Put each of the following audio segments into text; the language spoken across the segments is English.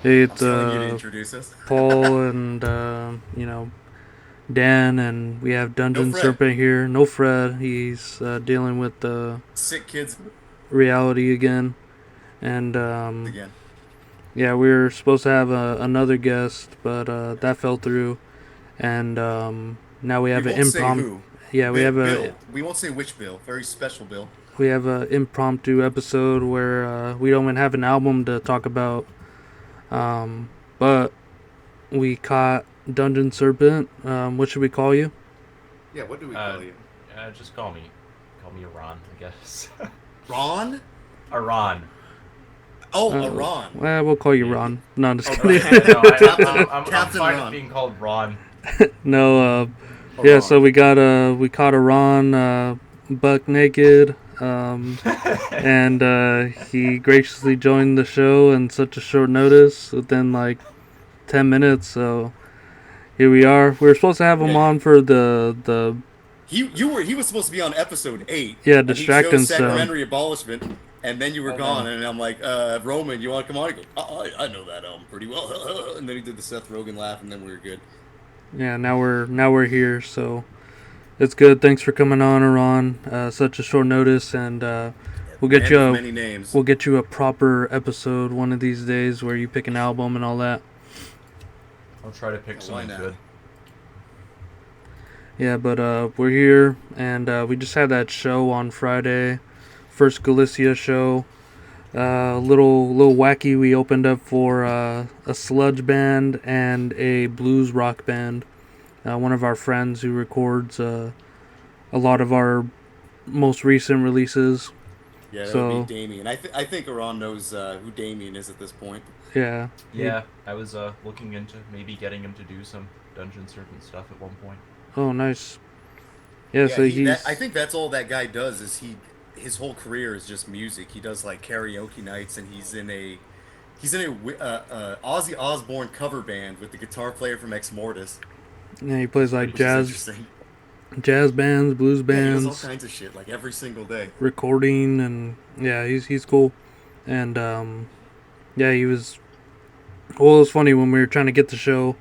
Hey, I'm it's telling you to introduce us. Paul and Dan, and we have No Dungeon Fred. Serpent here. No Fred, he's dealing with the Sick kids reality again, and again. yeah, we were supposed to have another guest, but that fell through, and now we We have an won't say impromptu. who. Yeah, Bill. We won't say which Bill. Very special Bill. we have a impromptu episode where we don't even have an album to talk about, but we caught Dungeon Serpent. What should we call you? Yeah, what do we Uh, call you? just call me Arawn, I guess. Ron? Arawn. Oh, Uh, Arawn. we'll call you Yeah. Ron. No, I'm just kidding. No, Captain I'm Captain fine with Ron. being called Ron. No, yeah. So Arawn. we caught a Ron buck naked, and he graciously joined the show in such a short notice within like 10 minutes. So here we are. We were supposed to have him Yeah. on for the He was supposed to be on episode 8 yeah and he chose distracting stuff. sacramental abolishment and then you were And gone then and I'm like, Roman, you want to come on? He goes, I know that pretty well. And then he did the Seth Rogen laugh and then we were good. Yeah, now we're here. So it's good. Thanks for coming on, Iran. Such a short notice, and we'll get Man you of a many names. we'll get you a proper episode one of these days where you pick an album and all that. I'll try to pick Oh, why something not? good. Yeah, but we're here, and we just had that show on Friday, first Galicia show. Little wacky. We opened up for a sludge band and a blues rock band. One of our friends who records a lot of our most recent releases. Yeah, that would be So Damien. I think Iran knows who Damien is at this point. yeah, Yeah, I was looking into maybe getting him to do some Dungeon Serpent stuff at one point. oh nice. Yeah, Yeah, so he that I he's think that's all that guy does is his whole career is just music. He does like karaoke nights and he's in a Ozzy Osbourne cover band with the guitar player from Ex Mortis, yeah he plays like which is jazz interesting. bands, blues Yeah, he does all bands, kinds of shit like every single day. recording, and yeah, he's cool. And yeah, he was. Well, it was funny when we were trying to get the show.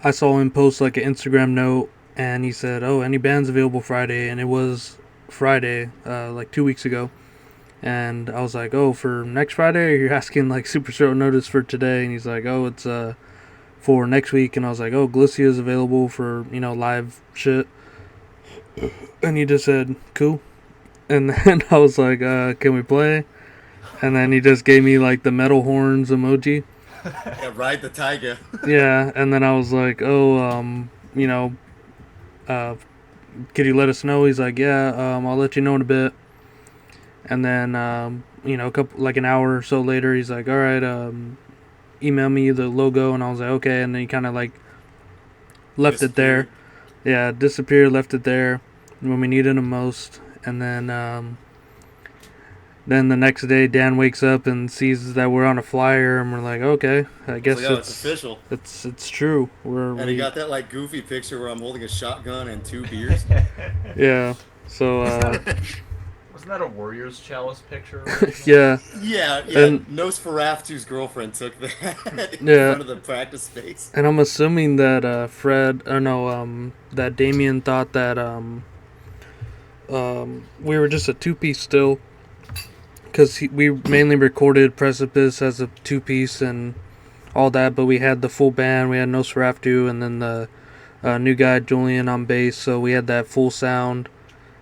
I saw him post like an Instagram note, and he said, "Oh, any bands available Friday?" And it was Friday, like 2 weeks ago. And I was like, "Oh, for next Friday? Or you're asking like super short notice for today?" And he's like, "Oh, it's for next week." And I was like, "Oh, Galicia is available for live shit." And he just said, "Cool." And then I was like, "Can we play?" And then he just gave me like the metal horns emoji. Yeah, ride the tiger. Yeah, and then I was like, "Oh, uh, could you let us know?" He's like, "Yeah, I'll let you know in a bit." And then, a couple like an hour or so later, he's like, "All right, email me the logo," and I was like, "Okay." And then he kind of like left it there. Disappeared. Yeah, disappeared, left it there when we needed him most. And then the next day, Dan wakes up and sees that we're on a flyer, and we're like, "Okay, I I was like, guess oh, it's official. it's true." And he We got that like goofy picture where I'm holding a shotgun and 2 beers. yeah. So wasn't that a wasn't that a Warriors Chalice picture originally? yeah, Yeah, yeah. and Nosferatu's girlfriend took that in yeah, front of the practice space. and I'm assuming that Fred or no that Damien thought that we were just a two piece still because we mainly recorded Precipice as a two piece and all that, but we had the full band. We had Nosferatu and then the new guy Julian on bass, so we had that full sound.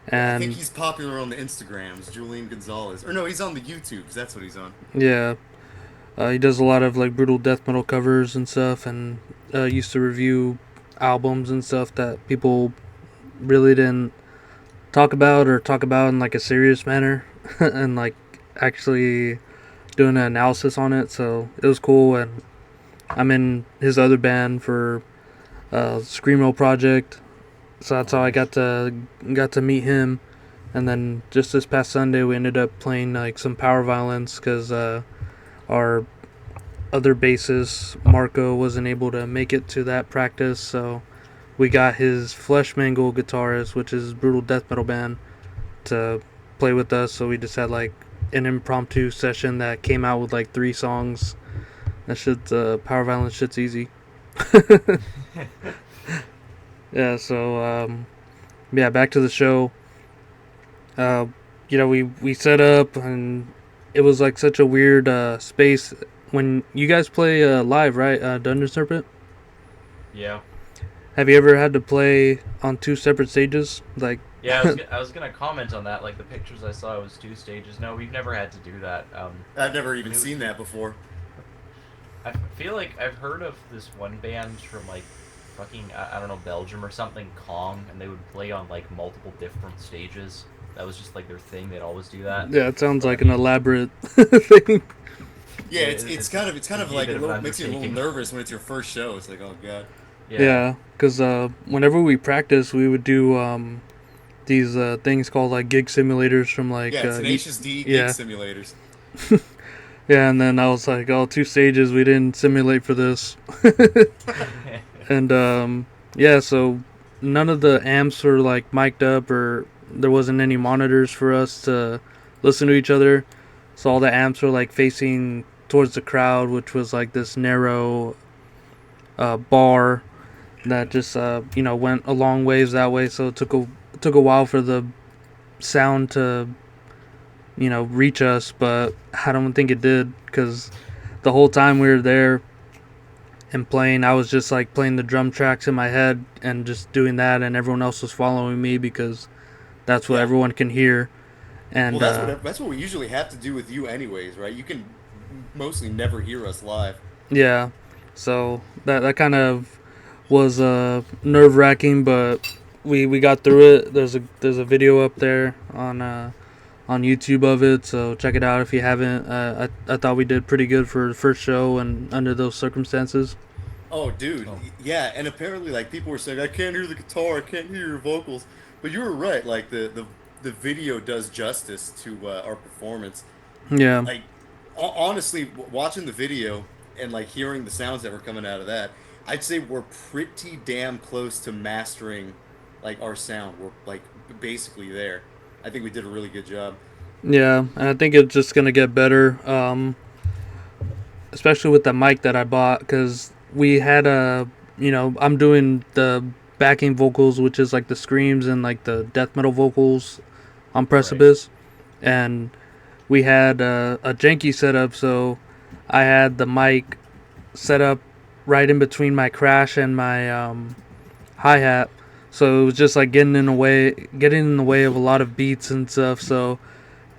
Yeah, I think And he's popular on the Instagrams, Julian Gonzalez. Or no, he's on the YouTubes. That's what he's on. yeah, he does a lot of like brutal death metal covers and stuff, and used to review albums and stuff that people really didn't talk about in like a serious manner, and like actually doing an analysis on it. So it was cool, and I'm in his other band for Screamo Project, so that's Oh, how I nice. got to meet him. And then just this past Sunday, we ended up playing like some power violence because our other bassist Marco wasn't able to make it to that practice, so we got his Flesh Mangle guitarist, which is brutal death metal band, to play with us. So we just had like an impromptu session that came out with like 3 songs That shit's power violence shit's easy. Yeah. So yeah, back to the show. Uh, we set up, and it was like such a weird space. When you guys play live, right? Dungeon Serpent. Yeah. Have you ever had to play on two separate stages? Like, Yeah, I was gonna comment on that. Like the pictures I saw was 2 stages. No, we've never had to do that. I've never even it was- seen that before. I feel like I've heard of this one band from like fucking I don't know, Belgium or something, Kong, and they would play on like multiple different stages. That was just like their thing. They'd always do that. yeah, it sounds But, like I an mean, elaborate thing. Yeah, Yeah, it's kind of be a like bit a of an little makes you a little undertaking. nervous when it's your first show. It's like, oh god. Yeah, because whenever we practice, we would do these things called like gig simulators from like Yeah, Tenacious D gig yeah. simulators. Yeah, and then I was like, oh, two stages, we didn't simulate for this. And yeah, so none of the amps were like mic'd up, or there wasn't any monitors for us to listen to each other. So all the amps were like facing towards the crowd, which was like this narrow bar that just went a long ways that way. So it took a while for the sound to reach us, but I don't think it did, because the whole time we were there and playing, I was just like playing the drum tracks in my head and just doing that, and everyone else was following me because that's what Yeah. everyone can hear. And Well, that's what we usually have to do with you, anyways, right? You can mostly never hear us live. yeah, so that kind of was nerve wracking, but we got through it. There's a video up there on YouTube of it, so check it out if you haven't. I thought we did pretty good for the first show and under those circumstances. Oh, dude, Oh. yeah. And apparently, like people were saying, I can't hear the guitar, I can't hear your vocals. But you were right. Like the video does justice to our performance. Yeah, Like honestly, watching the video and like hearing the sounds that were coming out of that, I'd say we're pretty damn close to mastering like our sound. We're like basically there. I think we did a really good job. yeah, and I think it's just gonna get better, especially with the mic that I bought, because we had I'm doing the backing vocals, which is like the screams and like the death metal vocals on Precipice, and we had a janky setup, so I had the mic set up right in between my crash and my hi hat, so it was just like getting in the way of a lot of beats and stuff. So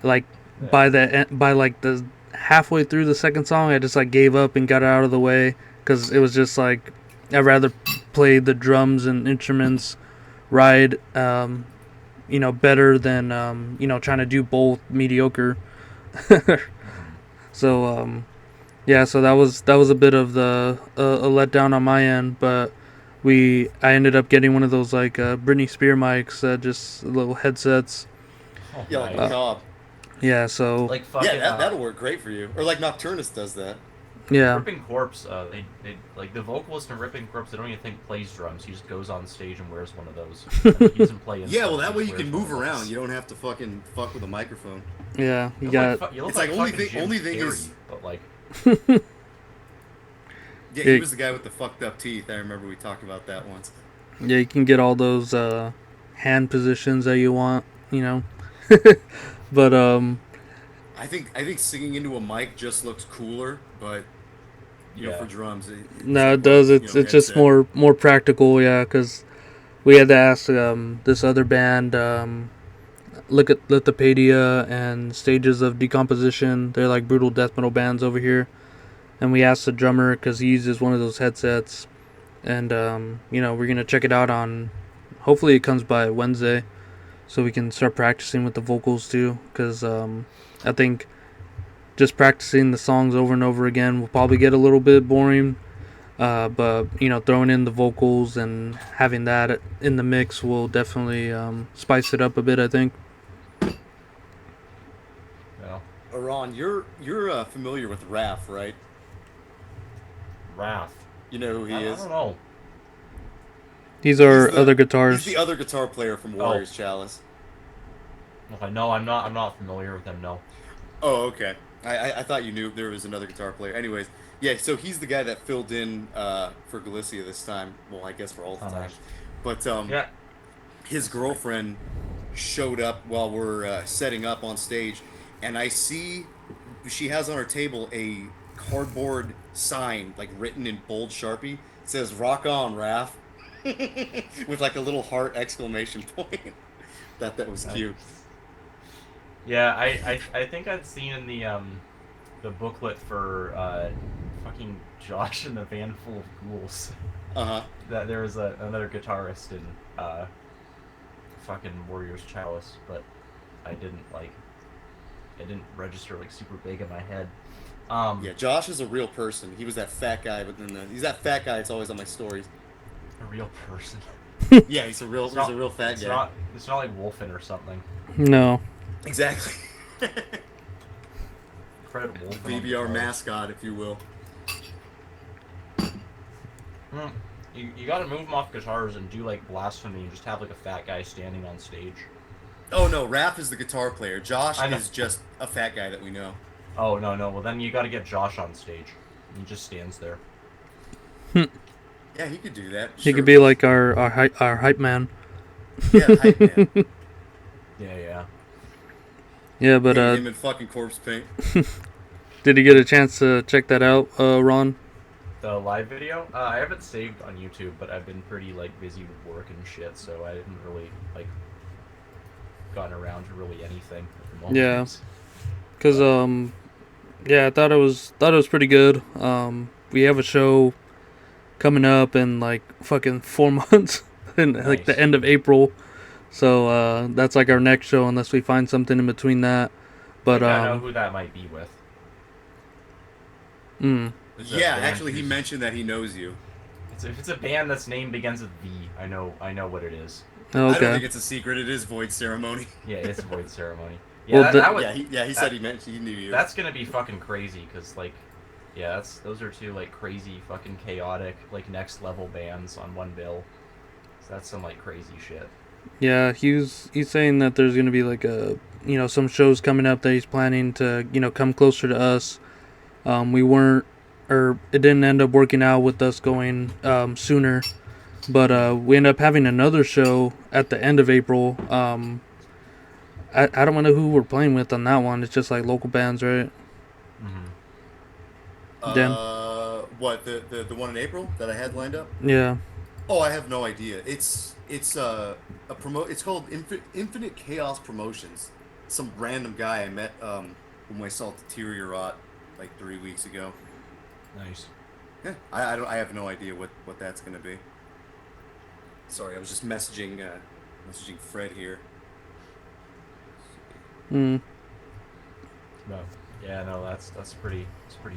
like by like the halfway through the second song, I just like gave up and got it out of the way, because it was just like I'd rather play the drums and instruments right, better than trying to do both mediocre. So yeah, so that was a bit of a letdown on my end, but I ended up getting one of those like Britney Spears mics, just little headsets. Oh, Yeah, like nice. a cob. Yeah, so Like fucking Yeah, that'll work great for you. Or like Nocturnus does that. yeah, Ripping Corpse. They like the vocalist in Ripping Corpse. I don't even think plays drums. He just goes on stage and wears one of those. He doesn't play. Yeah, well, instruments, that he way just you can wears one move of those. around. You don't have to fucking fuck with a microphone. yeah, you You got look like, you look It's like only fucking thing- Jim only thing Carrey, is- but like Yeah, Yeah. he was the guy with the fucked up teeth. I remember we talked about that once. yeah, you can get all those hand positions that you want, but I think singing into a mic just looks cooler, but you know, Yeah. for drums, no, like, it does. you It's know, just headset. more practical, yeah. Because we had to ask this other band, look at Lithopadia and Stages of Decomposition. They're like brutal death metal bands over here, and we asked the drummer because he uses one of those headsets, and we're gonna check it out on. Hopefully, it comes by Wednesday, so we can start practicing with the vocals too. Because I think just practicing the songs over and over again will probably get a little bit boring. But throwing in the vocals and having that in the mix will definitely spice it up a bit, I think. you know, Arawn, you're familiar with Raph, right? Wrath. You know who he I is. don't know. These are He's the- other guitars. He's the other guitar player from Warriors Chalice. Okay, no, I'm not familiar with them. No. Oh, okay. I thought you knew there was another guitar player. Anyways, Yeah, so he's the guy that filled in for Galicia this time. Well, I guess for all the Uh, times. But yeah, his girlfriend showed up while we're setting up on stage, and I see she has on her table a cardboard sign, like written in bold Sharpie. It says "Rock on, Raph," with like a little heart exclamation point. That was cute. nice. Yeah, I think I'd seen in the booklet for fucking Josh and the Van Full of Ghouls Uh huh. that there was another guitarist in fucking Warriors Chalice, but I didn't like it didn't register like super big in my head. Yeah, Josh is a real person. He was that fat guy, but then he's that fat guy that's always on my stories. A real person. Yeah, he's a real fat It's guy. not like Wolfen or something. No. Exactly. Fred Wolfen. BBR mascot, if you will. You gotta move them off guitars and do like blasphemy and just have like a fat guy standing on stage. Oh no, Raph is the guitar player. Josh I know. is just a fat guy that we know. Oh no. Well then you gotta get Josh on stage. He just stands there. Yeah, he could do that. He Sure. could be like our hype man. Yeah, hype man. Yeah. Yeah, but Him in fucking corpse paint. did you get a chance to check that out, Ron? The live video, I haven't saved on YouTube, but I've been pretty like busy with work and shit, so I haven't really like gotten around to really anything at the moment. Yeah. Cause yeah, I thought it was pretty good. We have a show coming up in like fucking 4 months, in like the Nice. end of April. So that's like our next show, unless we find something in between that. But I know who that might be with. mm, It's a Yeah, band actually, he who's- mentioned that he knows you. If it's a band that's name begins with V, I know what it is. I don't think okay, it's a secret. It is Void Ceremony. Yeah, it's Void Ceremony. Well, Yeah, the- that would, He said he mentioned he knew you. that's gonna be fucking crazy, cause like, yeah, those are two like crazy fucking chaotic like next level bands on one bill. So that's some like crazy shit. yeah, he's saying that there's gonna be like some shows coming up that he's planning to come closer to us. We weren't, or it didn't end up working out with us going sooner, but we ended up having another show at the end of April. I don't know who we're playing with on that one. It's just like local bands, right? Mm-hmm. Dan? What the one in April that I had lined up? Yeah. Oh, I have no idea. It's a promote. It's called Infinite Chaos Promotions. Some random guy I met when I saw Deteriorate like 3 weeks ago. Nice. Yeah, I have no idea what that's gonna be. Sorry, I was just messaging Fred here. Mm. No. Yeah, no, that's pretty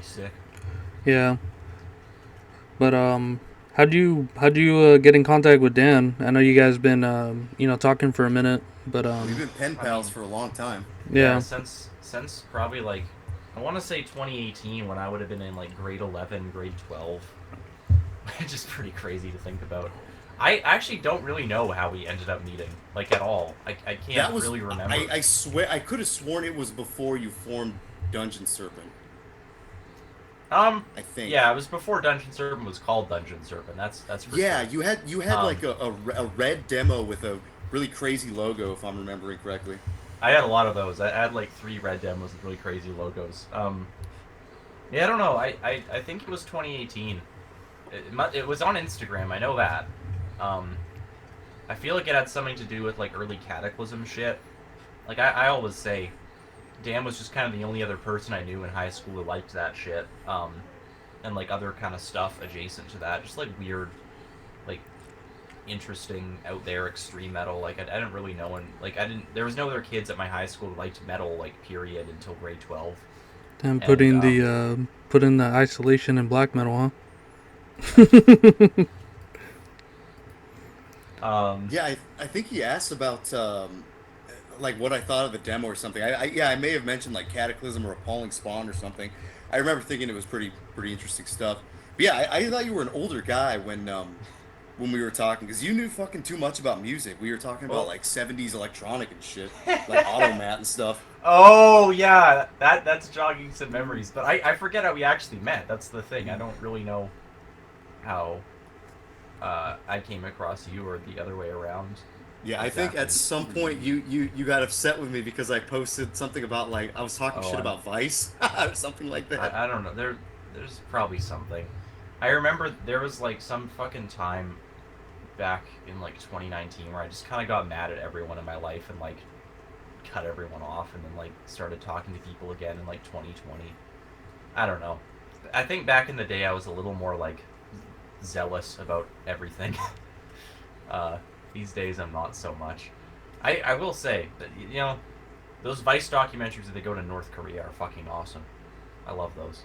sick. Yeah. But how'd you get in contact with Dan? I know you guys been talking for a minute, but We've been pen I pals mean- for a long time. yeah. Since probably like I want to say 2018 when I would have been in like grade 11, grade 12. It's just pretty crazy to think about. I actually don't really know how we ended up meeting, like at all. I can't That was really remember. I swear I could have sworn it was before you formed Dungeon Serpent. I think. Yeah, it was before Dungeon Serpent was called Dungeon Serpent. That's for Yeah, sure. you had like a red demo with a really crazy logo, if I'm remembering correctly. I had a lot of those. I had like 3 red demos with really crazy logos. Yeah, I don't know. I think it was 2018. It was on Instagram. I know that. I feel like it had something to do with like early Cataclysm shit. Like I always say, Dan was just kind of the only other person I knew in high school who liked that shit. And like other kind of stuff adjacent to that, just like weird, like interesting out there extreme metal. Like I didn't really know, and like there was no other kids at my high school who liked metal like period until grade 12. And put in the isolation and black metal, huh? Yeah, I think he asked about like what I thought of the demo or something. I may have mentioned like Cataclysm or Appalling Spawn or something. I remember thinking it was pretty interesting stuff. But yeah, I thought you were an older guy when when we were talking because you knew fucking too much about music. We were talking about Well- like 70s electronic and shit, like Automat and stuff. Oh yeah, that's jogging some memories. But I forget how we actually met. That's the thing. I don't really know how I came across you or the other way around. Yeah, I think at Exactly. some point you got upset with me because I posted something about like I was talking Oh, shit I'm- about Vice or something like that. I don't know. There's probably something. I remember there was like some fucking time back in like 2019 where I just kind of got mad at everyone in my life and like cut everyone off and then like started talking to people again in like 2020. I don't know. I think back in the day I was a little more like zealous about everything. These days I'm not so much. I will say that you know those Vice documentaries that they go to North Korea are fucking awesome. I love those.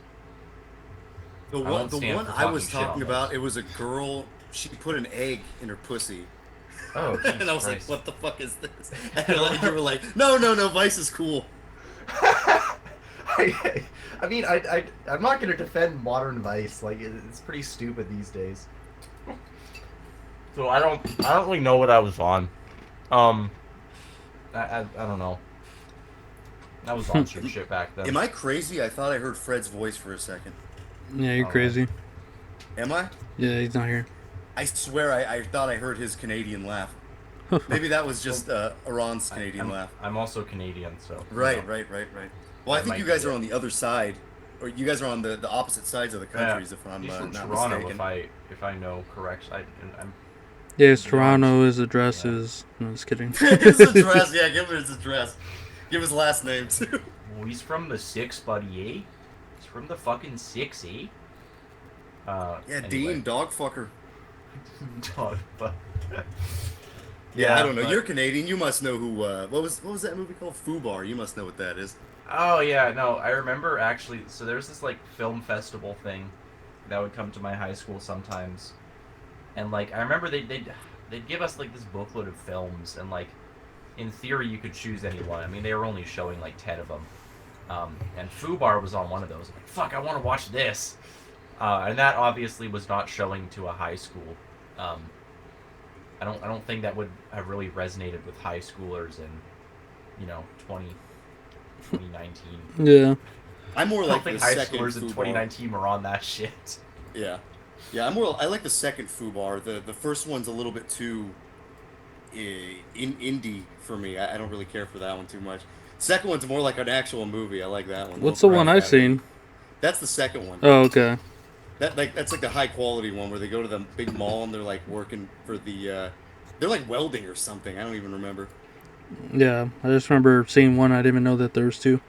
The I one, won't the stand one for I was talking shit talking on about, those. it was a girl. She put an egg in her pussy, Oh, and Jesus I was Christ. like, "What the fuck is this?" And like, you were like, "No, no, no, Vice is cool." I mean, I'm not going to defend modern Vice. Like, it's pretty stupid these days. So I don't really know what I was on. I don't know. I was on some shit back then. Am I crazy? I thought I heard Fred's voice for a second. Yeah, you're Oh, crazy. Am I? Yeah, he's not here. I swear I thought I heard his Canadian laugh. Maybe that was just Arawn's Canadian laugh. I'm also Canadian, so you Right, know. right. Well, I That think might you guys be are it. on the other side, or you guys are on the opposite sides of the countries, if I'm He's from not Toronto, mistaken. if I know correct. I'm Yes, Yeah, Toronto. His address yeah. is. No, just kidding. His address, yeah, give him his address. Give his last name too. well, he's from the 6, buddy, eh? He's from the fucking 6, eh? Yeah, Anyway. Dean, dog fucker. Dog, but Yeah, I don't know. but- You're Canadian. You must know who. What was that movie called? Fubar. You must know what that is. Oh yeah, no, I remember actually. So there's this like film festival thing that would come to my high school sometimes, and like I remember they'd give us like this booklet of films, and like in theory you could choose any one. I mean they were only showing like 10 of them, and Fubar was on one of those. I'm like, fuck, I want to watch this, and that obviously was not showing to a high school. I don't think that would have really resonated with high schoolers in, 2019. Yeah. I'm more I like don't think the high second schoolers in Fubar. 2019 were on that shit. Yeah, I like the second Fubar. The first one's a little bit too indie for me. I don't really care for that one too much. Second one's more like an actual movie. I like that one. What's the one I've I've seen? That's the second one. Oh, okay. That's like the high quality one where they go to the big mall and they're like working for the they're like welding or something. I don't even remember. Yeah, I just remember seeing one. I didn't even know that there was two.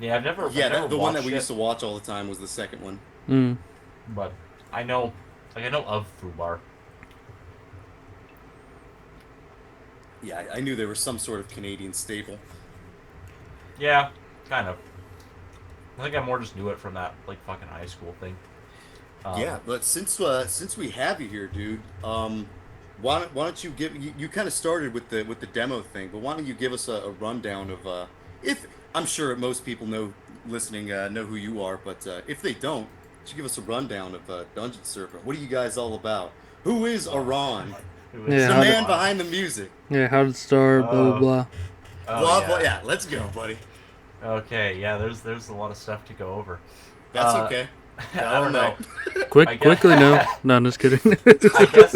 Yeah, I've never. Yeah, I've never the one that watched we it, used to watch all the time was the second one. Mm. but I know of Fubar. Yeah, I knew there was some sort of Canadian staple. Yeah, kind of. I think I more just knew it from that like fucking high school thing. Yeah, but since we have you here, dude, why don't you give you kind of started with the demo thing, but why don't you give us a rundown of if I'm sure most people listening know who you are, but if they don't, you give us a rundown of Dungeon Serpent. What are you guys all about? Who is Arawn? Who Yeah, is The how man did- behind the music. Yeah, how to start, blah, blah, blah. Oh, Blah, yeah. blah, yeah, let's go, buddy. Okay, yeah. There's a lot of stuff to go over. That's Uh, okay. I don't know. I guess- Quickly, no. No, I'm just kidding. I guess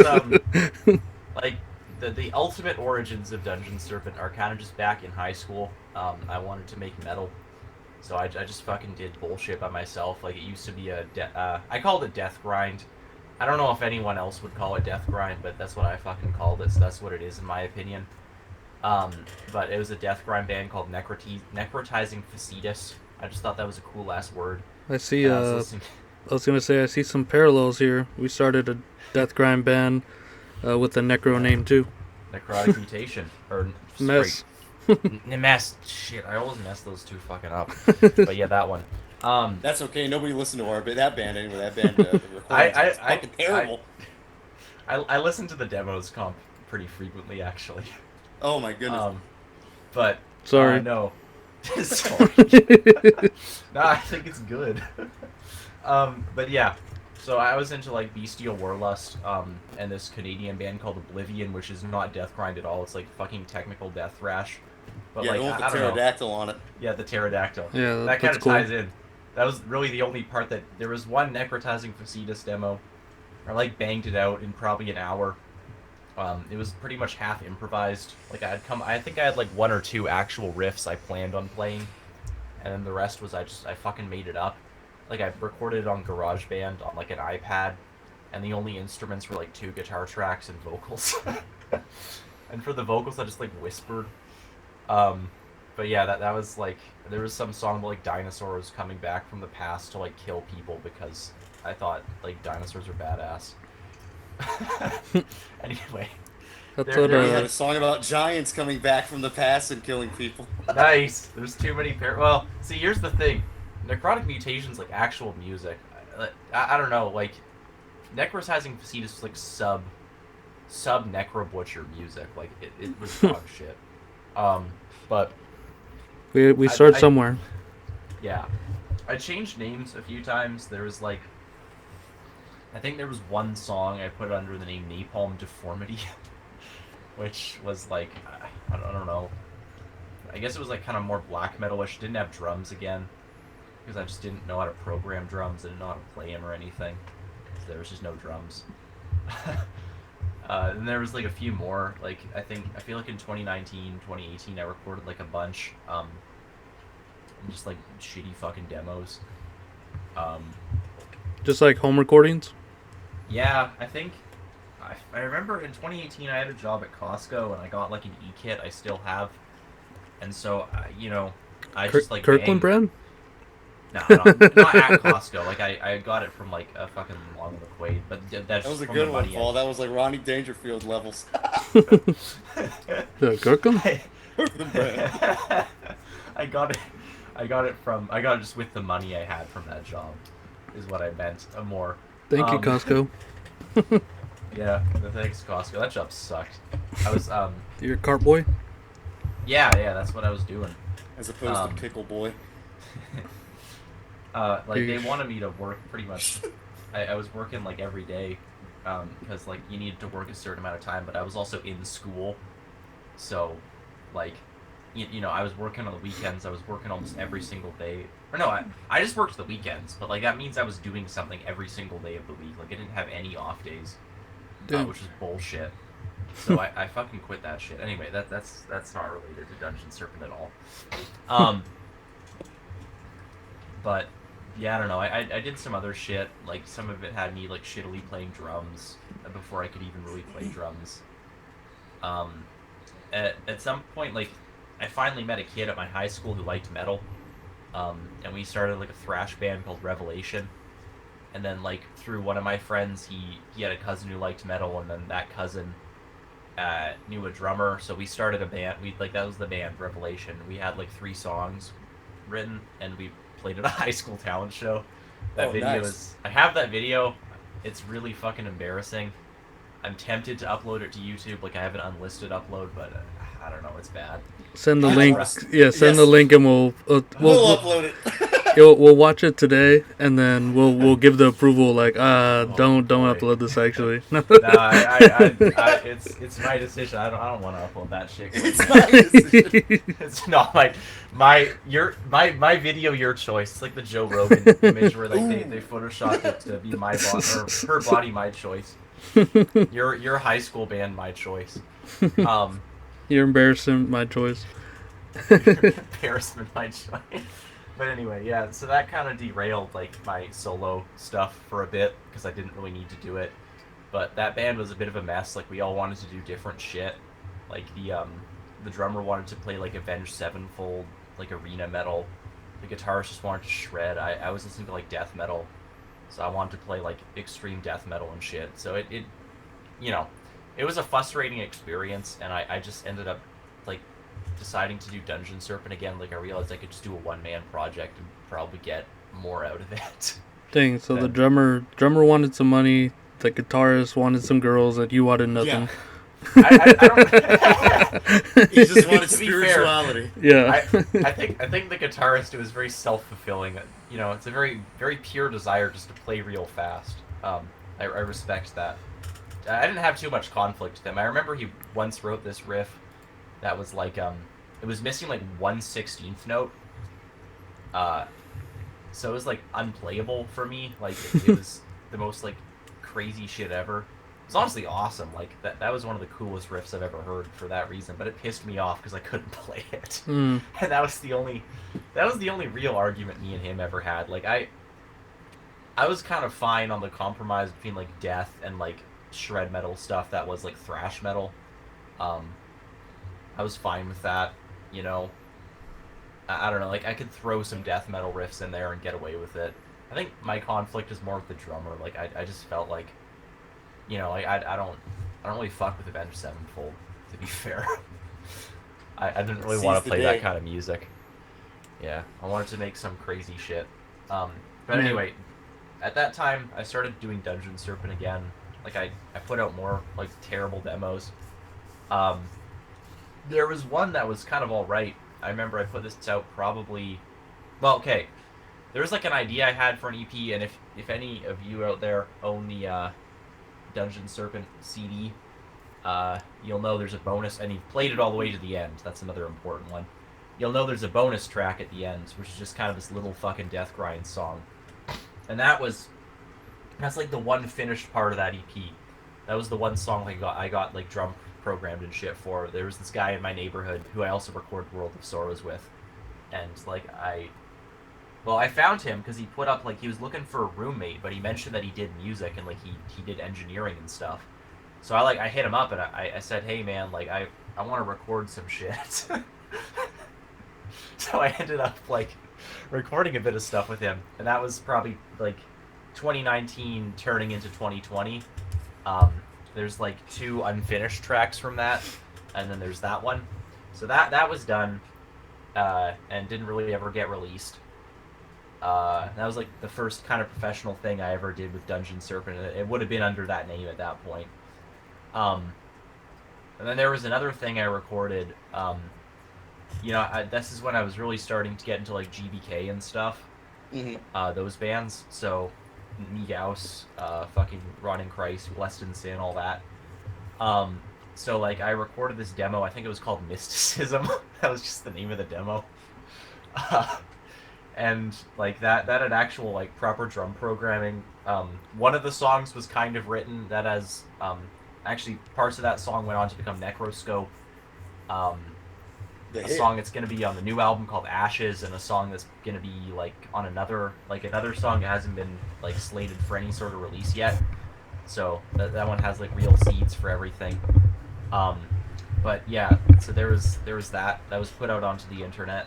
like the ultimate origins of Dungeon Serpent are kind of just back in high school. I wanted to make metal, so I just fucking did bullshit by myself. Like it used to be I called it death grind. I don't know if anyone else would call it death grind, but that's what I fucking called it. So that's what it is in my opinion. But it was a death grind band called Necrotizing Facetus. I just thought that was a cool ass word. I see, And I was I listening- was going to say, I see some parallels here. We started a death grind band with the necro name, too. Necrotic Mutation or Mess. Mess. Shit, I always mess those two fucking up. But yeah, that one. That's okay. Nobody listened to that band anyway. That band, the recording was fucking terrible. I listen to the demos comp pretty frequently, actually. Oh my goodness. But Sorry. no. Sorry. No, I think it's good. But yeah, So I was into like Bestial Warlust, and this Canadian band called Oblivion, which is not death grind at all. It's like fucking technical death thrash. But Yeah, like the one with I the don't know. pterodactyl on it. Yeah, the pterodactyl. Yeah, That kind that's of cool. ties in. That was really the only part that there was one necrotizing Facetus demo. I like banged it out in probably an hour. It was pretty much half improvised. Like I think I had like one or two actual riffs I planned on playing, and then the rest was I fucking made it up. Like I recorded it on GarageBand on like an iPad, and the only instruments were like 2 guitar tracks and vocals. And for the vocals, I just like whispered. But yeah, that was like there was some song about like dinosaurs coming back from the past to like kill people because I thought like dinosaurs are badass. Anyway, That's There- what. there We had Uh, a song about giants coming back from the past and killing people. nice. There's too many well, see, here's the thing. Necrotic Mutation's like actual music. I don't know, like Necrotizing Facetus was like sub Necro Butcher music. Like it was dog shit. But we start I- somewhere. yeah. I changed names a few times. There was like I think there was one song I put under the name Napalm Deformity, which was like I don't know. I guess it was like kind of more black metal-ish. Didn't have drums again because I just didn't know how to program drums. I didn't know how to play them or anything. So there was just no drums. And there was like a few more. Like I feel like in 2019, 2018, I recorded like a bunch, and just like shitty fucking demos. Just like home recordings. Yeah, I remember in 2018 I had a job at Costco and I got like an e-kit I still have, and so I just like Kirkland banged- brand. No, not at Costco. Like I got it from like a fucking Long McQuade, but that's That was a from good the one, money Paul. That was like Ronnie Dangerfield levels. Kirkland. I got it just with the money I had from that job, is what I meant. More. Thank you, Costco. Yeah, thanks Costco. That job sucked. I was You're a cart boy. yeah, that's what I was doing. As opposed to Pickle Boy. Like they wanted me to work pretty much. I was working like every day, because like you needed to work a certain amount of time, but I was also in school, so like I was working on the weekends. I was working almost every single day. Or no, I just worked the weekends, but like that means I was doing something every single day of the week. Like I didn't have any off days, which is bullshit. So I fucking quit that shit. Anyway, that's not related to Dungeon Serpent at all. But yeah, I don't know. I did some other shit. Like some of it had me like shittily playing drums before I could even really play drums. At some point, like I finally met a kid at my high school who liked metal, and we started like a thrash band called Revelation. And then like through one of my friends, he had a cousin who liked metal, and then that cousin knew a drummer, so we started a band. That was the band Revelation. We had like 3 songs written, and we played at a high school talent show. That video nice. is I have that video. It's really fucking embarrassing. I'm tempted to upload it to YouTube. Like I have an unlisted upload, but I don't know. It's bad. Send the I link. trust- Yeah, send the yes. link, and we'll Upload it. we'll watch it today, and then we'll give the approval. Like, don't boy. upload this. Actually, No, it's my decision. I don't want to upload that shit. It's my decision. It's not like my video, your choice. It's like the Joe Rogan image where like they photoshopped it to be my body or her body, my choice. Your high school band, my choice. You're embarrassing. My choice. Embarrassment, my choice. But anyway, yeah. So that kind of derailed like my solo stuff for a bit because I didn't really need to do it. But that band was a bit of a mess. Like we all wanted to do different shit. Like the drummer wanted to play like Avenged Sevenfold, like arena metal. The guitarist just wanted to shred. I was listening to like death metal, so I wanted to play like extreme death metal and shit. So it it was a frustrating experience, and I just ended up like deciding to do Dungeon Serpent again. Like I realized I could just do a one-man project and probably get more out of it. Dang. So the Then- drummer wanted some money. The guitarist wanted some girls, and you wanted nothing. I don't. He just wanted To be fair, spirituality. Yeah. I think the guitarist, it was very self-fulfilling. It's a very very pure desire just to play real fast. I respect that. I didn't have too much conflict with him. I remember he once wrote this riff that was like it was missing like 1/16th note. So it was like unplayable for me. Like it was the most like crazy shit ever. It was honestly awesome. Like that was one of the coolest riffs I've ever heard for that reason. But it pissed me off because I couldn't play it, and that was the only real argument me and him ever had. Like I was kind of fine on the compromise between like death and like shred metal stuff that was like thrash metal. I was fine with that, you know. I don't know, like I could throw some death metal riffs in there and get away with it. I think my conflict is more with the drummer. Like I just felt like, you know, like I don't really fuck with Avenged Sevenfold, to be fair. I didn't really want to play that kind of music. Yeah, I wanted to make some crazy shit. But anyway, at that time I started doing Dungeon Serpent again. Like I put out more like terrible demos. There was one that was kind of alright. I remember I put this out probably... Well, okay. There was like an idea I had for an EP, and if any of you out there own the Dungeon Serpent CD, you'll know there's a bonus, and you've played it all the way to the end. That's another important one. You'll know there's a bonus track at the end, which is just kind of this little fucking death grind song. And that's like the one finished part of that EP. That was the one song I got like drum programmed and shit for. There was this guy in my neighborhood who I also recorded World of Sorrows with, and like I found him because he put up like he was looking for a roommate, but he mentioned that he did music and like he did engineering and stuff. So I hit him up and I said, hey man, like I want to record some shit. So I ended up like recording a bit of stuff with him, and that was probably like 2019 turning into 2020. There's like 2 unfinished tracks from that, and then there's that one. So that was done, and didn't really ever get released. That was like the first kind of professional thing I ever did with Dungeon Serpent. It would have been under that name at that point. And then there was another thing I recorded. You know, this is when I was really starting to get into like GBK and stuff. Mm-hmm. Those bands. So Megaus, fucking Rotting Christ, Blessed in Sin, all that. So like I recorded this demo. I think it was called Mysticism. That was just the name of the demo. And like that had actual like proper drum programming. One of the songs was kind of written that as actually parts of that song went on to become Necroscope. A song that's going to be on the new album called Ashes, and a song that's going to be like on another song that hasn't been like slated for any sort of release yet. So that one has like real seeds for everything. But yeah, so there was that was put out onto the internet.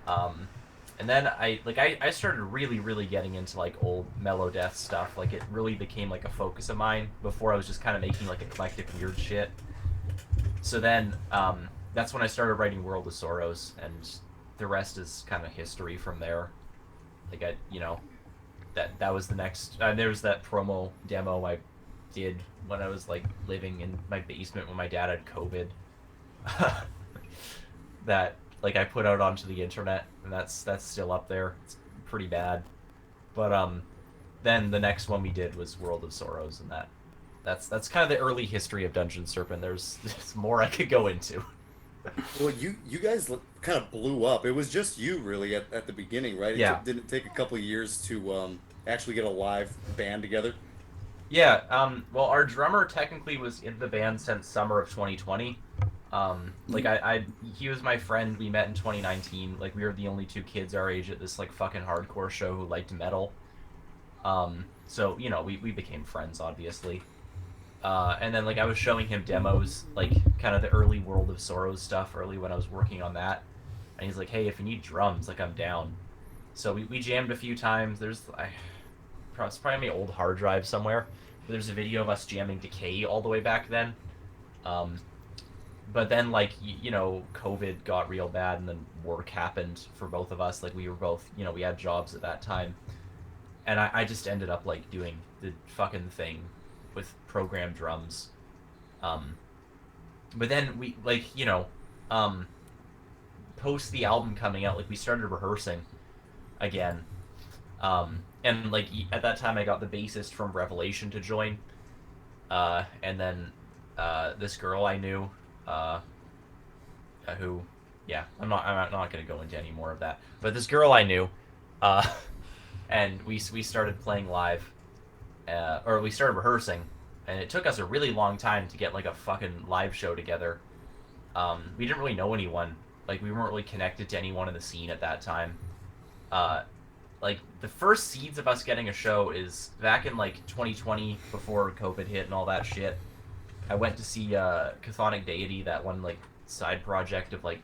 And then I started really getting into like old mellow death stuff. Like it really became like a focus of mine. Before I was just kind of making like eclectic weird shit. So then that's when I started writing World of Sorrows, and the rest is kind of history from there. Like that was the next. There was that promo demo I did when I was like living in my basement when my dad had COVID. That like I put out onto the internet, and that's still up there. It's pretty bad. But then the next one we did was World of Sorrows, and that's kind of the early history of Dungeon Serpent. There's more I could go into. Well, you guys kind of blew up. It was just you, really, at the beginning, right? Yeah. Didn't take a couple of years to actually get a live band together? Yeah. Well, our drummer technically was in the band since summer of 2020. Like he was my friend. We met in 2019. Like we were the only 2 kids our age at this like fucking hardcore show who liked metal. So you know we became friends, obviously. And then like I was showing him demos, like kind of the early World of Sorrows stuff, early when I was working on that, and he's like, "Hey, if you need drums, like I'm down." So we jammed a few times. It's probably on my old hard drive somewhere. But there's a video of us jamming Decay all the way back then. But then like you know COVID got real bad, and then work happened for both of us. Like we were both, you know, we had jobs at that time, and I just ended up like doing the fucking thing with programmed drums. But then we like, you know, post the album coming out, like we started rehearsing again. And like at that time, I got the bassist from Revelation to join, and then this girl I knew, who, yeah, I'm not gonna go into any more of that. But this girl I knew, uh, and we started playing live, or we started rehearsing, and it took us a really long time to get like a fucking live show together. We didn't really know anyone, like we weren't really connected to anyone in the scene at that time. Uh, like the first seeds of us getting a show is back in like 2020 before COVID hit and all that shit. I went to see Chthonic Deity, that one like side project of like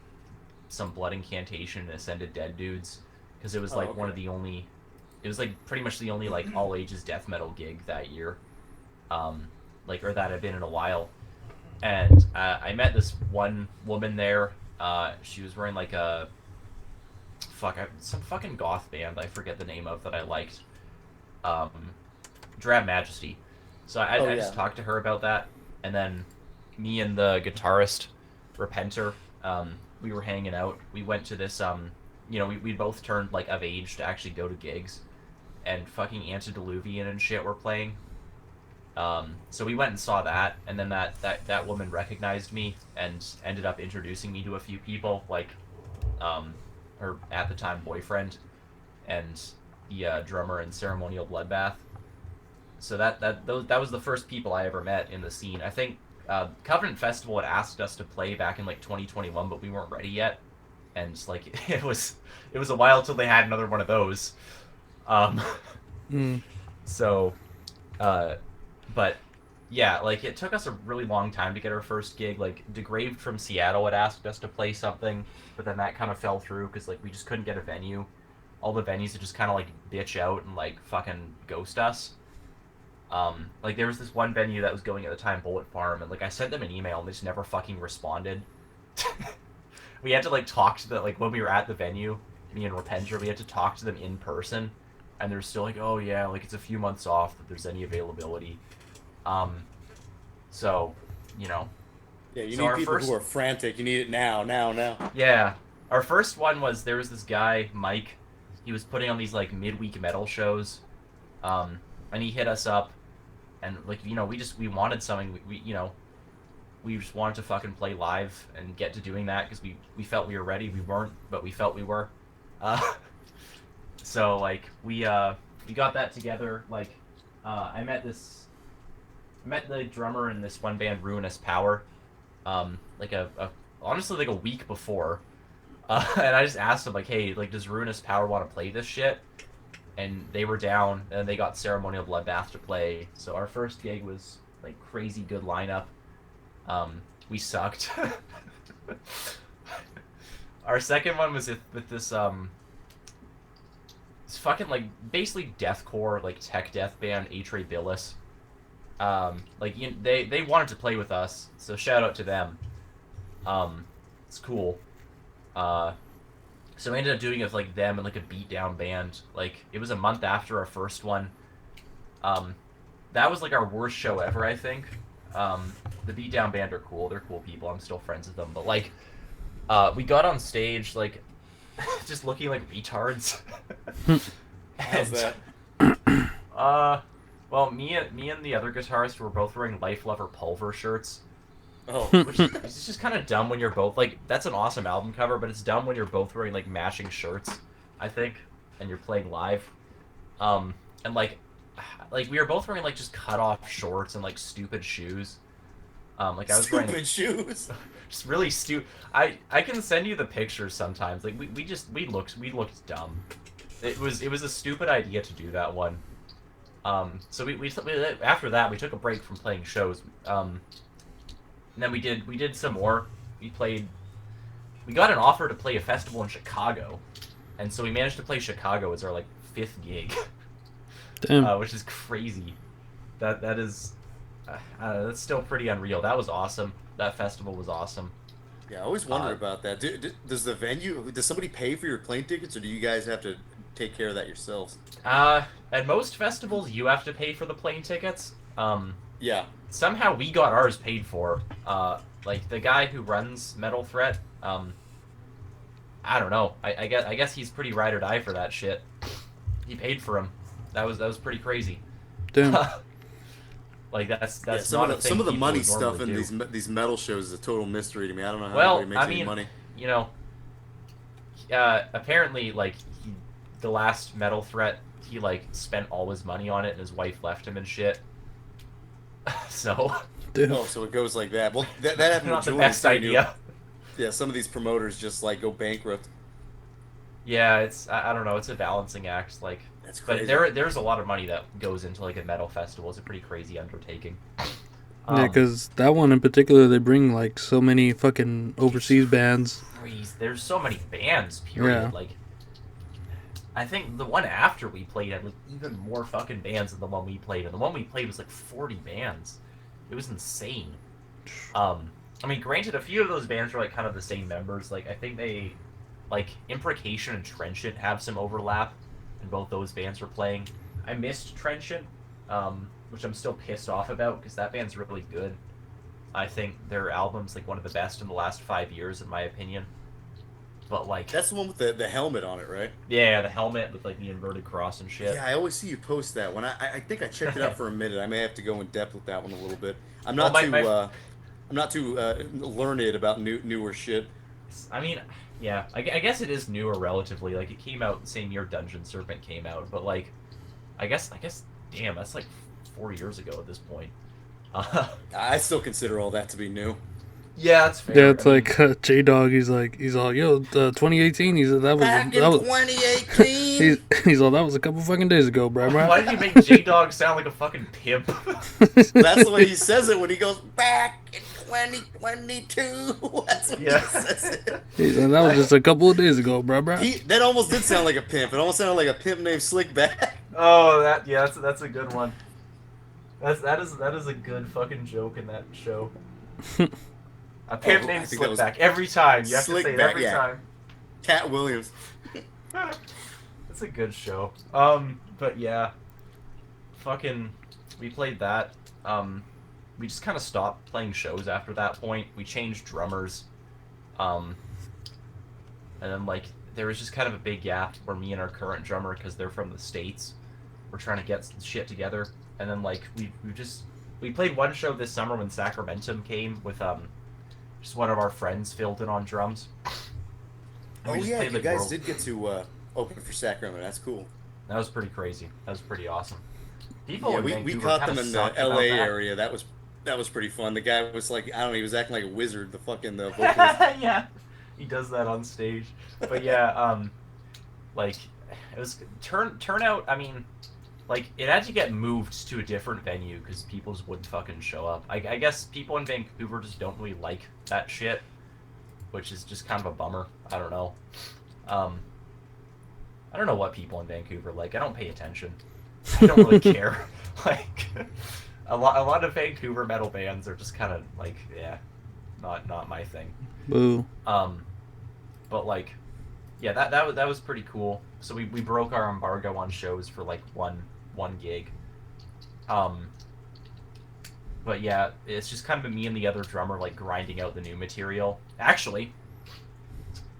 some blood incantation and ascended dead dudes, because it was like one of the only, it was like pretty much the only like all ages death metal gig that year, like, or that had been in a while. And I met this one woman there. She was wearing like a some fucking goth band I forget the name of that I liked, um, Drab Majesty. So I just talked to her about that, and then me and the guitarist Repenter, we were hanging out. We went to this, we both turned like of age to actually go to gigs, and fucking Antediluvian and shit were playing. So we went and saw that, and then that woman recognized me and ended up introducing me to a few people, like her at the time boyfriend and the drummer in Ceremonial Bloodbath. So that was the first people I ever met in the scene. I think Covenant Festival had asked us to play back in like 2021, but we weren't ready yet, and like it was a while till they had another one of those. So, but yeah, like it took us a really long time to get our first gig. Like Degraved from Seattle had asked us to play something, but then that kind of fell through because like we just couldn't get a venue. All the venues would just kind of like bitch out and like fucking ghost us. Like there was this one venue that was going at the time, Bullet Farm, and like I sent them an email and they just never fucking responded. We had to like talk to them, like when we were at the venue, me and Repenter, we had to talk to them in person, and they're still like, oh yeah, like it's a few months off if there's any availability. So, you know. Yeah, you need people who are frantic. You need it now. Yeah. Our first one was, there was this guy, Mike, he was putting on these like midweek metal shows, and he hit us up, and like, you know, we wanted something, we just wanted to fucking play live and get to doing that because we felt we were ready. We weren't, but we felt we were. So like we got that together. Like I met the drummer in this one band, Ruinous Power, like honestly like a week before, and I just asked him like, hey, like, does Ruinous Power want to play this shit? And they were down, and they got Ceremonial Bloodbath to play. So our first gig was like crazy good lineup. We sucked. Our second one was with this it's fucking like basically deathcore, like tech death band, Atrabilis. Like they wanted to play with us, so shout out to them. It's cool. So we ended up doing it with like them and like a beatdown band. Like it was a month after our first one. That was like our worst show ever, I think. The beatdown band are cool. They're cool people. I'm still friends with them. But like, we got on stage like just looking like retards. How's that? Well, me and the other guitarist were both wearing Life Lover Pulver shirts. Oh, which is just kind of dumb when you're both like, that's an awesome album cover, but it's dumb when you're both wearing like matching shirts, I think, and you're playing live. And like we were both wearing like just cut off shorts and like stupid shoes. Like I was stupid wearing shoes. Just really stupid. I can send you the pictures sometimes. Like we looked dumb. It was a stupid idea to do that one. So we after that we took a break from playing shows. And then we did some more. We got an offer to play a festival in Chicago, and so we managed to play Chicago as our like 5th gig. Damn. Which is crazy. That is that's still pretty unreal. That was awesome. That festival was awesome. Yeah, I always wonder about that. Does somebody pay for your plane tickets, or do you guys have to take care of that yourselves? At most festivals, you have to pay for the plane tickets. Yeah. Somehow we got ours paid for. Like the guy who runs Metal Threat, I don't know. I guess he's pretty ride or die for that shit. he paid for them. That was pretty crazy. Damn. Like that's some of the money would stuff normally in do. these metal shows is a total mystery to me. I don't know how Well, anybody makes I any mean, money. you know, apparently, like the last metal threat, he like spent all his money on it, and his wife left him and shit. So, Damn. Oh, so it goes like that. Well, that happened not with the Julian, best too, you know. idea. Yeah, some of these promoters just like go bankrupt. Yeah, it's I don't know, it's a balancing act, like. That's But crazy. there's a lot of money that goes into like a metal festival. It's a pretty crazy undertaking. Yeah, because that one in particular, they bring like so many fucking overseas bands. There's so many bands. Period. Yeah. Like, I think the one after we played had like even more fucking bands than the one we played, and the one we played was like 40 bands. It was insane. I mean, granted, a few of those bands are like kind of the same members. Like, I think they, like, Imprecation and Trenchant have some overlap, and both those bands were playing. I missed Trenchant, which I'm still pissed off about because that band's really good. I think their album's like one of the best in the last 5 years, in my opinion. But like, That's the one with the helmet on it, right? yeah, the helmet with like the inverted cross and shit. Yeah, I always see you post that one. I think I checked it out for a minute. I may have to go in depth with that one a little bit. I'm Well, not I'm my not too learned about newer shit. I mean, yeah, I guess it is newer relatively. Like, it came out the same year Dungeon Serpent came out, but like, I guess, damn, that's like 4 years ago at this point. I still consider all that to be new. Yeah, that's fair. Yeah, it's I mean, like J Dog. He's all, yo, 2018. He said that was Back in that was. 2018. He's all, that was a couple fucking days ago, bro. why did you make J Dog sound like a fucking pimp? That's the way he says it when he goes back in 2022. That's what Yeah. he says it. He said that was just a couple of days ago, bro. That almost did sound like a pimp. It almost sounded like a pimp named Slickback. Oh, that's a good one. That is a good fucking joke in that show. A pimp named I think that was Slipback every time. You have to say it Slickback, every yeah. time. Cat Williams. It's a good show. But yeah, fucking, we played that. We just kind of stopped playing shows after that point. We changed drummers. And then like there was just kind of a big gap where me and our current drummer, because they're from the States, we're trying to get some shit together. And then like we played one show this summer when Sacramentum came with just one of our friends filled in on drums. And Oh we just yeah, played, you like, guys world- did get to open for Sacramento. That's cool. That was pretty crazy. That was pretty awesome. People Yeah, in we Vancouver caught kinda them in the suck about L.A. that. area. That was pretty fun. The guy was like, I don't know, he was acting like a wizard. The fucking vocalist. Yeah, he does that on stage. But yeah, like it was turnout. I mean, like it had to get moved to a different venue because people just wouldn't fucking show up. I guess people in Vancouver just don't really like that shit, which is just kind of a bummer. I don't know. I don't know what people in Vancouver like. I don't pay attention. I don't really care. Like a lot of Vancouver metal bands are just kind of like, yeah, not my thing. Boo. But like, yeah, that was pretty cool. So we broke our embargo on shows for like one gig. But yeah, it's just kind of me and the other drummer like grinding out the new material. Actually,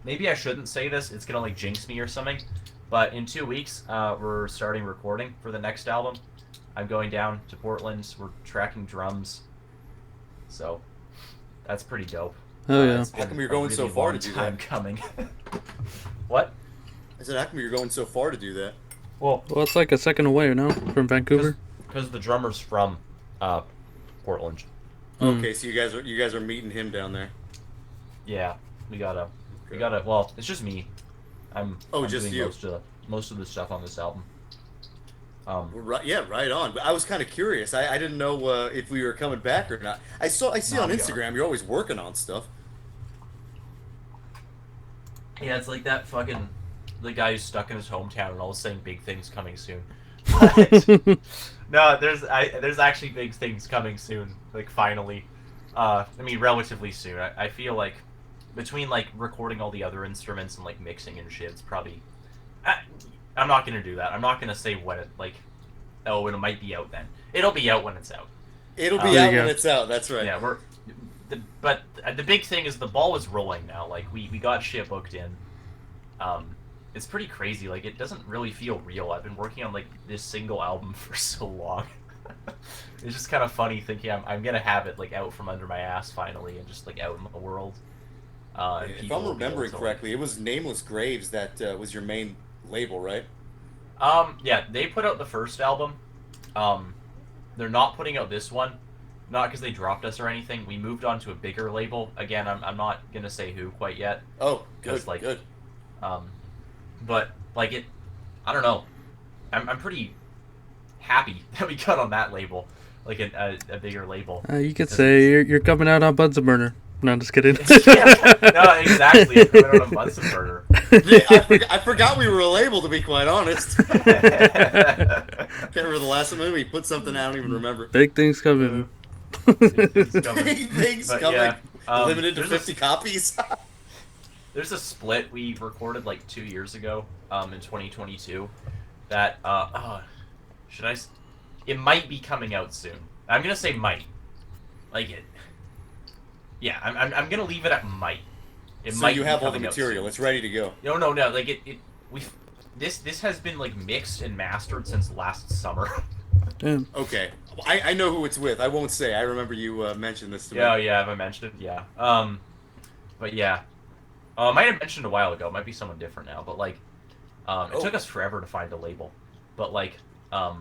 maybe I shouldn't say this. It's gonna like jinx me or something. But in 2 weeks, we're starting recording for the next album. I'm going down to Portland. We're tracking drums. So that's pretty dope. Oh yeah. It's How come been you're a going so really far long to do time that? coming. What? I said, how come you're going so far to do that? Well, Well, it's like a second away now from Vancouver. because the drummer's from Portland. Mm. Okay, so you guys are meeting him down there. Yeah, we gotta. Okay. Well, it's just me. I'm Just doing you. most of the stuff on this album. Right, yeah, right on. But I was kind of curious. I didn't know if we were coming back or not. I see No, on we are. Instagram you're always working on stuff. Yeah, it's like that fucking the guy who's stuck in his hometown and always saying big things coming soon. But, no, there's actually big things coming soon. Like finally, I mean relatively soon. I feel like between like recording all the other instruments and like mixing and shit, it's probably. I'm not gonna do that. I'm not gonna say when it like. Oh, it might be out then. It'll be out when it's out. It'll be There out you when go. it's out. That's right. Yeah, but the big thing is the ball is rolling now. Like we got shit booked in. it's pretty crazy. Like, it doesn't really feel real. I've been working on like this single album for so long. It's just kind of funny thinking I'm gonna have it like out from under my ass finally and just like out in the world. And If people I'm will be able remembering to, correctly, it was Nameless Graves that was your main label, right? Yeah, they put out the first album. They're not putting out this one, not because they dropped us or anything. We moved on to a bigger label. Again, I'm not gonna say who quite yet. Oh, good, 'Cause, like, good. But like it, I don't know. I'm pretty happy that we got on that label, like a bigger label. You could Because say you're coming out on Bunsen burner. No, I'm just kidding. yeah, no, exactly. I'm coming out on Bunsen burner. Yeah, I forgot we were a label, to be quite honest. Can't remember the last time we put something out. I don't even remember. Big things coming. Things But coming. yeah, Limited to there's a- 50 copies. There's a split we recorded like 2 years ago, in 2022. That should I? It might be coming out soon. I'm gonna say might. Like it. Yeah, I'm gonna leave it at might. It So might you be have all the coming out material. soon. It's ready to go. No. Like this has been like mixed and mastered since last summer. Damn. Okay. I know who it's with. I won't say. I remember you mentioned this to me. Yeah. Have I mentioned it? Yeah. But yeah. I might have mentioned a while ago. It might be someone different now. But like, it took us forever to find a label. But like, yeah.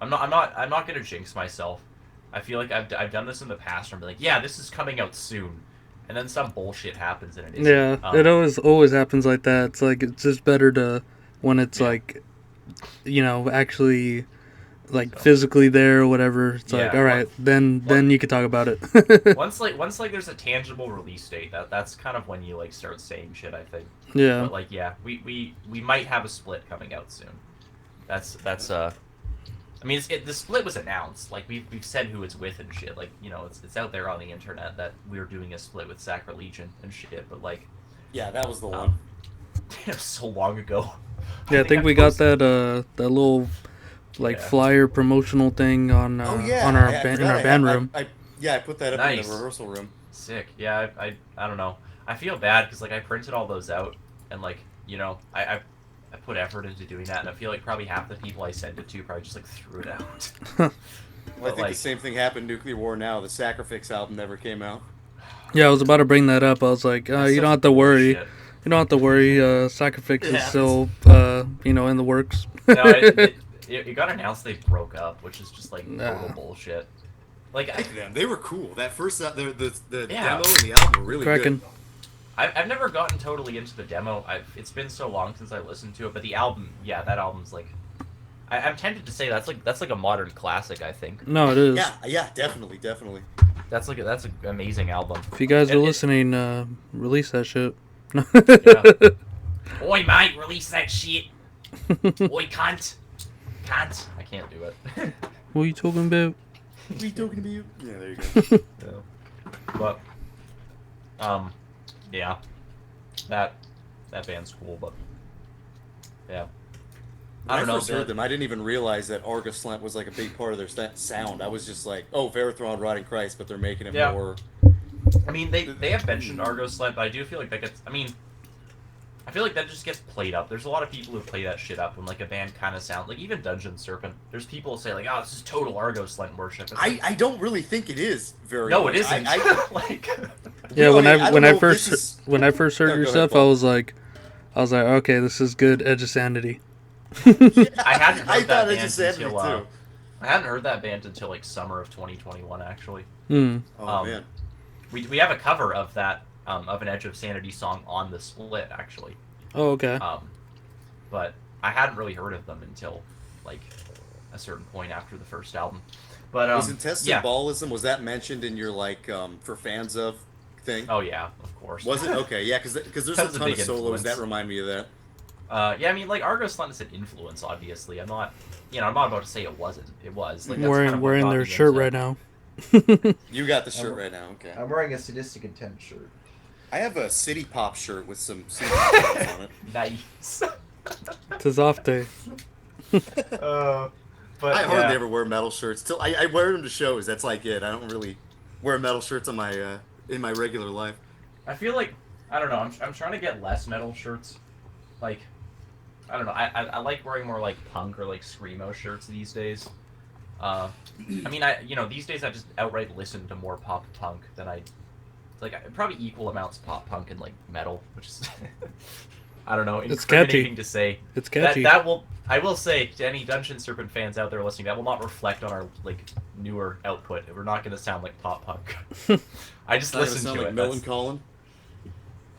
I'm not gonna jinx myself. I feel like I've done this in the past. Where I'm like, yeah, this is coming out soon, and then some bullshit happens and it isn't. Yeah, it always happens like that. It's like it's just better to when it's Yeah. like, actually, like physically there or whatever. It's like, Yeah, all right, then you can talk about it. once there's a tangible release date, that's kind of when you like start saying shit, I think. Yeah. But like, yeah, we might have a split coming out soon. That's I mean, the split was announced. Like we've said who it's with and shit. Like it's out there on the internet that we're doing a split with Sacrilegion and shit. But like, Yeah, that was the one. it was so long ago. Yeah, I think we got that that little Yeah. flyer promotional thing on Oh yeah. on our I in forgot our band room. I put that up in Nice. the rehearsal room. Sick. Yeah, I don't know. I feel bad because like I printed all those out and like I put effort into doing that, and I feel like probably half the people I sent it to probably just like threw it out. Well, I But, think like- the same thing happened. Nuclear War Now. The Sacrifix album never came out. Yeah, I was about to bring that up. I was like, That's you such don't have to worry. bullshit. You don't have to worry. Sacrifix Yeah. is still in the works. No, it got announced they broke up, which is just like total Nah. bullshit. Like I like them. They were cool. That first the Yeah. demo and the album were really Cracking. good. I've never gotten totally into the demo. It's been so long since I listened to it, but the album, yeah, that album's like, I'm tempted to say that's like a modern classic. I think No, it is. Yeah, definitely. that's an amazing album. If you guys are It- listening, release that shit. Yeah. Oi, mate, release that shit. Oi, cunt. I can't do it. What are you talking about? What are you talking about? Yeah, there you go. But, yeah, that band's cool, but yeah. When I don't know, first heard them, I didn't even realize that Argus Slant was like a big part of their sound. I was just like, oh, Verathron, Rotting Christ, but they're making it Yeah. more. I mean, they have mentioned Argo Slant, but I do feel like that gets. I mean, I feel like that just gets played up. There's a lot of people who play that shit up when like a band kind of sounds like even Dungeon Serpent. There's people who say like, oh, this is total Argo Slant worship. It's like, I don't really think it is very. no, much. it isn't. I Yeah, Well, when I mean, I I don't when know I if first this is- when I first heard No, your go ahead, stuff, I Paul. was like, okay, this is good Edge of Sanity. I hadn't heard I that thought it band just said me until too. I hadn't heard that band until like summer of 2021. Actually, Hmm. Oh man. we have a cover of that of an Edge of Sanity song on the split actually. Oh, okay. But I hadn't really heard of them until like a certain point after the first album. But Was Intestinal yeah. Ballism, was that mentioned in your like for fans of thing? Oh yeah, of course. Was it? Okay, yeah, because there's That a was a ton of big solos influence. that remind me of that. Yeah, I mean like Argo Slant is an influence, obviously. I'm not about to say it wasn't. It was. Like, I'm that's kind of what wearing got their me shirt into it. right now. You got the shirt right now, okay. I'm wearing a sadistic intent shirt. I have a City Pop shirt with some City Pop on it. Nice. Tis off day. But I yeah. hardly ever wear metal shirts. Till I wear them to shows. That's like it. I don't really wear metal shirts on my in my regular life. I feel like I don't know. I'm trying to get less metal shirts. like, I don't know. I like wearing more like punk or like screamo shirts these days. I mean, these days I just outright listen to more pop punk than I like probably equal amounts of pop punk and like metal, which is I don't know, It's catchy. incriminating to say. It's catchy. I will say to any Dungeon Serpent fans out there listening, that will not reflect on our like newer output. We're not going to sound like pop punk. I just listen sound to like it. Millencolin.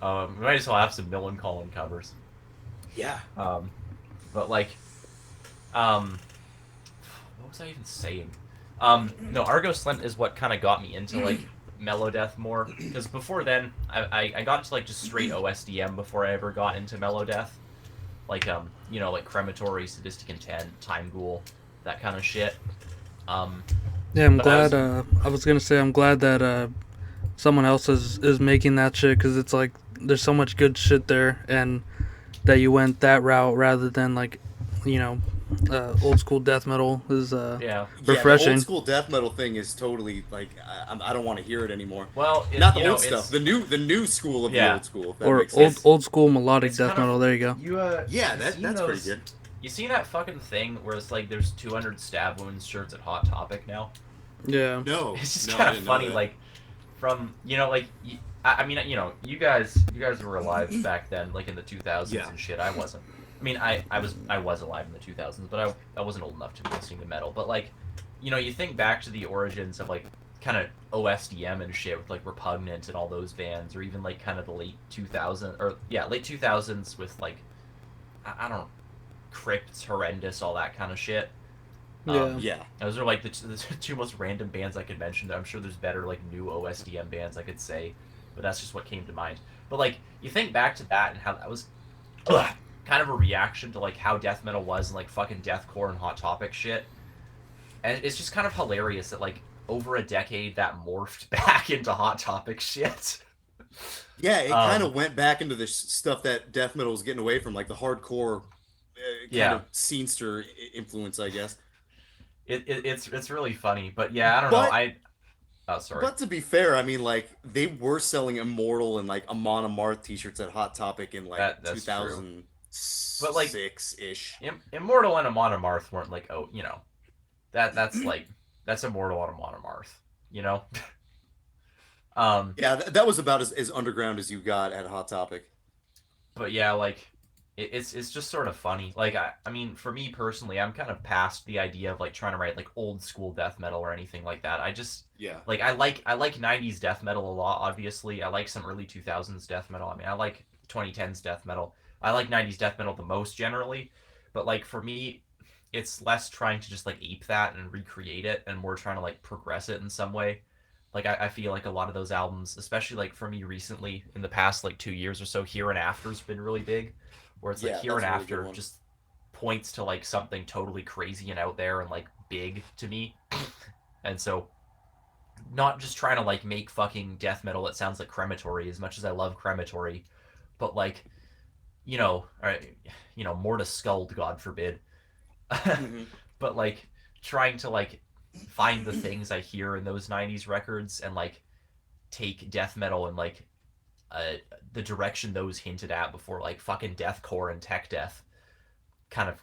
We might as well have some Millencolin covers. Yeah. But like, what was I even saying? No, Argo Slint is what kind of got me into like Melodeath more, because before then I got into like just straight OSDM before I ever got into Melodeath, like like Crematory, Sadistic Intent, Time Ghoul, that kind of shit. Yeah, I'm glad. I was gonna say I'm glad that someone else is making that shit, because it's like there's so much good shit there, and that you went that route rather than like, old school death metal is Yeah. refreshing. The old school death metal thing is totally like I don't want to hear it anymore. Well, not the old stuff, the new school of the old school. If that Or makes sense. old school melodic It's death kind of- metal. There you go. That's pretty good. You see that fucking thing where it's like there's 200 stab wounds shirts at Hot Topic now? Yeah. No, It's just no, I kind of didn't know funny, that. like from I mean, you guys were alive back then, like in the 2000s Yeah. and shit. I wasn't. I mean, I was alive in the 2000s, but I wasn't old enough to be listening to metal. But like, you think back to the origins of like kind of OSDM and shit with like Repugnant and all those bands, or even like kind of the late 2000s with like I don't know, Crypts, Horrendous, all that kind of shit. Yeah. Those are like the two most random bands I could mention. I'm sure there's better like new OSDM bands I could say, but that's just what came to mind. But like you think back to that and how that was kind of a reaction to like how death metal was and like fucking deathcore and Hot Topic shit. And it's just kind of hilarious that like over a decade that morphed back into Hot Topic shit. Yeah, it kind of went back into the stuff that death metal was getting away from, like the hardcore kind of scenester influence, I guess. It's really funny, but yeah, I don't know. Oh, sorry. But to be fair, I mean, like they were selling Immortal and like Amon Amarth t-shirts at Hot Topic in like That's 2006 But like ish. Immortal and Amon Amarth weren't like that's like that's Immortal and Amon Amarth, Yeah, that was about as underground as you got at Hot Topic. But yeah, like it's just sort of funny. Like I mean, for me personally, I'm kind of past the idea of like trying to write like old school death metal or anything like that. I just like I like 90s death metal a lot. Obviously, I like some early 2000s death metal. I mean, I like 2010s death metal. I like 90s death metal the most generally. But like for me, it's less trying to just like ape that and recreate it, and more trying to like progress it in some way. Like I feel like a lot of those albums, especially like for me recently in the past like 2 years or so, Here and After's been really big, where it's like Here and After just points to like something totally crazy and out there and like big to me. And so not just trying to like make fucking death metal that sounds like Crematory, as much as I love Crematory, but like Mortis Skuld, God forbid. Mm-hmm. But like trying to like find the things I hear in those 90s records and like take death metal and like the direction those hinted at before like fucking deathcore and tech death kind of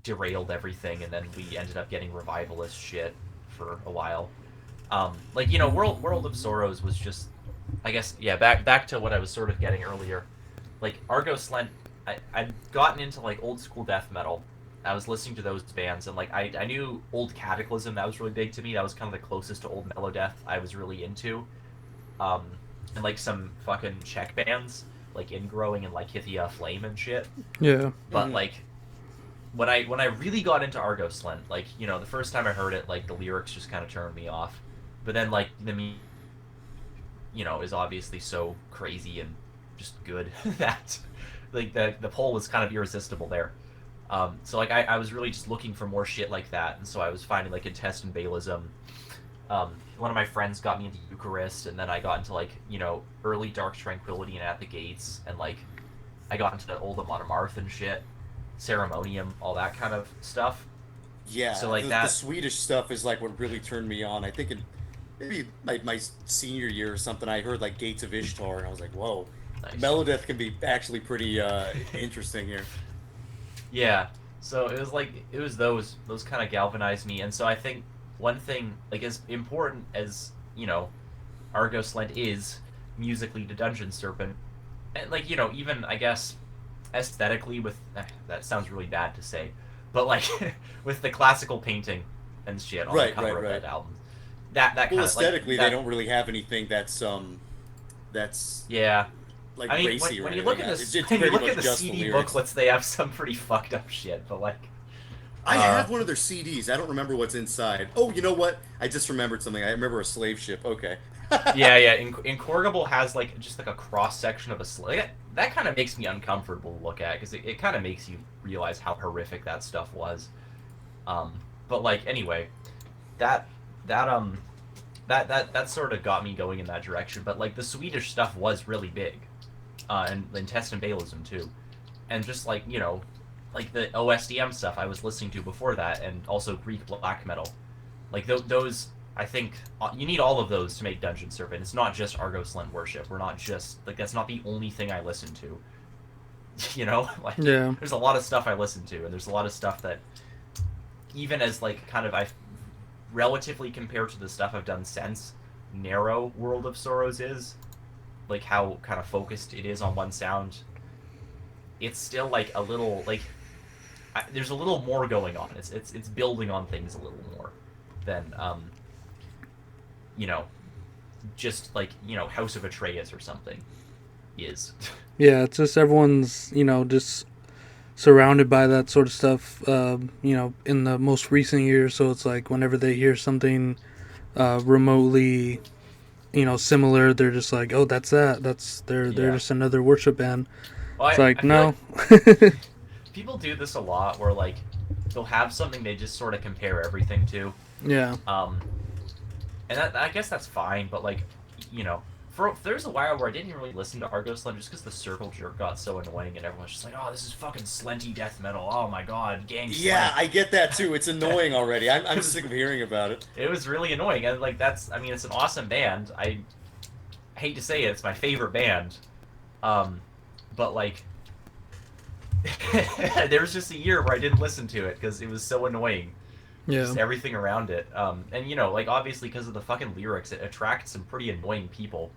derailed everything, and then we ended up getting revivalist shit for a while. World of Sorrows was just, I guess, back to what I was sort of getting earlier. Like Argo Slent, I'd gotten into like old school death metal. I was listening to those bands, and like I knew Old Cataclysm, that was really big to me. That was kind of the closest to old Melodeath I was really into. And like some fucking Czech bands like Ingrowing and like Hiya, Flame and shit. Yeah. But like when I really got into Argo Slent, like the first time I heard it, like the lyrics just kind of turned me off. But then like the is obviously so crazy and just good that like the pull was kind of irresistible there. So like I was really just looking for more shit like that, and so I was finding like Intestine Balism. One of my friends got me into Eucharist, and then I got into like early Dark Tranquility and At the Gates, and like I got into the old Amon Amarth and shit, Ceremonium, all that kind of stuff. Yeah, so like the Swedish stuff is like what really turned me on. I think in maybe my senior year or something, I heard like Gates of Ishtar, and I was like, whoa. Nice. Melodeath can be actually pretty interesting here. Yeah. So it was those kind of galvanized me, and so I think one thing like as important as Argos Lent is musically to Dungeon Serpent, and like even I guess aesthetically with that sounds really bad to say, but like with the classical painting and shit on the Right, cover right, of right. that album, that Well, kind of like aesthetically, they that. don't really have anything that's Yeah. like I mean, racy or when you anything. look at this, It's when you pretty look at much the just the CD lyrics. booklets, they have some pretty fucked up shit. But like, I uh, have one of their CDs. I don't remember what's inside. Oh, you know what? I just remembered something. I remember a slave ship. Okay. yeah. Incorrigible has like just like a cross section of a slave. That kind of makes me uncomfortable to look at because it kind of makes you realize how horrific that stuff was. But like anyway, that that that sort of got me going in that direction. But like the Swedish stuff was really big, and Test and Balism too, and just like like the OSDM stuff I was listening to before that, and also Greek black metal, like those. I think you need all of those to make Dungeon Serpent. It's not just Argos Lent worship. We're not just like that's not the only thing I listen to. Like Yeah. there's a lot of stuff I listen to, and there's a lot of stuff that even as like kind of I relatively compared to the stuff I've done since narrow World of Sorrows is, like how kind of focused it is on one sound, it's still like a little like there's a little more going on. It's building on things a little more than you know just like House of Atreus or something is. Yeah, it's just everyone's, just surrounded by that sort of stuff, in the most recent years. So it's like whenever they hear something remotely, similar, they're just like, oh, that's that. They're Yeah. just another worship band. Well, It's I like, feel no. like people do this a lot where like they'll have something they just sort of compare everything to. Yeah. And I guess that's fine, but like, there's a while where I didn't really listen to Argos Lent just because the circle jerk got so annoying and everyone's just like, oh, this is fucking slenty death metal. Oh my god, gang Yeah, slent. I get that too. It's annoying already. I'm sick of hearing about it. It was really annoying, and like I mean, it's an awesome band. I hate to say it, it's my favorite band. But like, there was just a year where I didn't listen to it because it was so annoying. Yeah. Just everything around it. And like obviously because of the fucking lyrics, it attracts some pretty annoying people.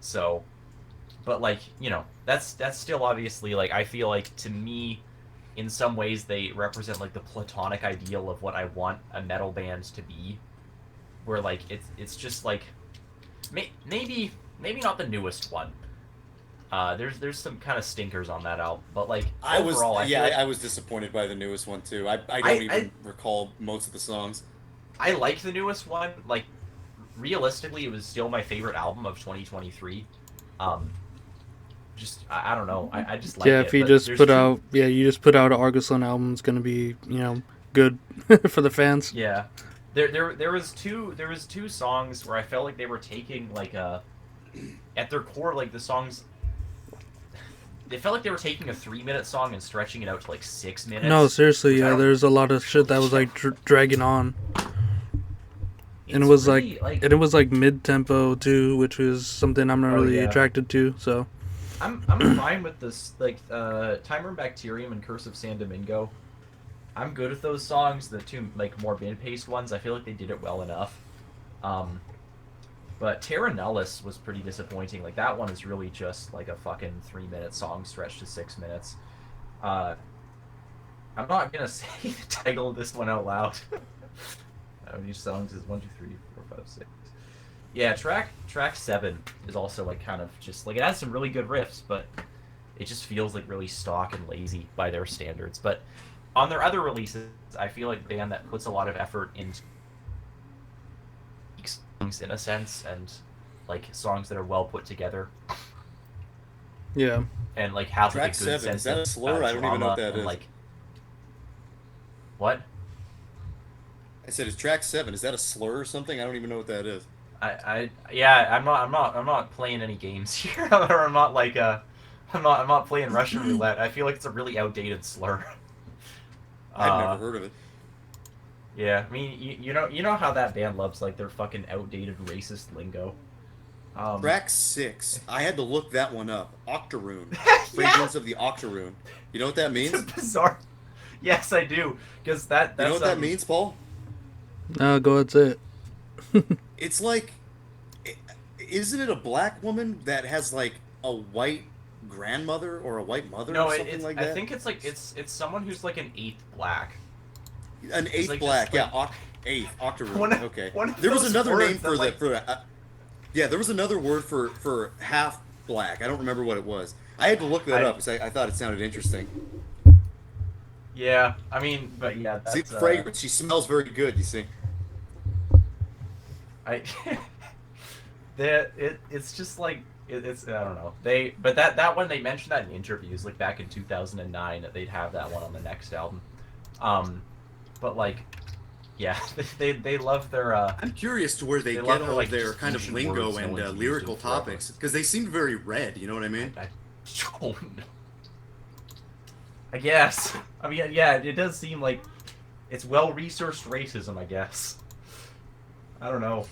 So, but like that's still obviously like I feel like to me, in some ways they represent like the platonic ideal of what I want a metal band to be, where like it's just like maybe not the newest one. There's some kind of stinkers on that album, but like overall, I was disappointed by the newest one too. I don't even recall most of the songs. I like the newest one. Like realistically, it was still my favorite album of 2023. Just I don't know. I just like Yeah, it. if you But just there's put two- out, you just put out an Argoslin album, it's gonna be, good for the fans. Yeah, there was two songs where I felt like they were taking like at their core like the songs. They felt like they were taking a 3-minute song and stretching it out to like 6 minutes. No, seriously, which I yeah. don't- There's a lot of shit that was like dragging on, and it was really, and it was like mid tempo too, which was something I'm not Oh, really yeah. attracted to. So I'm fine with this, like Timer and Bacterium and Curse of San Domingo. I'm good with those songs. The two like more mid-paced ones, I feel like they did it well enough. But Terra Nullis was pretty disappointing. Like that one is really just like a fucking 3-minute song stretched to 6 minutes. I'm not gonna say the title of this one out loud. How many songs is 1, 2, 3, 4, 5, 6? Yeah, track 7 is also like kind of just like it has some really good riffs, but it just feels like really stock and lazy by their standards. But on their other releases, I feel like a band that puts a lot of effort into songs in a sense, and like songs that are well put together, yeah, and like have like Track a good 7, sense is that a of slur? I don't even know what drama that and, is. like what I said, is track 7? Is that a slur or something? I don't even know what that is. yeah, I'm not playing any games here, or I'm not like I'm not playing Russian roulette. I feel like it's a really outdated slur. I've never heard of it. Yeah, I mean, you know how that band loves like their fucking outdated racist lingo. Track 6. I had to look that one up. Octoroon. Yeah. Fragrance of the Octoroon. You know what that It's means? bizarre. Yes, I do, because that's You know what that means, Paul? Go ahead, say it. It's like, isn't it a black woman that has like a white grandmother or a white mother No, or something it's like I that? think it's like it's someone who's like an eighth black. An It's eighth like black, just, yeah, like, eighth Octoroon. one of- Okay, one of there was those another name words that, for like- yeah, there was another word for half black. I don't remember what it was. I had to look that up because I thought it sounded interesting. Yeah, I mean, but yeah, See, that's fragrance. She smells very good. You see. I it's just like it's I don't know, but that one, they mentioned that in interviews like back in 2009 that they'd have that one on the next album, but like yeah, they love their I'm curious to where they They get love all their, like, their kind of fusion lingo words no and one's used lyrical in forever. topics because they seemed very red. You know what I mean? I don't know. I guess. I mean, yeah, it does seem like it's well-researched racism, I guess. I don't know.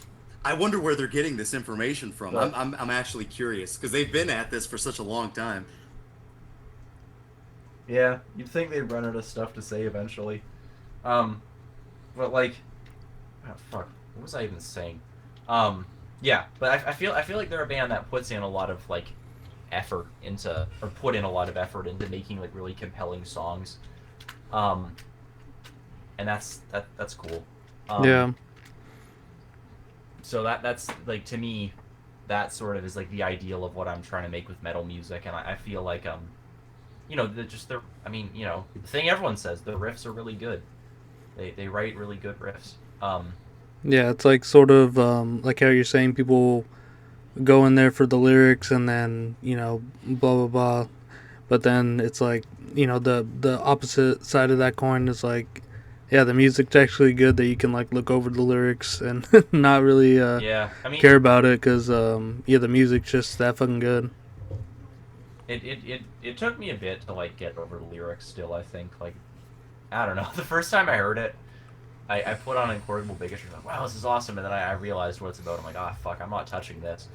I wonder where they're getting this information from. What? I'm actually curious because they've been at this for such a long time. Yeah, you'd think they'd run out of stuff to say eventually. But like, oh, fuck, what was I even saying? Yeah, but I feel like they're a band that puts in a lot of like effort into, or put in a lot of effort into making like really compelling songs. And that's cool. Yeah. So that's like, to me, that sort of is like the ideal of what I'm trying to make with metal music, and I feel like you know, I mean, you know, the thing everyone says, the riffs are really good. They write really good riffs. Yeah, it's like sort of like how you're saying people go in there for the lyrics and then, you know, blah blah blah. But then it's like, you know, the opposite side of that coin is like, yeah, the music's actually good that you can like look over the lyrics and not really Yeah, I mean, care about it because yeah, the music's just that fucking good. it took me a bit to like get over the lyrics still, I think. Like, I don't know. The first time I heard it, I put on Incorrigible Bigotry, like, wow, this is awesome, and then I realized what it's about. I'm like, ah, fuck, I'm not touching this.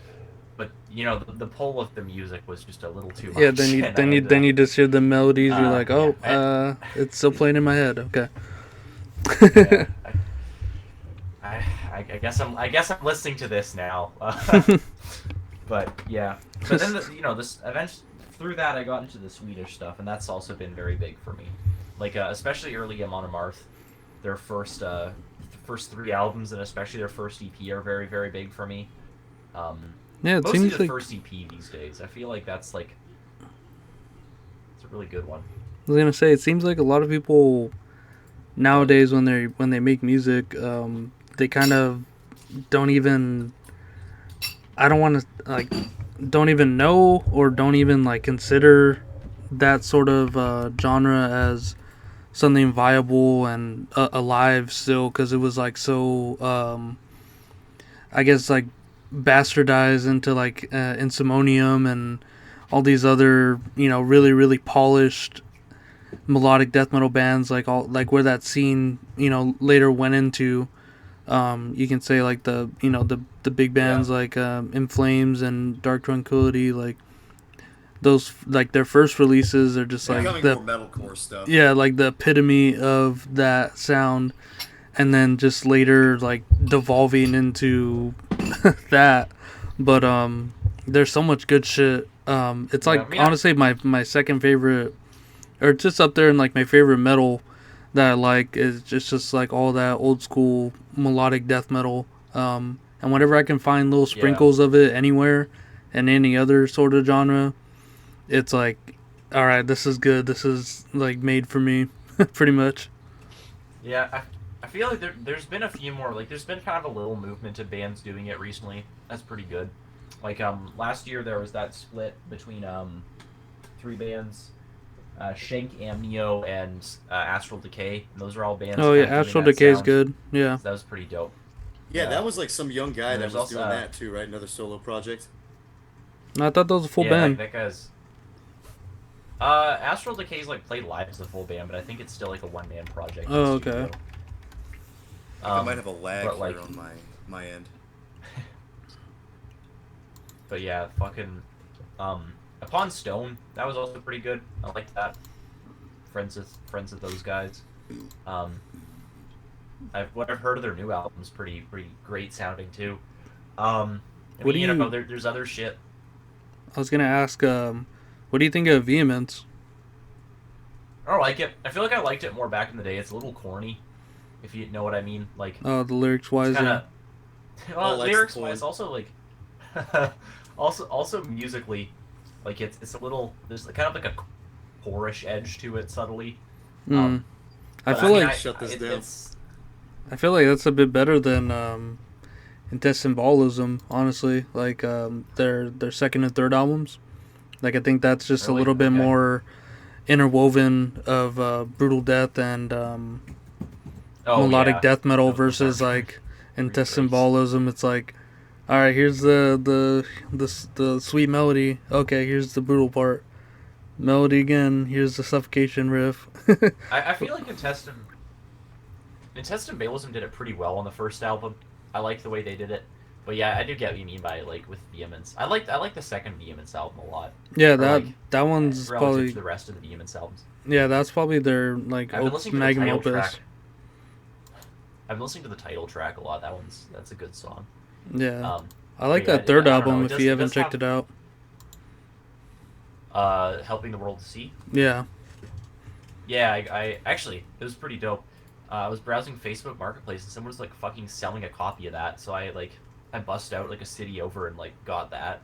But you know, the pull of the music was just a little too much. Yeah, then you just hear the melodies. You're like, oh, yeah, it's still playing in my head. Okay. Yeah, I guess I'm listening to this now. But yeah, but then you know, this eventually through that I got into the Swedish stuff, and that's also been very big for me. Like especially early Amon Amarth, their first 3 albums and especially their first EP are very, very big for me. Yeah, it Mostly seems the like first EP these days. I feel like that's like, it's a really good one. I was gonna say, it seems like a lot of people nowadays when they make music, they kind of don't even. I don't want to like, don't even know or don't even like consider that sort of genre as something viable and alive still, because it was like so. I guess like bastardized into like Insimonium and all these other, you know, really really polished melodic death metal bands, like all like where that scene, you know, later went into. You can say like the, you know, the big bands like In Flames and Dark Tranquility, like those, like their first releases are just like Becoming the more metalcore stuff. yeah, like the epitome of that sound, and then just later like devolving into that. But there's so much good shit. It's like, I mean, honestly my second favorite, or just up there in like my favorite metal that I like, is just like all that old school melodic death metal. And whenever I can find little sprinkles of it anywhere in any other sort of genre, it's like, all right, this is good. This is like made for me, pretty much. Yeah, I feel like there's been a few more, like there's been kind of a little movement of bands doing it recently. That's pretty good. Like last year there was that split between 3 bands, Shank, Amnio, and Astral Decay. And those are all bands. Oh yeah, kinda doing Astral that Decay is sound. good. Yeah. So that was pretty dope. Yeah, that was like some young guy And that there's was also, doing that too, right? Another solo project. No, I thought that was a full yeah, band. like that guy's. Astral Decay's like played live as a full band, but I think it's still like a 1-man project. in Oh, the studio. okay. I might have a lag but, here like, on my end. but yeah, fucking Upon Stone, that was also pretty good. I liked that. Friends with those guys. What I've heard of their new album's pretty great sounding too. I mean, you know, there's other shit. I was gonna ask, what do you think of Vehemence? I don't like it. I feel like I liked it more back in the day. It's a little corny, if you know what I mean. Like, The lyrics wise. kind of. Well, Alex lyrics Point. wise, also like, also musically, like it's a little. There's kind of like a chorish edge to it subtly. I But feel mean, like Shut this down. I feel like that's a bit better than Intestinalism, honestly. Like their second and third albums. Like I think that's just a Really? little bit Okay. more interwoven of brutal death and melodic death metal Those versus are like rephrased. Intestinalism. It's like, all right, here's the sweet melody. Okay, here's the brutal part. Melody again. Here's the suffocation riff. I feel like Intestinalism did it pretty well on the first album. I like the way they did it. But yeah, I do get what you mean by like with Vehemence. I like the second Vehemence album a lot. Yeah, Or, that like, that one's relative probably to the rest of the Vehemence albums. that's probably their like I've been listening to the magnum title opus. track. I've been listening to the title track a lot. That's a good song. Yeah, I like yeah, that third I don't know, album. it If does- you it haven't does checked have- it out, Helping the World to See. yeah. Yeah, I actually, it was pretty dope. I was browsing Facebook Marketplace and someone was like fucking selling a copy of that, so I bust out like a city over and like got that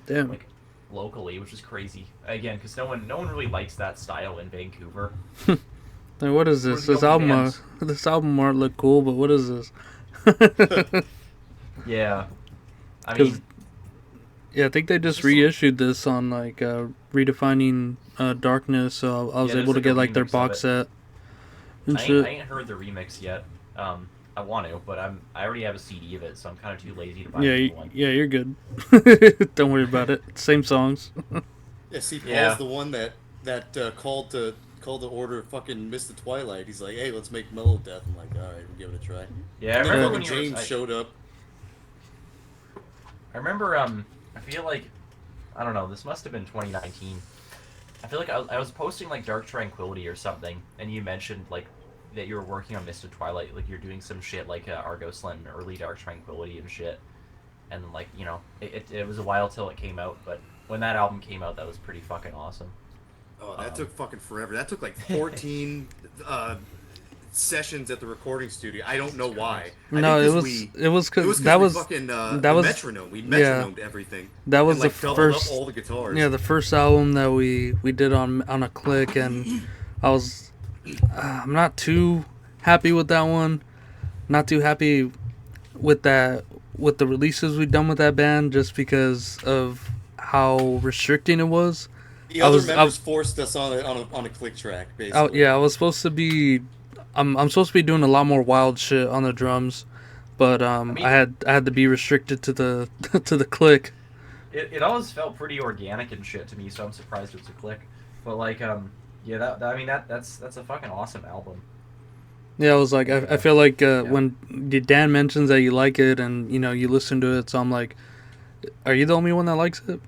Damn. like locally, which is crazy. Again, because no one really likes that style in Vancouver. Like, what is this? We're the This only album, bands. this album art look cool, but what is this? Yeah, I 'Cause- mean, Yeah, I think they just Just- reissued this on like redefining darkness, so I was Yeah, there's, able to like, a get like their remix of box it. set and I shit. ain't heard the remix yet. I want to, but I already have a CD of it, so I'm kind of too lazy to buy Yeah, a new one. yeah, you're good. Don't worry about it. Same songs. Yeah, see, Paul's Yeah. the one that called to order fucking Miss the Twilight. He's like, hey, let's make Mellow Death. I'm like, all right, we'll give it a try. Yeah, I And then remember fucking when you James were, showed up. I remember, I feel like, I don't know, this must have been 2019. I feel like I was posting, like, Dark Tranquility or something, and you mentioned, like, that you were working on Mist of Twilight, like, you're doing some shit like Argos Lent and early Dark Tranquility and shit. And, like, you know, it was a while till it came out, but when that album came out, that was pretty fucking awesome. Oh, that took fucking forever. That took like 14 sessions at the recording studio. I don't know why. No, it was because that was fucking that was metronome. We metronomed everything. that was and, like, the doubled first up all the guitars. the first album that we did on a click, and I'm not too happy with that one. Not too happy with the releases we've done with that band, just because of how restricting it was. The I other was- members forced us on a click track, basically. I was supposed to be. I'm supposed to be doing a lot more wild shit on the drums, but mean- I had to be restricted to the to the click. It always felt pretty organic and shit to me, so I'm surprised it was a click. But, like, yeah, I mean, that's a fucking awesome album. Yeah, I was like, I feel like when Dan mentions that you like it and you listen to it, so I'm like, are you the only one that likes it?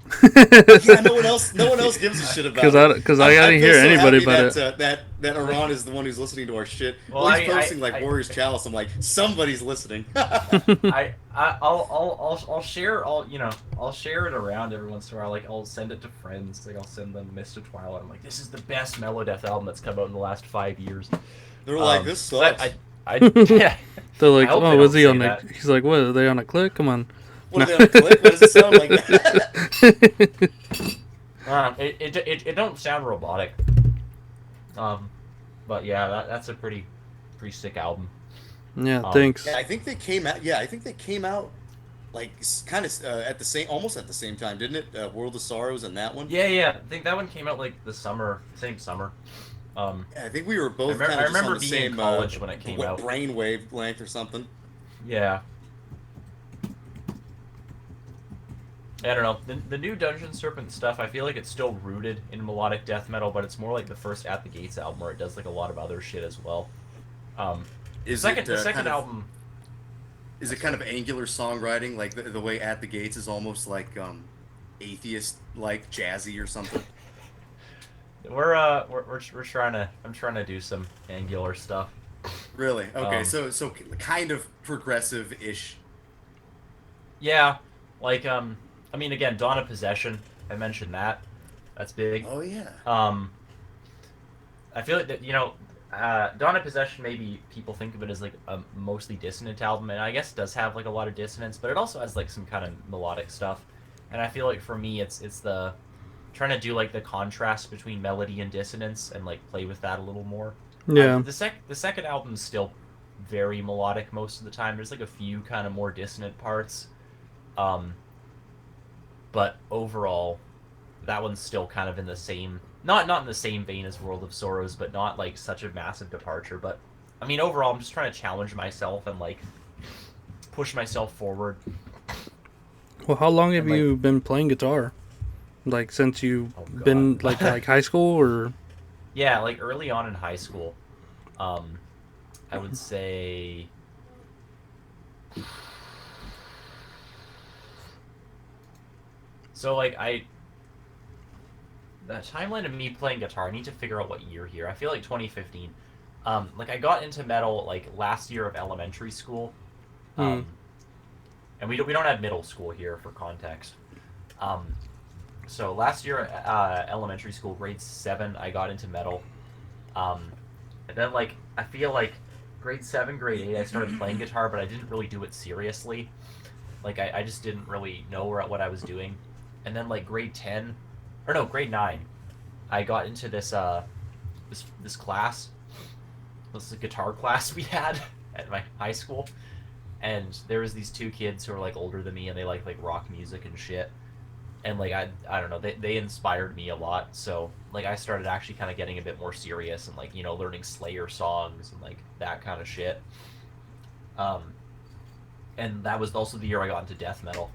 Yeah, no one else gives a shit about it. Because I didn't feel hear so anybody happy about that, it. that Arawn is the one who's listening to our shit. Well, Well, he's I- posting I- Warriors Chalice. I'm like, somebody's listening. I'll share I'll share it around every once in a while. Like, I'll send it to friends. Like, I'll send them Mist of Twilight. I'm like, this is the best Melodeath album that's come out in the last 5 years. They're like, this so sucks. yeah. They're like, I hope oh, they was don't he say on the? that. He's like, what? Are they on a click? Come on. What are they on a click? What does it sound like? It don't sound robotic. But yeah, that's a pretty sick album. Yeah, thanks. Yeah, I think they came out. Yeah, I think they came out like kind of almost at the same time, didn't it? World of Sorrows and that one. Yeah. I think that one came out like same summer. Yeah, I think we were both I kind of remember on the being in same college when it came out. brainwave length or something. Yeah. I don't know. The new Dungeon Serpent stuff, I feel like it's still rooted in melodic death metal, but it's more like the first At the Gates album where it does like a lot of other shit as well. The second album. Is it kind of angular songwriting, like the way At the Gates is almost like atheist like jazzy or something? We're trying to. I'm trying to do some Angular stuff. Really? Okay, Um, so kind of progressive-ish. yeah, like I mean, again, Dawn of Possession. I mentioned that. That's big. Oh yeah. Um, I feel like that Dawn of Possession. Maybe people think of it as like a mostly dissonant album, and I guess it does have like a lot of dissonance, but it also has like some kind of melodic stuff. And I feel like for me, it's the trying to do like the contrast between melody and dissonance and like play with that a little more. Yeah. The second album's still very melodic most of the time. There's like a few kind of more dissonant parts, um, but overall, that one's still kind of in the same not in the same vein as World of Sorrows, but not like such a massive departure. But I mean, overall, I'm just trying to challenge myself and like push myself forward. Well, how long have And, like, you been playing guitar? Like since you've Oh, God. been like high school or? Yeah, like early on in high school, I would say. So like the timeline of me playing guitar, I need to figure out what year here. I feel like 2015. Like I got into metal like last year of elementary school, Hmm. and we don't have middle school here for context. Um, so last year, elementary school, grade 7, I got into metal, and then like I feel like grade 7, grade 8, I started playing guitar, but I didn't really do it seriously. Like I just didn't really know what I was doing, and then like grade 10, or no, grade 9, I got into this class. This is a guitar class we had at my high school, and there was these two kids who were like older than me, and they like rock music and shit. And like I don't know, they inspired me a lot. So like I started actually kind of getting a bit more serious and like learning Slayer songs and like that kind of shit. Um, and that was also the year I got into death metal.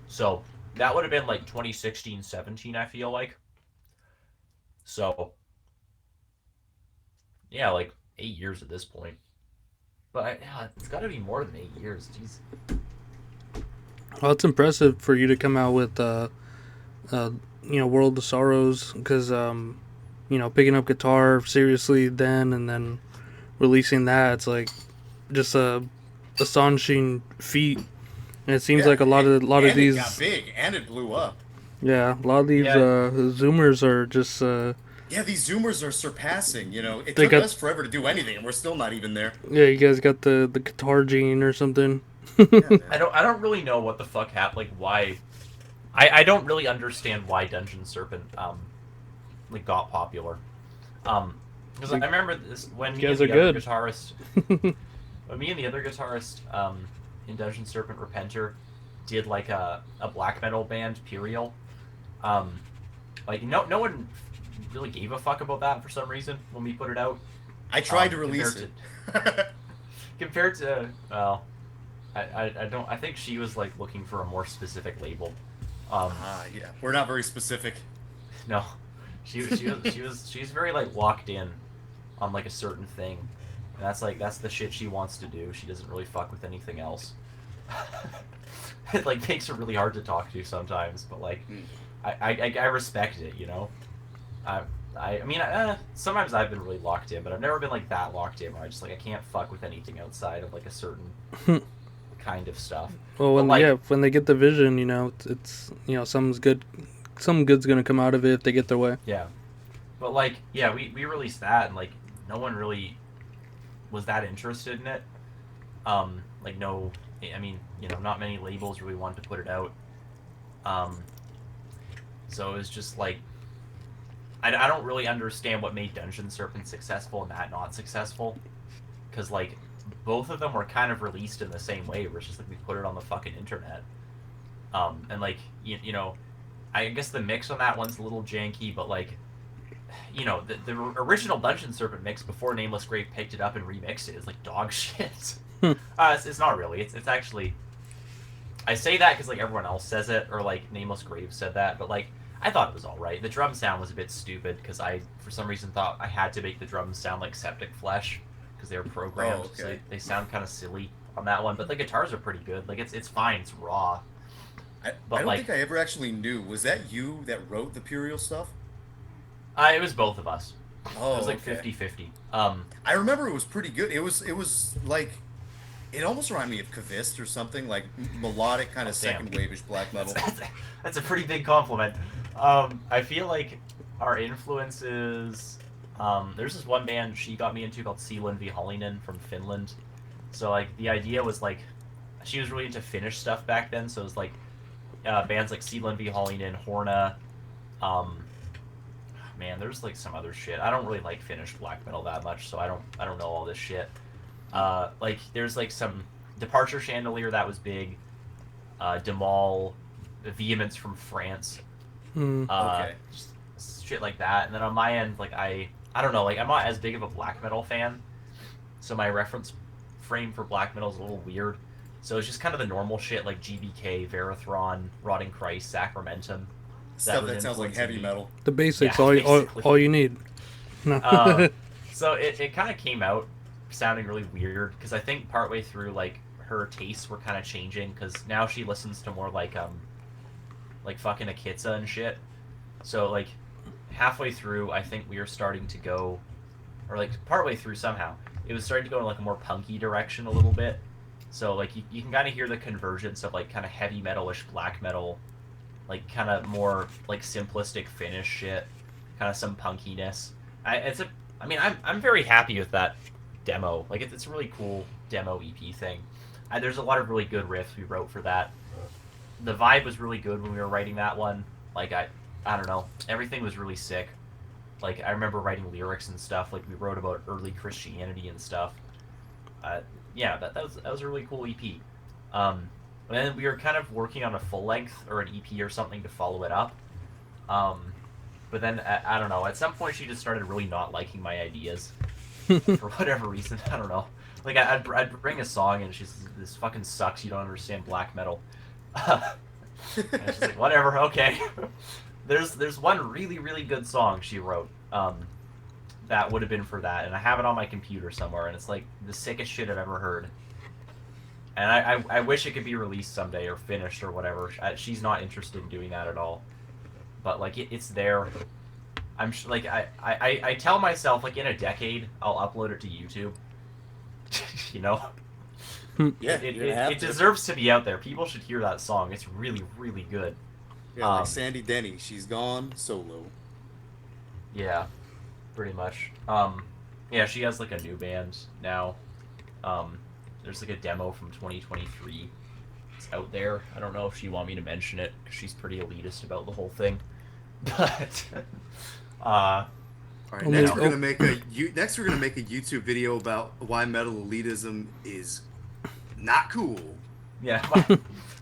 So that would have been like 2016, 17, I feel like. So yeah, like 8 years at this point. But yeah, it's got to be more than 8 years. Jeez. Well, it's impressive for you to come out with World of Sorrows because picking up guitar seriously then and then releasing that, it's like just a astonishing feat. And it seems Yeah, like a lot of and it these, got big and it blew up. yeah, a lot of these Yeah. Zoomers are just Yeah, these Zoomers are surpassing. It They took got- us forever to do anything, and we're still not even there. yeah. You guys got the guitar gene or something. Yeah, man. I don't really know what the fuck happened. Like why. I don't really understand why Dungeon Serpent like got popular. Because I remember this when me You and guys the are other good. guitarist, when me and the other guitarist in Dungeon Serpent Repenter did like a black metal band, Purial. Like no one really gave a fuck about that for some reason when we put it out. I tried to release it. Compared to well, I don't. I think she was like looking for a more specific label. Yeah, we're not very specific. No, she's very like locked in on like a certain thing, and that's the shit she wants to do. She doesn't really fuck with anything else. It like makes her really hard to talk to sometimes, but like I respect it, I mean, sometimes I've been really locked in, but I've never been like that locked in where I just like I can't fuck with anything outside of like a certain kind of stuff. Well, But, like- when they get the vision, it's something's good. Something good's gonna come out of it if they get their way. Yeah, but like yeah, we released that and like no one really was that interested in it. Like no, I mean not many labels really wanted to put it out. So it was just like I don't really understand what made Dungeon Serpent successful and that not successful, because like both of them were kind of released in the same way, where it's just like we put it on the fucking internet. And like I guess the mix on that one's a little janky, but like the original Dungeon Serpent mix before Nameless Grave picked it up and remixed it is like dog shit. It's not really. It's actually. I say that because like everyone else says it, or like Nameless Grave said that, but like I thought it was all right. The drum sound was a bit stupid because I for some reason thought I had to make the drums sound like Septic Flesh because they were programmed, so they sound kind of silly on that one. But the guitars are pretty good. Like it's fine. It's raw. I But don't like, think I ever actually knew. Was that you that wrote the Purial stuff? it was both of us. It Oh, was like okay. 50-50. I remember it was pretty good. It was like it almost reminded me of Kavist or something like melodic kind Oh of damn. second wave-ish black That's, metal. that's, that's a pretty big compliment. I feel like our influences. There's this one band she got me into called Seelan Viholinen from Finland. So like the idea was like, she was really into Finnish stuff back then. So it was like bands like Seelan Viholinen, Horna. Um, Man, there's like some other shit. I don't really like Finnish black metal that much, so I don't know all this shit. Like there's like some Departure Chandelier that was big. Demal, Vehemence from France, Hmm. Okay. just shit like that. And then on my end, like I don't know, like I'm not as big of a black metal fan, so my reference frame for black metal is a little weird. So it's just kind of the normal shit like GBK, Verathron, Rotting Christ, Sacramentum that Stuff was that sounds like influencing heavy me. metal. The basics, Yeah, basically. all you need. No. Uh, so it kind of came out sounding really weird because I think partway through like her tastes were kind of changing because now she listens to more like fucking Akitsa and shit. So like halfway through, I think we were starting to go, or like partway through somehow, it was starting to go in like a more punky direction a little bit. So like you can kind of hear the convergence of like kind of heavy metalish black metal, like kind of more like simplistic Finnish shit, kind of some punkiness. I mean, I'm very happy with that demo. Like it's a really cool demo EP thing. There's a lot of really good riffs we wrote for that. The vibe was really good when we were writing that one. Like I don't know, everything was really sick. Like I remember writing lyrics and stuff. Like we wrote about early Christianity and stuff. Uh, yeah, that was a really cool EP. And then we were kind of working on a full length or an EP or something to follow it up. Um, but then I don't know. At some point, she just started really not liking my ideas for whatever reason. I don't know. Like I'd bring a song and she's this fucking sucks. You don't understand black metal. And she's like, whatever, okay. There's one really good song she wrote. That would have been for that, and I have it on my computer somewhere, and it's like the sickest shit I've ever heard. And I wish it could be released someday or finished or whatever. She's not interested in doing that at all. But like it's there. Like I tell myself like in a decade I'll upload it to YouTube. You know, Yeah, you're gonna have it to. deserves to be out there. People should hear that song. It's really good. Yeah, like Um, Sandy Denny, she's gone solo. yeah, pretty much. Yeah, she has like a new band now. Um, there's like a demo from 2023. It's out there. I don't know if she want me to mention it because she's pretty elitist about the whole thing. But All right, Only- next we're gonna make a YouTube video about why metal elitism is not cool. yeah,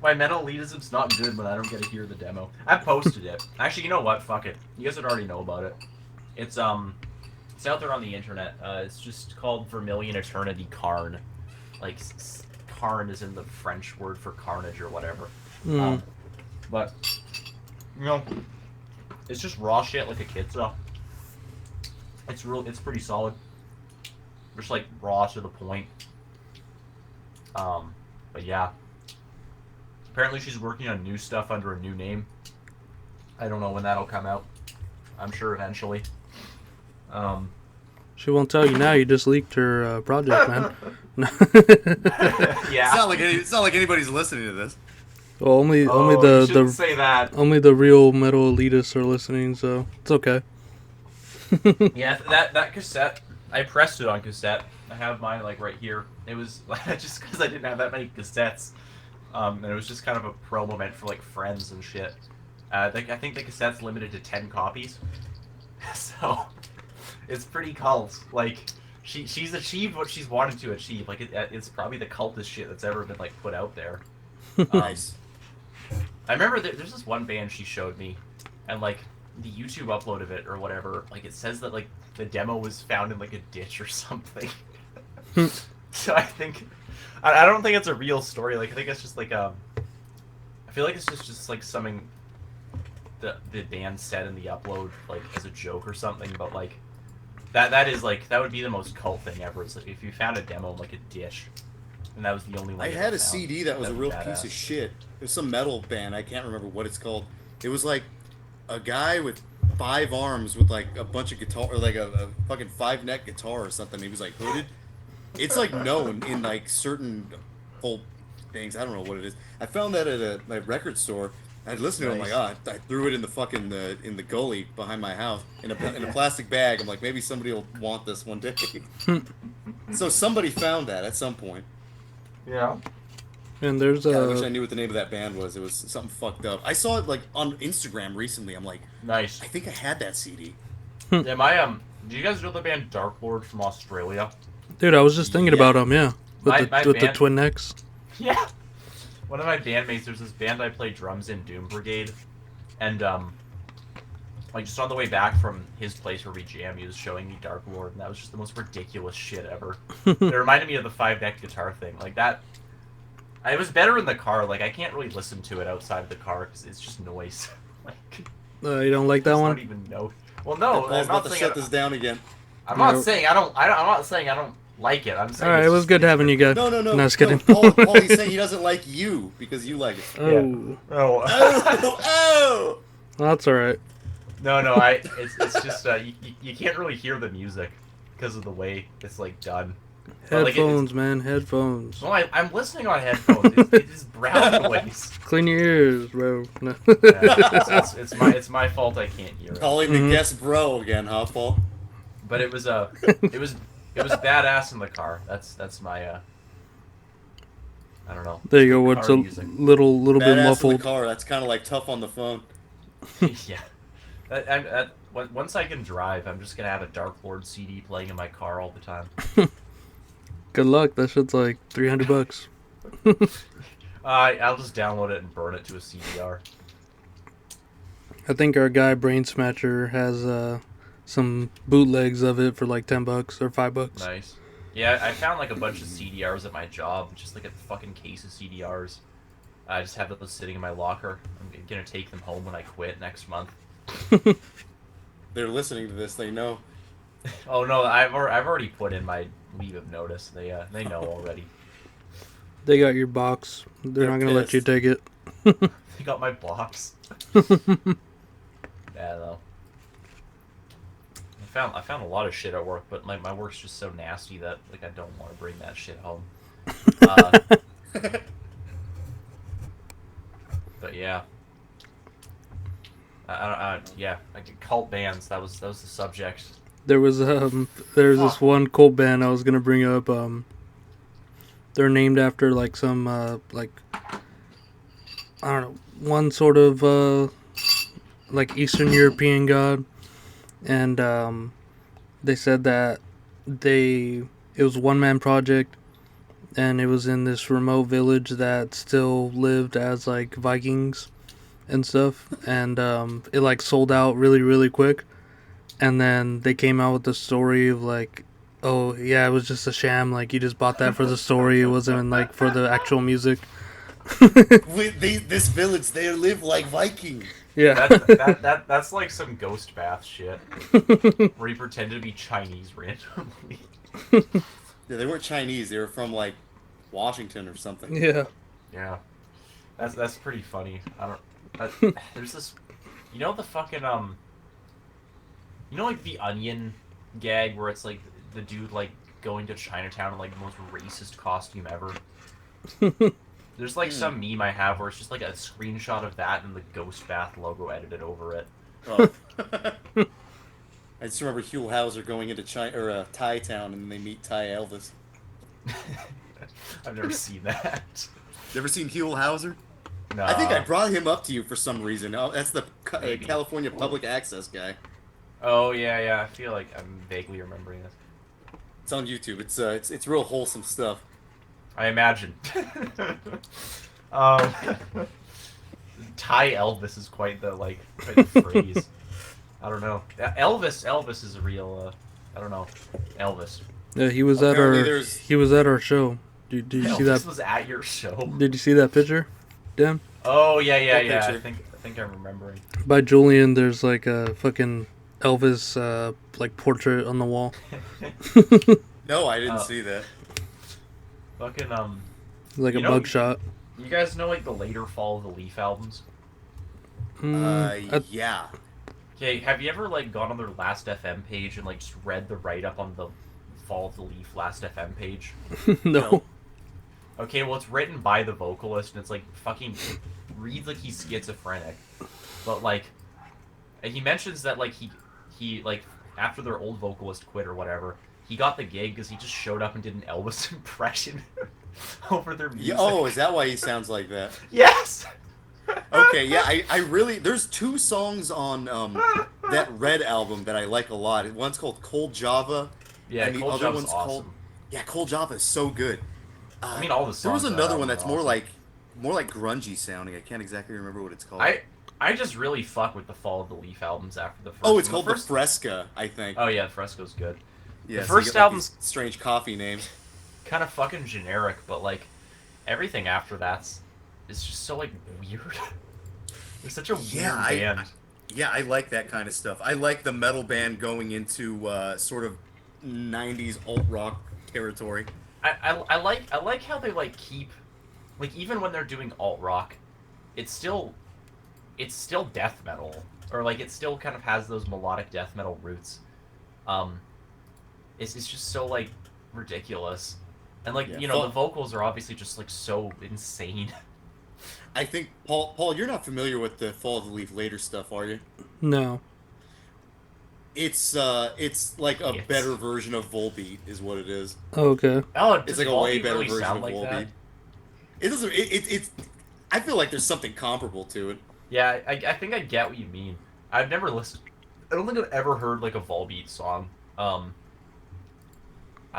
my mental elitism's not good when I don't get to hear the demo. I posted it. Actually, you know what? Fuck it. You guys would already know about it. It's out there on the internet. It's just called Vermilion Eternity Karn. Like Karn is in the French word for carnage or whatever. Mm. But you know, it's just raw shit like a Akitsa. It's pretty solid. Just like raw to the point. But yeah. Apparently she's working on new stuff under a new name. I don't know when that'll come out. I'm sure eventually. She won't tell you now. You just leaked her project, man. Yeah. It's not like anybody's listening to this. Well, only Oh, you the shouldn't say that. only the real metal elitists are listening, so it's okay. Yeah, that cassette, I pressed it on cassette. I have mine like right here. It was just because I didn't have that many cassettes, and it was just kind of a promo meant for like friends and shit. I think the cassette's limited to 10 copies, so it's pretty cult. Like she's achieved what she's wanted to achieve. Like it's probably the cultest shit that's ever been like put out there. Nice. I remember there's this one band she showed me, and like the YouTube upload of it or whatever, like it says that like the demo was found in like a ditch or something. So I think I don't think it's a real story. Like I think it's just like I feel like it's just like something the band said in the upload like as a joke or something. But like that is like that would be the most cult thing ever. It's like if you found a demo in like a ditch. and that was the only one. I that had a found. CD that was a That'd real be piece badass. of shit. It was some metal band. I can't remember what it's called. It was like a guy with 5 arms with like a bunch of guitar, or like a fucking 5-neck guitar or something. He was like hooded. It's like known in like certain folk things. I don't know what it is. I found that at a record store. I'd listened to it. I'm like, Nice. I threw it in the fucking in the gully behind my house in a plastic bag. I'm like, maybe somebody will want this one day. So somebody found that at some point. Yeah. And there's God, I wish I knew what the name of that band was. It was something fucked up. I saw it like on Instagram recently. I'm like, Nice. I think I had that CD. Yeah, my do you guys know the band Dark Lord from Australia? dude, I was just thinking Yeah. about him. Yeah, with My the band- twin necks. Yeah. One of my bandmates, there's this band I play drums in, Doom Brigade, and like just on the way back from his place where we jam, he was showing me Dark Lord, and that was just the most ridiculous shit ever. It reminded me of the 5-neck guitar thing, like that. It was better in the car. Like I can't really listen to it outside of the car because it's just noise. Like You don't like that I one? don't even know. Well, no, Paul's I'm about not to saying shut this down again. I'm not No. saying I don't. I'm not saying I don't like it. I'm All saying right, it's it was just- good having you guys. No. No, just kidding. No, Paul, he's saying he doesn't like you because you like it. Oh, Oh. Oh! well, that's all right. No, it's just you can't really hear the music because of the way it's like done. But, like, Headphones, man, headphones. Well, I'm listening on headphones. It's brown noise. Clean your ears, bro. No. Yeah, it's my fault I can't hear it. Calling the guest bro again, huh, Paul? But it was badass in the car. That's my I don't know. There you go. What's a Car music. little bit Badass in the muffled. car. That's kind of like tough on the phone. Yeah. Once I can drive, I'm just gonna have a Dark Lord CD playing in my car all the time. Good luck. That shit's like $300. I'll just download it and burn it to a CDR. I think our guy Brain Smatcher has some bootlegs of it for like $10 or $5. Nice. Yeah, I found like a bunch of CDRs at my job, just like a fucking case of CDRs. I just have those sitting in my locker. I'm gonna take them home when I quit next month. They're listening to this. They know. Oh no, I've already put in my leave of notice. They know already. They got your box. They're not gonna let you pissed. take it. They got my box. Yeah, though. I found a lot of shit at work, but my work's just so nasty that like I don't want to bring that shit home. But yeah. Yeah, like cult bands. That was the subject. There's this one cult band I was gonna bring up. They're named after like some like I don't know, one sort of like Eastern European god, and they said that it was one man project, and it was in this remote village that still lived as like Vikings and stuff, and it like sold out really really quick, and then they came out with the story of like, oh yeah, it was just a sham, like you just bought that for the story, it wasn't like for the actual music. This village, they live like Vikings. Yeah. That's like some ghost bath shit where you pretend to be Chinese randomly. Yeah, they weren't Chinese. They were from like Washington or something. Yeah. Yeah, that's pretty funny. There's this, you know the fucking you know like the Onion gag where it's like the dude like going to Chinatown in like the most racist costume ever. There's like some meme I have where it's just like a screenshot of that and the Ghost Bath logo edited over it. Oh. I just remember Huell Hauser going into Thai town and they meet Thai Elvis. I've never seen that. You ever seen Huell Hauser? No. I think I brought him up to you for some reason. Oh, that's the Maybe. California Public Access guy. Oh yeah. I feel like I'm vaguely remembering this. It's on YouTube. It's real wholesome stuff. I imagine. Thai Elvis is quite the phrase. I don't know. Elvis is a real. I don't know. Elvis. Yeah, he was Apparently at our show. Did you see Elvis that? was at your show. Did you see that picture? Dan? Oh yeah. picture. I think I'm remembering. By Julian, there's like a fucking Elvis like portrait on the wall. No, I didn't see that. Fucking Like a You know- bug shot. you guys know like the later Fall of the Leaf albums? Yeah. Okay, have you ever like gone on their Last FM page and like just read the write up on the Fall of the Leaf Last FM page? No. Okay, well it's written by the vocalist and it's like fucking reads like he's schizophrenic. But like he mentions that like he like after their old vocalist quit or whatever, he got the gig because he just showed up and did an Elvis impression over their music. Oh, is that why he sounds like that? Yes. Okay, yeah, I really there's 2 songs on that Red album that I like a lot. One's called Cold Java, Yeah, and the Cold other Java's one's awesome. called Cold Java is so good. I mean, all the There was songs on another that one album that's are more awesome. like grungy sounding. I can't exactly remember what it's called. I just really fuck with the Fall of the Leaf albums after the first. Oh, it's one. called the first. the Fresca, I think. Oh yeah, Fresco's good. Yeah, the so you first get, like, album's these strange coffee names. kind of fucking generic, but like everything after it's just so like weird. It's such a weird band. Yeah, I like that kind of stuff. I like the metal band going into sort of 90s alt rock territory. I like how they like keep like even when they're doing alt rock, it's still death metal, or like it still kind of has those melodic death metal roots. It's just so like ridiculous, and like Yeah, the vocals are obviously just like so insane. I think Paul, you're not familiar with the Fall of the Leaf later stuff, are you? No. It's like a It's- better version of Volbeat, is what it is. Oh, okay. Oh, It's does like a way Volbeat better really version sound of like Volbeat. that? It doesn't. It's. I feel like there's something comparable to it. Yeah, I think I get what you mean. I've never listened. I don't think I've ever heard like a Volbeat song. I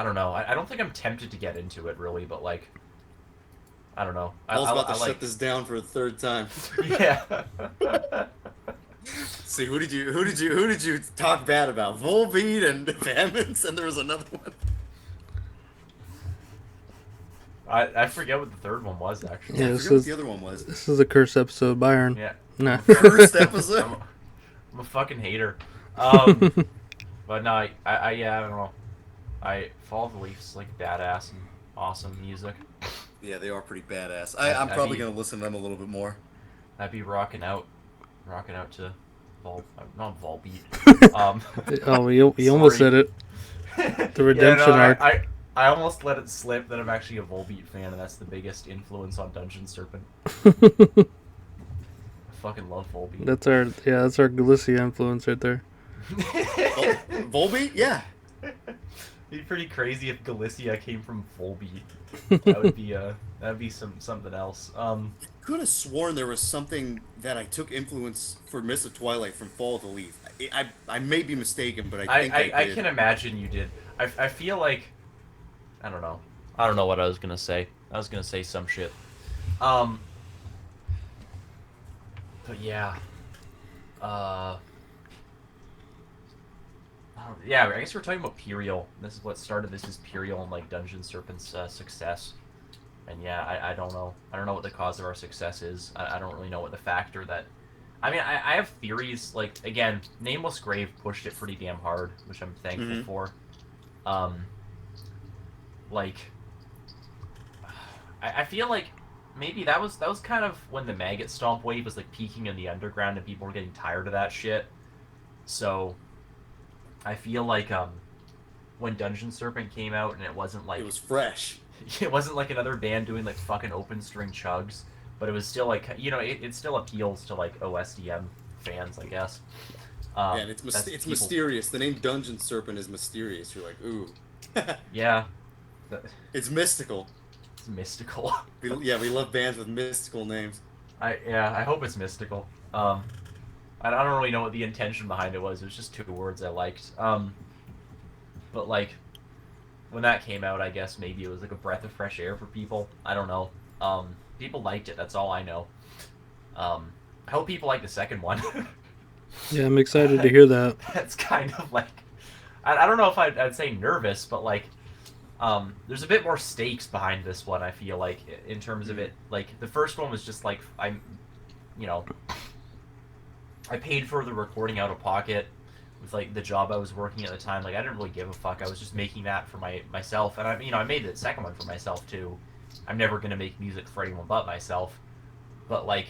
don't know. I don't think I'm tempted to get into it really, but like, I don't know. Paul's about to like... shut this down for a 3rd time. Yeah. See, who did you talk bad about? Volbeat and Famines, and there was another one. I forget what the third one was actually. Yeah, I this forget what is the other one was. this is a curse episode, Byron. Yeah. No. First episode. I'm a fucking hater. But no, I don't know. Fall of the Leaf is like badass and awesome music. Yeah, they are pretty badass. I'd I'm probably be- gonna listen to them a little bit more. I'd be rocking out to not Volbeat. Oh, you almost said Sorry. it. The redemption arc. I almost let it slip that I'm actually a Volbeat fan, and that's the biggest influence on Dungeon Serpent. I fucking love Volbeat. That's our Galicia influence right there. Volbeat? Yeah. It'd be pretty crazy if Galicia came from Volbeat. That'd be something else. Could have sworn there was something that I took influence for Mists of Twilight from Fall of the Leaf. I may be mistaken, but I think I I did. can imagine you did. I feel like I don't know. I don't know what I was gonna say. I was gonna say some shit. But yeah. Yeah, I guess we're talking about Puriel. This is what started this is Puriel and like Dungeon Serpent's success. And yeah, I don't know. I don't know what the cause of our success is. I don't really know what the factor that. I mean, I have theories. Like again, Nameless Grave pushed it pretty damn hard, which I'm thankful for. Like, I feel like maybe that was kind of when the Maggot Stomp wave was like peaking in the underground and people were getting tired of that shit. So, I feel like when Dungeon Serpent came out and it wasn't like It was fresh. it wasn't like another band doing like fucking open string chugs, but it was still like it still appeals to like OSDM fans, I guess. Yeah, and it's that's people- mysterious. The name Dungeon Serpent is mysterious. You're like, ooh. Yeah, It's mystical. it's mystical. We love bands with mystical names. I hope it's mystical. I don't really know what the intention behind it was. It was just 2 words I liked. But like when that came out, I guess maybe it was like a breath of fresh air for people. I don't know. People liked it. That's all I know. I hope people like the second one. Yeah, I'm excited to hear that. That's kind of like I don't know if I'd say nervous, but like there's a bit more stakes behind this one. I feel like in terms of it, like the first one was just like I paid for the recording out of pocket. with like the job I was working at the time, like I didn't really give a fuck. I was just making that for myself, and I made the second one for myself too. I'm never gonna make music for anyone but myself, but like,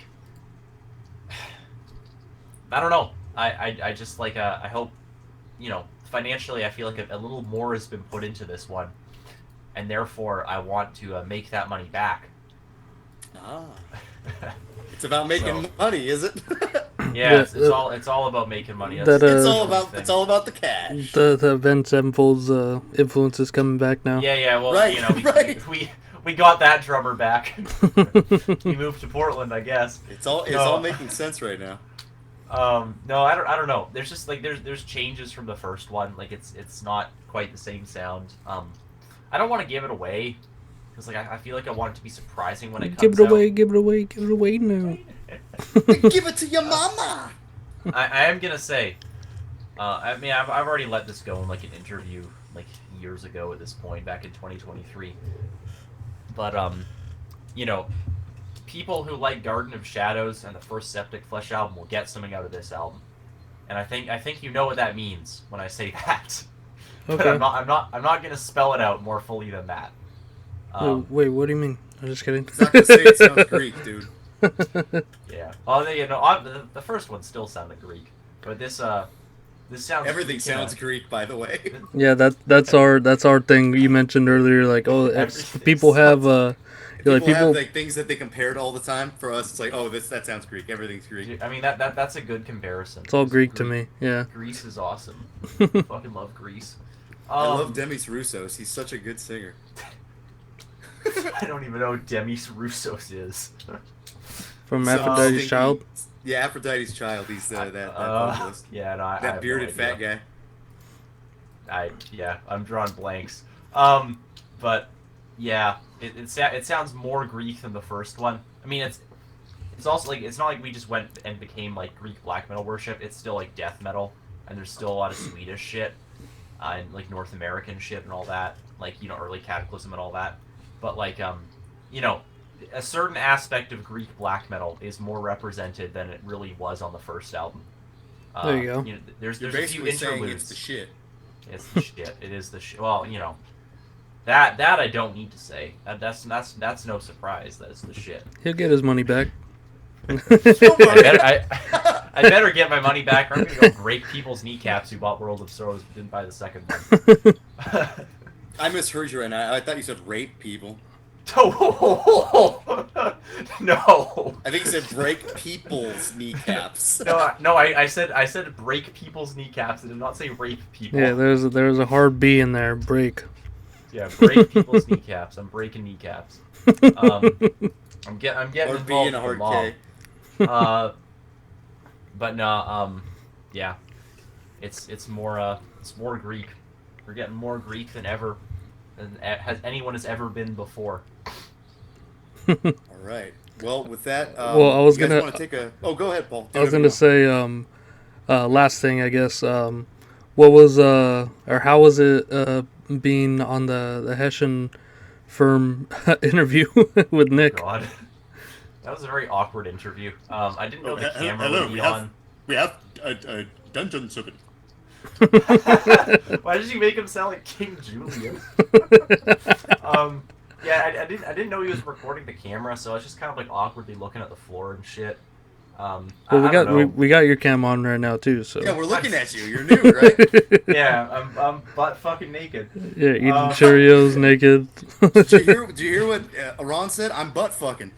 I don't know. I just like I hope, financially I feel like a little more has been put into this one, and therefore I want to make that money back. Ah. It's about making money, is it? Yeah, it's all about making money. It's all about the cash. The Avenged Sevenfold's influence is coming back now. Yeah. Well, Right. We got that drummer back. He moved to Portland, I guess. It's all making sense right now. No, I don't know. There's just like there's changes from the first one. Like it's not quite the same sound. I don't want to give it away because like I feel like I want it to be surprising when it comes Give it away, out. give it away, give it away now. Give it to your mama. I am gonna say, I mean I've already let this go in like an interview like years ago at this point, back in 2023. But people who like Garden of Shadows and the first Septic Flesh album will get something out of this album, and I think you know what that means when I say that. Okay. But I'm not gonna spell it out more fully than that. Wait, what do you mean? I'm just kidding. It's not gonna say it sounds Greek, dude. Yeah. Oh, the first one still sounded Greek, but this sounds. Everything Greek sounds Greek, by the way. Yeah, that's our thing. You mentioned earlier, like people have People have like things that they compared all the time. For us, it's like, oh, that sounds Greek. Everything's Greek. I mean that's a good comparison. It's all Greek to me. Yeah. Greece is awesome. Fucking love Greece. I love Demis Roussos. He's such a good singer. I don't even know who Demis Roussos is. From Aphrodite's Child. Yeah, Aphrodite's Child. He's that vocalist. Yeah, no, that bearded fat guy. I'm drawing blanks. But yeah, it sounds more Greek than the first one. I mean, it's also like it's not like we just went and became like Greek black metal worship. It's still like death metal, and there's still a lot of Swedish shit, and like North American shit and all that, like early Cataclysm and all that. But like a certain aspect of Greek black metal is more represented than it really was on the first album. There you go. There's a few basically saying interludes. it's the shit. It's the shit. It is the shit. Well, that I don't need to say. That's no surprise. That it's the shit. He'll get his money back. I better get my money back, or I'm gonna go break people's kneecaps who bought World of Sorrows but didn't buy the second one. I misheard you right now. I thought you said rape people. No. I think you said break people's kneecaps. No. I said break people's kneecaps. I did not say rape people. Yeah, there's a hard B in there. Break. Yeah, break people's kneecaps. I'm breaking kneecaps. I'm getting or involved B in a with the hard mob. K. But no, yeah, it's more Greek. We're getting more Greek than ever, than anyone has ever been before. All right. Well, with that, well, I was gonna want to take a. Oh, go ahead, Paul. I was gonna say, last thing, I guess. What was or how was it being on the Hessian firm interview with Nick? God, that was a very awkward interview. I didn't know the camera would be on. We have a dungeon serpent. Why did you make him sound like King Julian? Yeah, I didn't know he was recording the camera, so I was just kind of like awkwardly looking at the floor and shit. Well, we got your cam on right now too, so yeah, we're looking at you. You're new, right? Yeah, I'm butt fucking naked. Yeah, eating Cheerios naked. Did you hear what Arawn said? I'm butt fucking.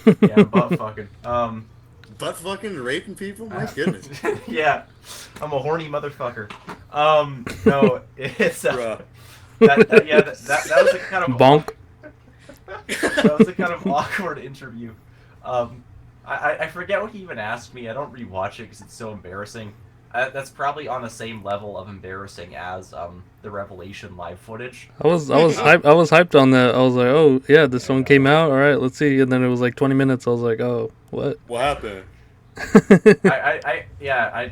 Yeah, I'm butt fucking. Butt fucking raping people? My goodness. Yeah, I'm a horny motherfucker. No, it's Bruh. that was a kind of Bonk. That was a kind of awkward interview. I forget what he even asked me. I don't rewatch it because it's so embarrassing. That's probably on the same level of embarrassing as the Revelation live footage. I was hyped on that. I was like, oh yeah, this one came out. All right, let's see. And then it was like 20 minutes. I was like, oh, what? What happened? I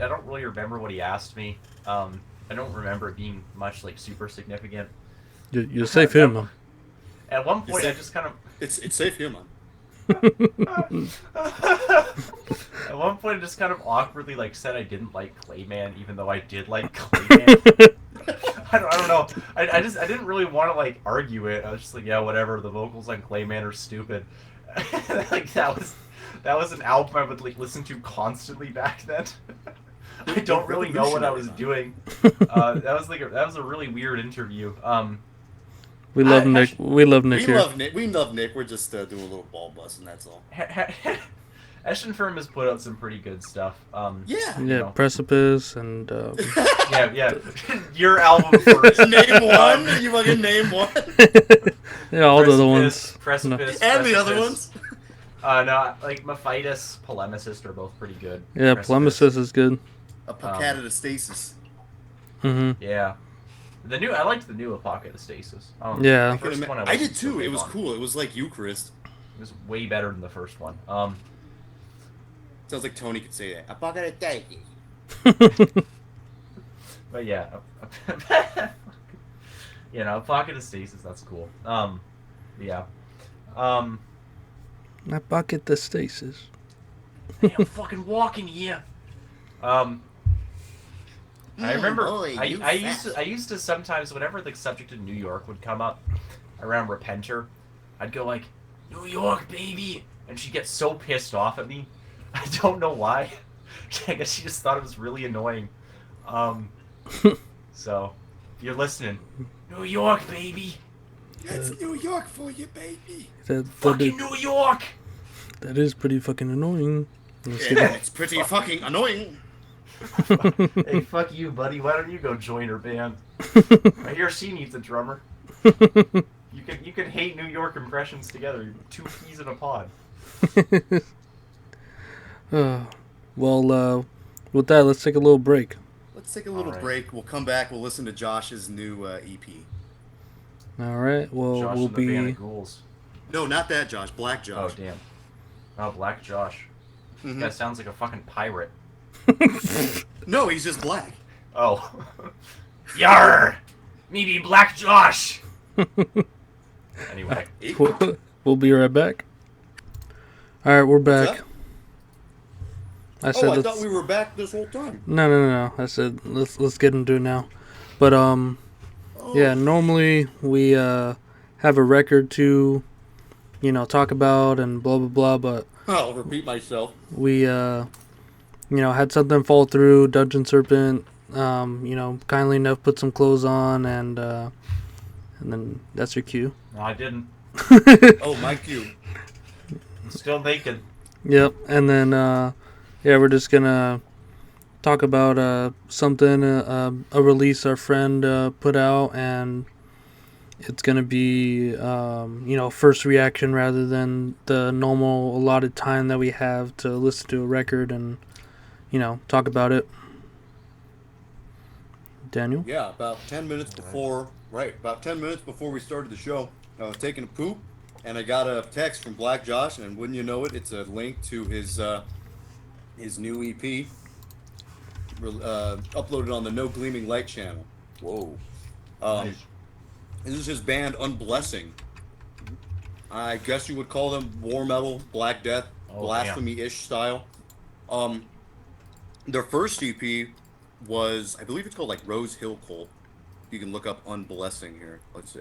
don't really remember what he asked me. I don't remember it being much like super significant. You're safe here, man. At one point, I just kind of it's safe here, man. At one point, I just kind of awkwardly like said I didn't like Clayman, even though I did like Clayman. I don't know. I didn't really want to like argue it. I was just like, yeah, whatever. The vocals on Clayman are stupid. Like that was an album I would like listen to constantly back then. I don't really know what I was doing. That was a really weird interview. We love Nick. We love Nick here. We love Nick. We're just doing a little ball busting. That's all. Eshin Firm has put out some pretty good stuff. Yeah. Yeah, Precipice and yeah. Your album first. Name one. You fucking name one. yeah, all the other ones. Precipice, and the other ones. No, like Mephitis, Polemicist are both pretty good. Yeah, Polemicist is good. A Pocatatastasis. Mm-hmm. Yeah. I liked the new Apocatastasis. Yeah. The first one I did too. It was cool. It was like Eucharist. It was way better than the first one. Sounds like Tony could say that. Apocatastasis. But yeah. Apocatastasis, that's cool. Yeah. I bucket the stasis. Hey, I'm fucking walking here. I remember I used to sometimes whenever the subject of New York would come up around Repenter, I'd go like, New York, baby, and she'd get so pissed off at me. I don't know why. I guess she just thought it was really annoying. So, if you're listening, New York, baby. That's New York for you, baby. Fucking New York. That is pretty fucking annoying. Yeah, it's pretty fucking annoying. Hey, fuck you, buddy. Why don't you go join her band? I hear she needs a drummer. You can hate New York impressions together. You're two peas in a pod. Well, with that, let's take a little break. Let's take a little break. We'll come back. We'll listen to Josh's new EP. All right. Well, Josh we'll and the Band be. of Ghouls. No, not that Josh. Black Josh. Oh, damn. Oh, Black Josh. Mm-hmm. That sounds like a fucking pirate. No, he's just black. Oh. Yarr! Me be Black Josh! Anyway. We'll be right back. All right, we're back. I thought we were back this whole time. No. I said let's get into it now. But yeah, normally we have a record to, talk about and blah blah blah. But I'll repeat myself. we had something fall through. Dungeon Serpent, kindly enough put some clothes on and then that's your cue. No, I didn't. Oh, my cue. Still naked. Yep, and then we're just gonna talk about something, a release our friend put out, and it's gonna be first reaction rather than the normal allotted time that we have to listen to a record and talk about it. Daniel? Yeah, about 10 minutes before we started the show, I was taking a poop, and I got a text from Black Josh, and wouldn't you know it, it's a link to his new EP, uploaded on the No Gleaming Light channel. Whoa. Nice. This is his band Unblessing. I guess you would call them war metal, Black Death, blasphemy-ish style. Their first EP was, I believe it's called like Rose Hill Cult. You can look up Unblessing here. Let's see.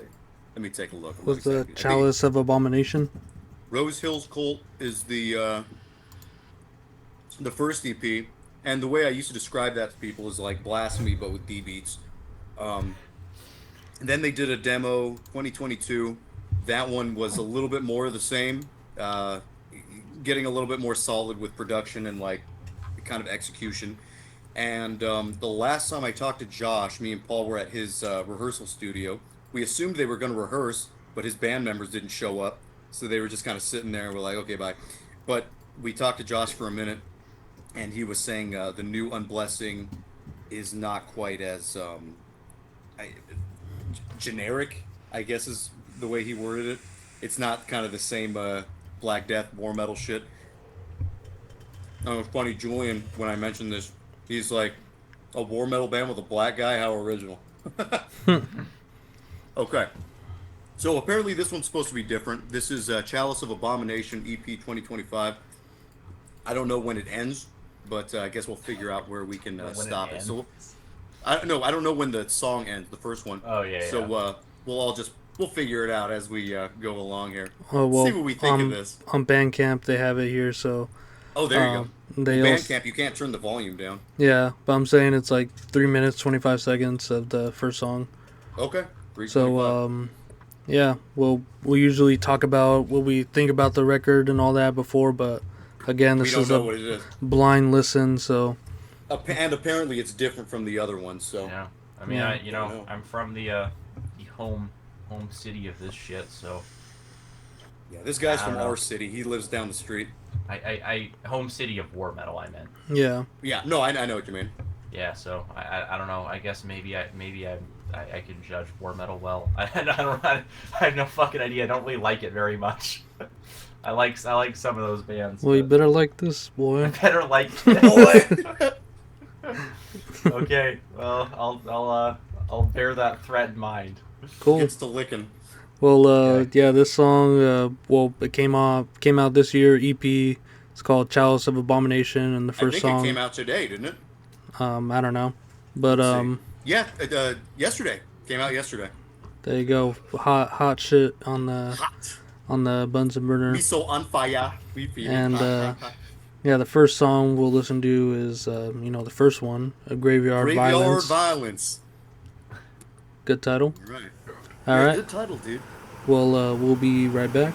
Let me take a look. Was the Chalice of Abomination? Rose Hill's Cult is the first EP, and the way I used to describe that to people is like blasphemy but with D beats. And then they did a demo 2022. That one was a little bit more of the same, getting a little bit more solid with production and like kind of execution. And the last time I talked to Josh, me and Paul were at his rehearsal studio. We assumed they were going to rehearse, but his band members didn't show up, so they were just kind of sitting there and we're like, okay, bye. But we talked to Josh for a minute, and he was saying the new Unblessing is not quite as generic, I guess is the way he worded it. It's not kind of the same Black Death war metal shit. It's funny, Julian, when I mentioned this, he's like, a war metal band with a black guy? How original. Okay. So apparently this one's supposed to be different. This is Chalice of Abomination EP 2025. I don't know when it ends, but I guess we'll figure out where we can When stop it. ends. So I don't know when the song ends, the first one. Oh yeah, So yeah. we'll figure it out as we go along here. Oh See well, what we think of this. on Bandcamp they have it here, so Oh, there you go. they Well, also Bandcamp, you can't turn the volume down. yeah, but I'm saying it's like 3 minutes 25 seconds of the first song. Okay. 3:25. So yeah, we'll usually talk about what we think about the record and all that before, but again, we this don't is know a what it is. blind listen, so And apparently it's different from the other ones. So Yeah. I mean, Yeah. I'm from the home city of this shit, so yeah, this guy's I from don't know. our city. He lives down the street. I home city of war metal. I meant. yeah. Yeah, no, I know what you mean. Yeah, so I don't know. I guess maybe I can judge war metal well. I have no fucking idea. I don't really like it very much. I like some of those bands. Well, you but better like this, I boy. better like Boy! Okay, well I'll bear that threat in mind. Cool. Gets to licking. Well, Okay. yeah, this song, it came out this year. EP. It's called "Chalice of Abomination," and the I first think song, it came out today, didn't it? I don't know, but Let's see. Yeah, yesterday. Came out yesterday. there you go, hot shit on the Hot. Bunsen burner. We so on fire. We feel And, hot. Yeah, the first song we'll listen to is the first one, "A Graveyard Graveyard Violence." Violence. Good title. Right. All Yeah, right. good title, dude. Well, we'll be right back.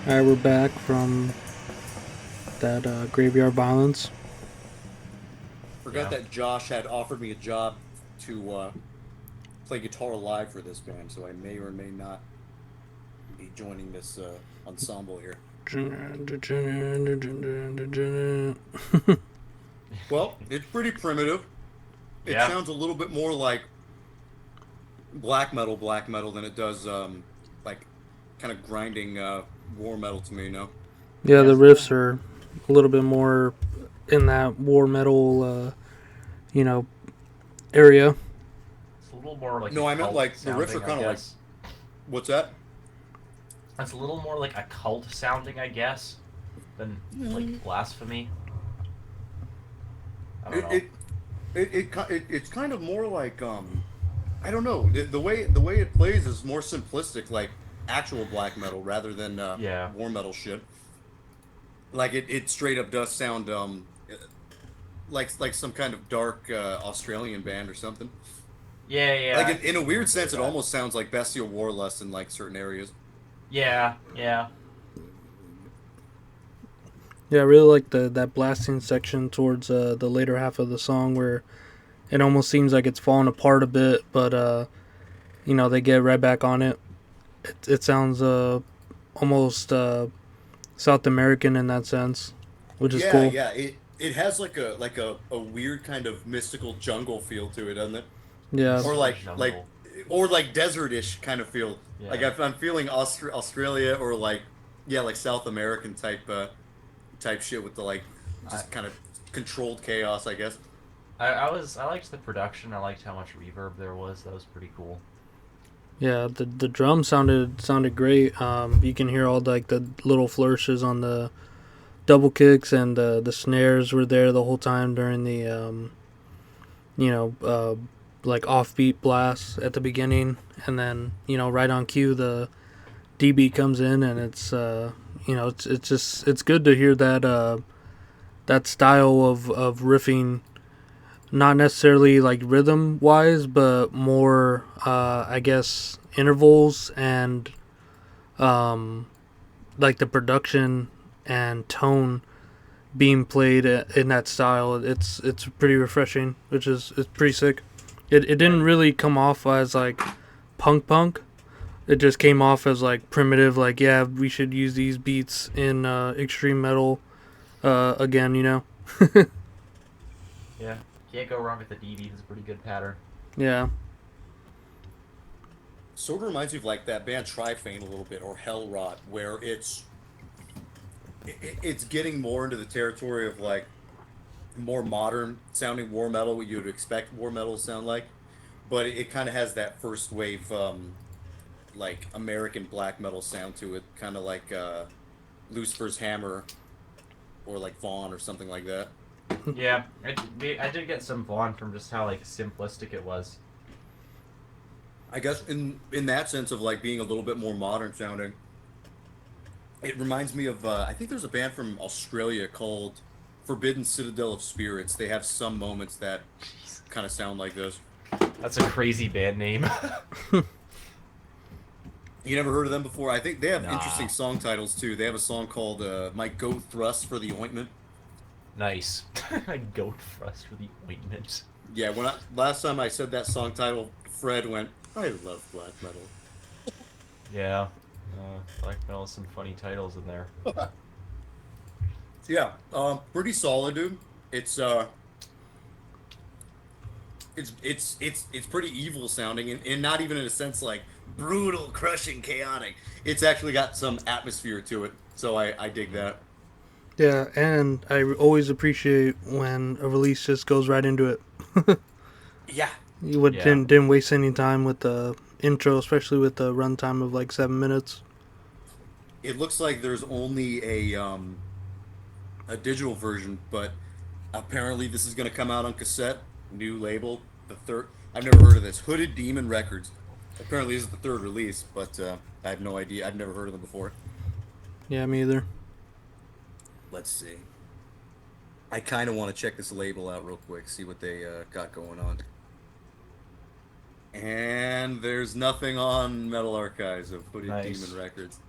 All right, we're back from that Graveyard Violence. Forgot Yeah. that Josh had offered me a job to play guitar live for this band, so I may or may not be joining this ensemble here. Well, it's pretty primitive. It Yeah. sounds a little bit more like black metal than it does like kind of grinding war metal to me, you know? Yeah, the Yes. riffs are a little bit more in that war metal, you know, area. It's a little more like No, a I meant cult like the riffs are sounding, I kind of like, guess. what's that? It's a little more like a cult sounding, I guess, than like blasphemy. I don't It know. it, it's kind of more like I don't know, the way it plays is more simplistic, like actual black metal rather than Yeah. war metal shit. Like it straight up does sound like some kind of dark Australian band or something. Yeah, yeah. Like I in a can hear a weird bit of sense, it that. almost sounds like Bestial Warlust in like certain areas. Yeah, yeah. Yeah, I really like that blasting section towards the later half of the song where it almost seems like it's falling apart a bit, but you know, they get right back on it. It sounds almost South American in that sense, which is Yeah, cool. yeah. It has like a weird kind of mystical jungle feel to it, doesn't it? Yeah, Or Mystical like jungle. or like desert-ish kind of feel. Like Yeah. I'm feeling Australia or like yeah, like South American type shit with the like I, just kind of controlled chaos, I guess. I liked the production. I liked how much reverb there was. That was pretty cool. yeah. The drum sounded great. You can hear all like the little flourishes on the double kicks, and the snares were there the whole time during the you know, like offbeat blasts at the beginning, and then you know, right on cue, the DB comes in, and it's you know, it's just it's good to hear that that style of riffing, not necessarily like rhythm wise, but more I guess intervals and like the production and tone being played in that style. It's pretty refreshing, which is it's pretty sick. It Yeah. didn't really come off as like punk. It just came off as like primitive. Like, yeah, we should use these beats in extreme metal again. You know. Yeah. Can't go wrong with the DB. It's a pretty good pattern. Yeah. Sort of reminds me of like that band Trifane a little bit or Hell Rot, where it's getting more into the territory of like more modern sounding war metal, what you would expect war metal to sound like, but it kind of has that first wave like American black metal sound to it, kind of like Lucifer's Hammer or like Vaughn or something like that. Yeah, I did get some Vaughn from just how like simplistic it was. I guess in that sense of like being a little bit more modern sounding, it reminds me of I think there's a band from Australia called Forbidden Citadel of Spirits. They have some moments that kind of sound like this. That's a crazy band name. You never heard of them before? I think they have Nah. interesting song titles too. They have a song called "Might Go Thrust for the Ointment." Nice. Goat thrust for the ointment. Yeah, last time I said that song title, Fred went, "I love black metal." Yeah. Black metal has some funny titles in there. Yeah, pretty solid, dude. It's it's pretty evil sounding, and not even in a sense like brutal, crushing, chaotic. It's actually got some atmosphere to it, so I dig that. Yeah, and I always appreciate when a release just goes right into it. Yeah, Yeah. Didn't waste any time with the intro, especially with the runtime of like 7 minutes. it looks like there's only a digital version, but apparently this is going to come out on cassette, new label, the third. I've never heard of this. Hooded Demon Records. Apparently this is the third release, but I have no idea. I've never heard of them before. Yeah, me either. Let's see. I kind of want to check this label out real quick, see what they got going on. And there's nothing on Metal Archives of Hooded Nice. Demon Records.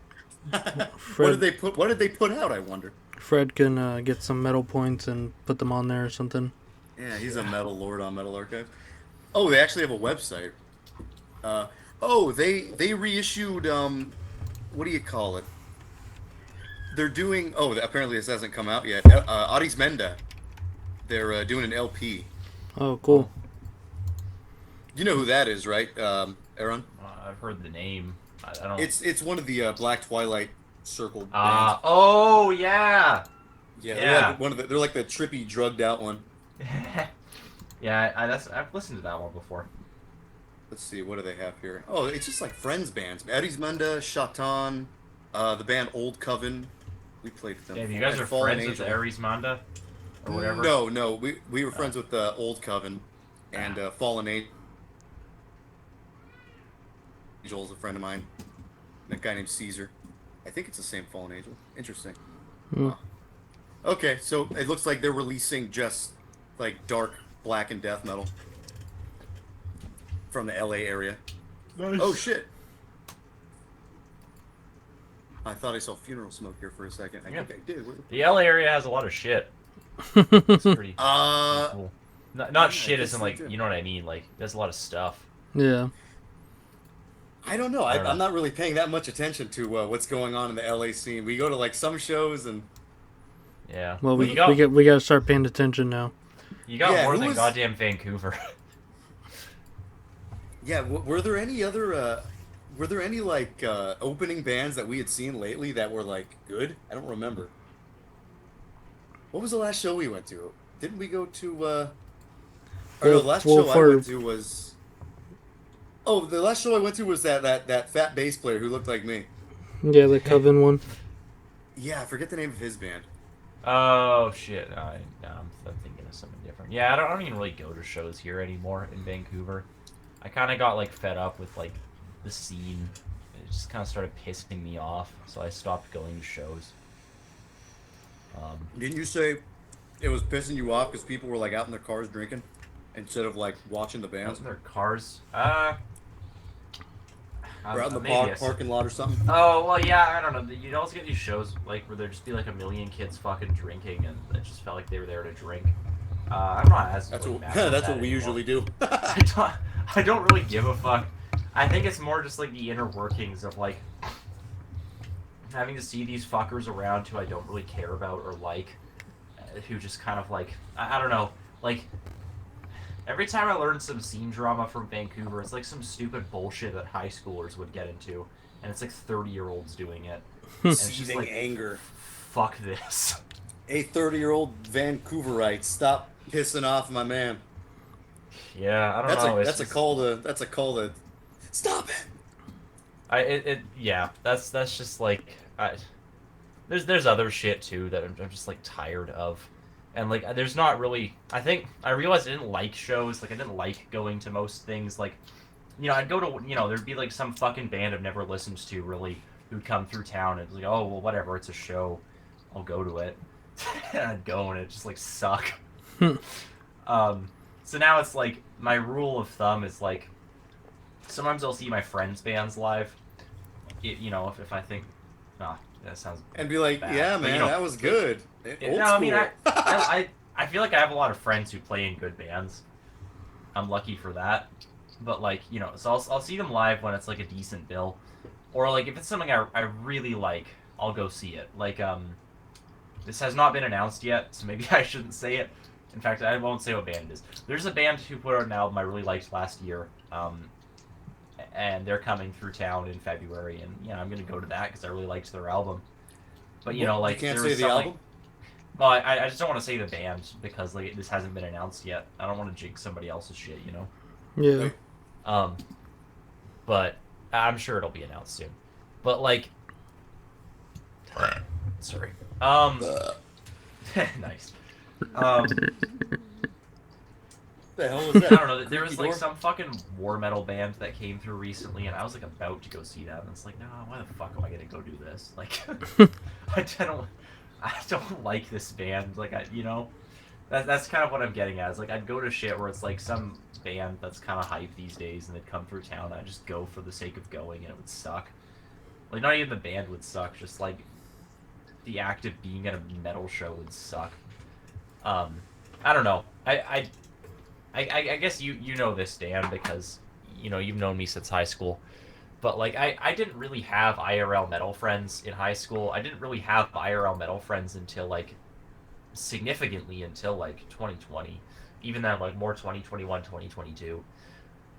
Fred, What did they put out? I wonder. Fred can get some metal points and put them on there or something. Yeah, he's a metal lord on Metal Archive. Oh, they actually have a website. Oh, they reissued what do you call it? They're doing. Oh, apparently this hasn't come out yet. Audis Menda. They're doing an LP. Oh, Oh, cool. You know who that is, right, Aaron? I've heard the name. I don't. It's one of the Black Twilight Circle bands. Oh yeah. Yeah, yeah. they're like one of the. They're like the trippy, drugged out one. Yeah, I've listened to that one before. Let's see, what do they have here? Oh, it's just like friends bands. Addis Munda, Shatan, the band Old Coven. We played with them. Yeah, you guys are Fallen friends with Angel. Ares Manda? Or whatever? No, we were friends with Old Coven and Fallen Angel is a friend of mine. And a guy named Caesar. I think it's the same Fallen Angel. Interesting. Hmm. Huh. Okay, so it looks like they're releasing just like dark black and death metal from the LA area. Nice. Oh shit! I thought I saw funeral smoke here for a second. I Yeah. think I did. The LA area has a lot of shit. It's pretty Uh, cool. Not yeah, shit I isn't guess like, they do. you know what I mean? Like, there's a lot of stuff. Yeah. I don't know. I don't know. I'm not really paying that much attention to what's going on in the LA scene. We go to like some shows and Yeah. Well, But we gotta start paying attention now. you got Yeah, more who than was- goddamn Vancouver. yeah. Were there any other? Were there any like opening bands that we had seen lately that were like good? I don't remember. What was the last show we went to? Didn't we go to? Or no, the last Well, show I for- went to was. Oh, the last show I went to was that fat bass player who looked like me. Yeah, the Coven one. Yeah, I forget the name of his band. Oh shit! No, I'm thinking of something different. Yeah, I don't even really go to shows here anymore in Vancouver. I kind of got like fed up with like the scene. It just kind of started pissing me off, so I stopped going to shows. Didn't you say it was pissing you off because people were like out in their cars drinking instead of like watching the Out bands? in their cars. Or out in the maybe I see- parking lot or something? Oh well, yeah. I don't know. You'd also get these shows like where there'd just be like a million kids fucking drinking, and it just felt like they were there to drink. I'm not as That's really what mad about that's that what we anymore. usually do. I don't really give a fuck. I think it's more just like the inner workings of like having to see these fuckers around who I don't really care about or like, who just kind of like I don't know, like every time I learn some scene drama from Vancouver, it's like some stupid bullshit that high schoolers would get into, and it's like 30-year-olds doing it. And it's just Seething like, anger. fuck this. Hey, 30-year-old Vancouverites, stop pissing off my man. Yeah, I don't That's know. a it's that's a just- call to stop it. Yeah, that's just like there's other shit too that I'm just like tired of, and like there's not really. I think I realized I didn't like shows. Like I didn't like going to most things. Like, you know, I'd go to, you know, there'd be like some fucking band I've never listened to really who'd come through town, and it's like, oh well, whatever, it's a show, I'll go to it. And I'd go and it just like suck. So now it's like my rule of thumb is like sometimes I'll see my friends' bands live. You know, if I think, that sounds. And be like, bad. yeah, But, man, you know, that was good. Old no, I mean, school. I feel like I have a lot of friends who play in good bands. I'm lucky for that. But like, you know, so I'll see them live when it's like a decent bill, or like if it's something I really like, I'll go see it. Like this has not been announced yet, so maybe I shouldn't say it. In fact, I won't say what band it is. There's a band who put out an album I really liked last year, and they're coming through town in February, and yeah, I'm gonna go to that because I really liked their album. But you know, like you can't there say was the some, album. like, well, I just don't want to say the band because like this hasn't been announced yet. I don't want to jinx somebody else's shit, you know. Yeah. But I'm sure it'll be announced soon. But like, sorry. Nice. The hell was I that? don't know. There was Creaky like door? some fucking war metal band that came through recently, and I was like about to go see that, and it's like, no, why the fuck am I gonna go do this? Like, I don't like this band. Like, you know, that's kind of what I'm getting at. Is like I'd go to shit where it's like some band that's kind of hype these days, and they'd come through town, and I'd just go for the sake of going, and it would suck. Like, not even the band would suck, just like the act of being at a metal show would suck. I don't know. I guess you know this, Dan, because you know you've known me since high school. But like I didn't really have IRL metal friends in high school. I didn't really have IRL metal friends until like significantly until like 2020, even then like more 2021, 2022.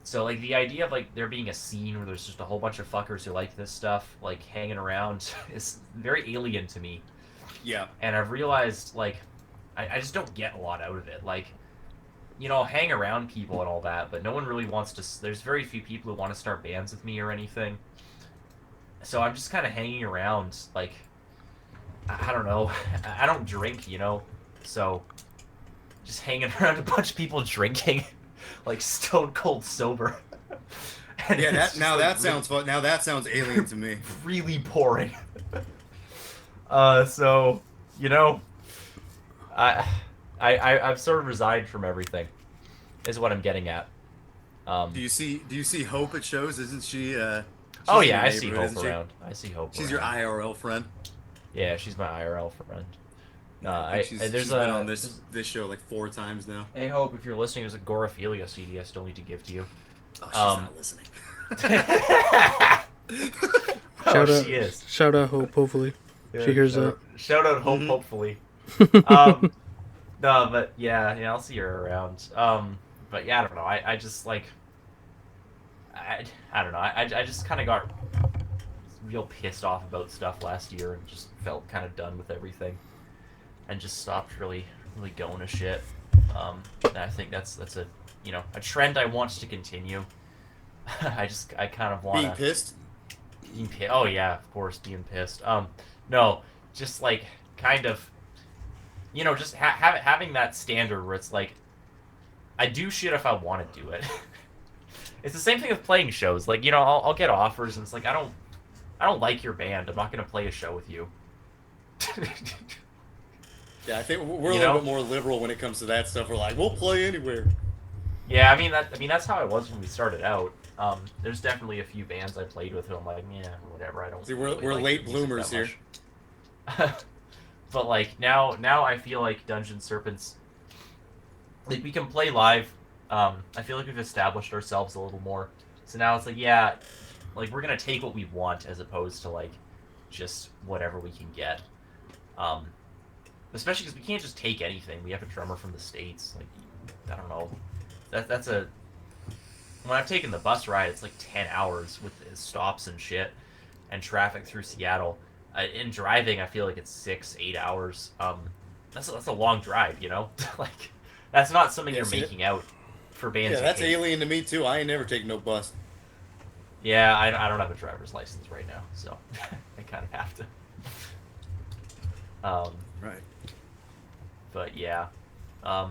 So like the idea of like there being a scene where there's just a whole bunch of fuckers who like this stuff like hanging around is very alien to me. Yeah. And I've realized like I just don't get a lot out of it. Like, you know, I'll hang around people and all that, but no one really wants to. There's very few people who want to start bands with me or anything. So I'm just kind of hanging around. Like, I don't know. I don't drink, you know, so just hanging around a bunch of people drinking, like stone cold sober. And Yeah, it's that just, now like, that sounds fun. Now that sounds alien to me. really boring. So you know, I've sort of resigned from everything, is what I'm getting at. Do you see Hope at shows? Isn't she? Oh she's in yeah, your I see neighborhood, Hope isn't she? around. I see Hope. She's around. your IRL friend. Yeah, she's my IRL friend. I think she's been on this show like 4 times now. Hey Hope, if you're listening, there's a Gorophilia CD I still need to give to you. Oh, she's not listening. Shout out, she is. Shout out Hope. Hopefully, Yeah, she hears that. Shout out Hope, Mhm. hopefully. No, but yeah, I'll see her around. But yeah, I don't know. I just like, I don't know. I just kind of got real pissed off about stuff last year and just felt kind of done with everything, and just stopped really going to shit. And I think that's a a trend I want to continue. I kind of want Being pissed. Oh yeah, of course, being pissed. No, just like kind of, just having that standard where it's like, I do shit if I want to do it. It's the same thing with playing shows. Like, I'll get offers and it's like, I don't like your band. I'm not gonna play a show with you. Yeah, I think we're a little bit more liberal when it comes to that stuff. We're like, we'll play anywhere. Yeah, I mean that's how I was when we started out. There's definitely a few bands I played with who I'm like, yeah, whatever. I don't. See, really we're like late their music bloomers that here. much. But like now I feel like Dungeon Serpents, like we can play live. I feel like we've established ourselves a little more. So now it's like, yeah, like we're gonna take what we want as opposed to like just whatever we can get. Especially because we can't just take anything. We have a drummer from the States. Like, I don't know. That's a... When I've taken the bus ride, it's like 10 hours with stops and shit and traffic through Seattle. In driving, I feel like it's 6-8 hours. That's a long drive, Like, that's not something you're making out for bands. Yeah, that's alien to me too. I ain't never taken no bus. Yeah, I don't have a driver's license right now, so I kind of have to. Right. But yeah, I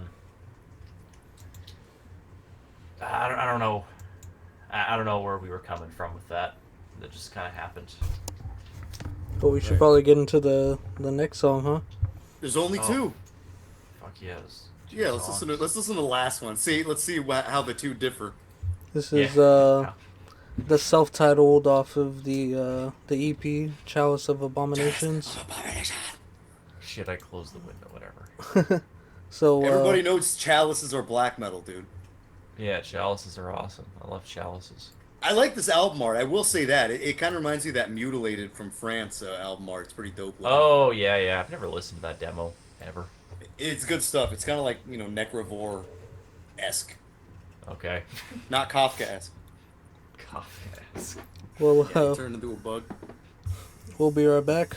don't know. I don't know where we were coming from with that. That just kind of happened. But we should probably get into the next song, huh? There's only 2. Fuck yes. Yeah, let's listen to the last one. Let's see how the 2 differ. This is the self-titled off of the EP Chalice of Abominations. Shit, I closed the window. Whatever. So Everybody knows chalices are black metal, dude. Yeah, chalices are awesome. I love chalices. I like this album art. I will say that it kind of reminds me of that Mutilated from France album art. It's pretty dope. Oh yeah. I've never listened to that demo ever. It's good stuff. It's kind of like Necrovore-esque, Okay. not Kafka-esque. Kafka-esque. Well, Yeah, turned into a bug. we'll be right back.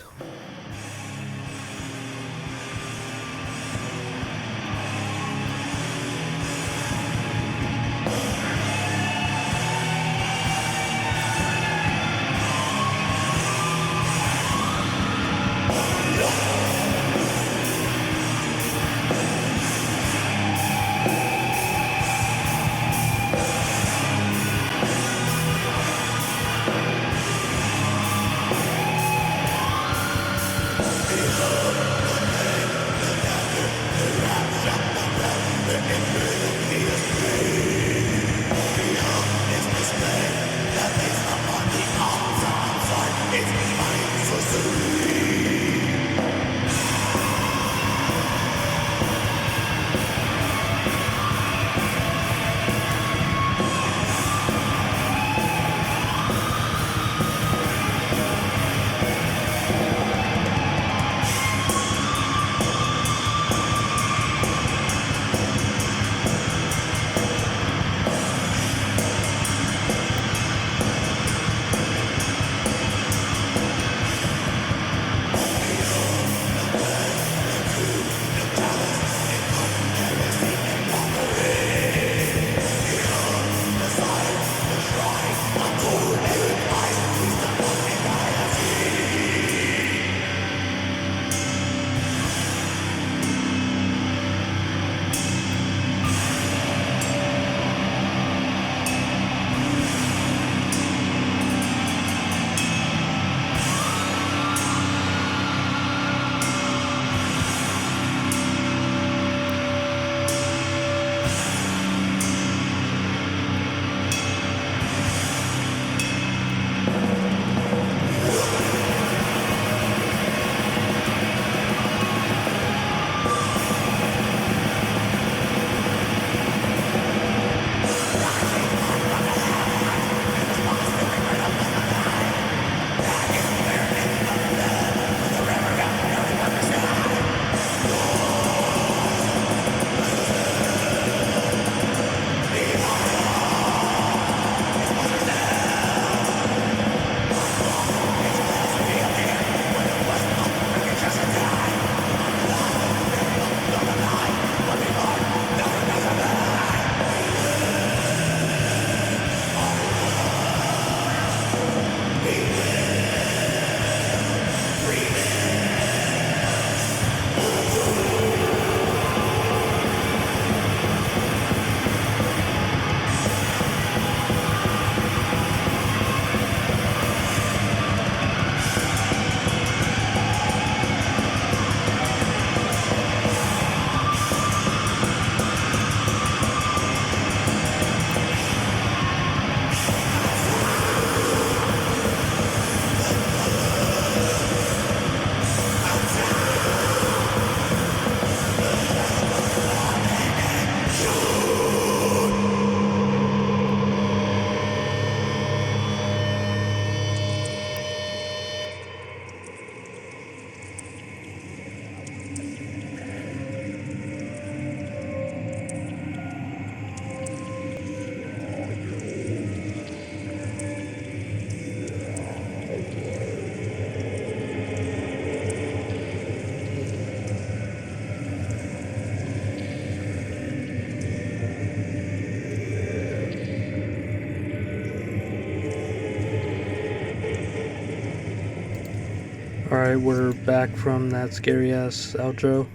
Alright, we're back from that scary ass outro.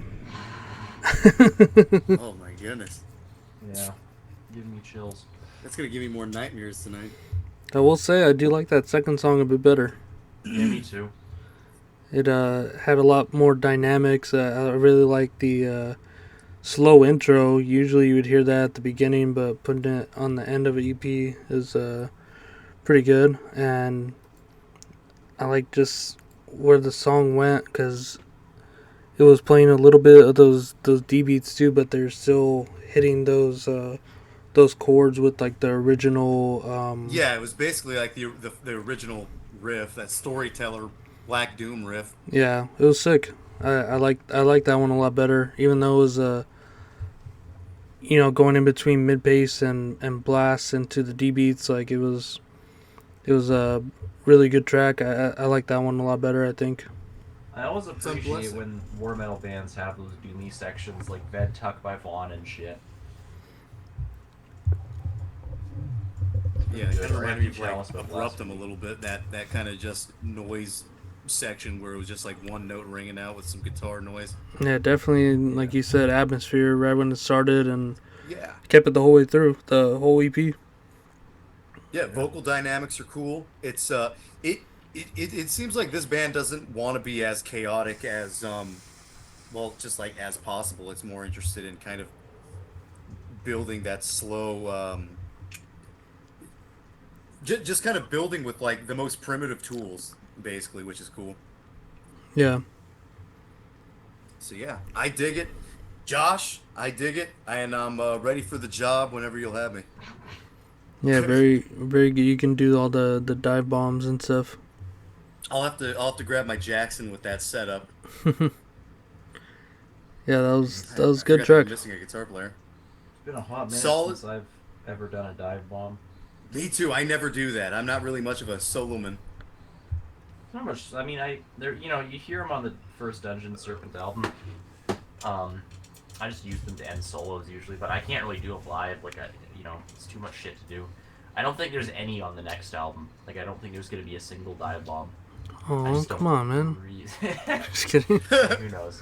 Oh my goodness. Yeah, giving me chills. That's gonna give me more nightmares tonight. I will say I do like that second song a bit better. Yeah, me too. It had a lot more dynamics. I really like the slow intro. Usually you would hear that at the beginning, but putting it on the end of an EP is pretty good. And I like just where the song went because it was playing a little bit of those D beats too, but they're still hitting those chords with like the original. Yeah, it was basically like the original riff, that storyteller Black Doom riff. Yeah, it was sick. I like that one a lot better, even though it was going in between mid bass and blasts into the D beats. Like it was a really good track. I like that one a lot better, I think. I always appreciate Unblessing. when war metal bands have those doomy sections like Ved Tuck by Vaughn and shit. Yeah, it kind of reminded me of Chalice, like but less. Abruptum a little bit. That kind of just noise section where it was just like one note ringing out with some guitar noise. Yeah, definitely. Like you said, atmosphere right when it started, and Yeah. kept it the whole way through the whole EP. Yeah, vocal dynamics are cool. It's it seems like this band doesn't want to be as chaotic as well, just like as possible. It's more interested in kind of building that slow just kind of building with like the most primitive tools basically, which is cool. Yeah. So yeah, I dig it. Josh, I dig it, and I'm ready for the job whenever you'll have me. Yeah, very very good. You can do all the dive bombs and stuff. I'll have to grab my Jackson with that setup. Yeah, that was I a good forgot that track. I'm missing a guitar player. It's been a hot minute Solid. since I've ever done a dive bomb. Me too. I never do that. I'm not really much of a soloman. Not much. I mean, you hear them on the first Dungeon Serpent album. I just use them to end solos usually, but I can't really do them live. Like, it's too much shit to do. I don't think there's any on the next album. Like, I don't think there's gonna be a single dive bomb. Oh, come on, man. man. Just kidding. Who knows?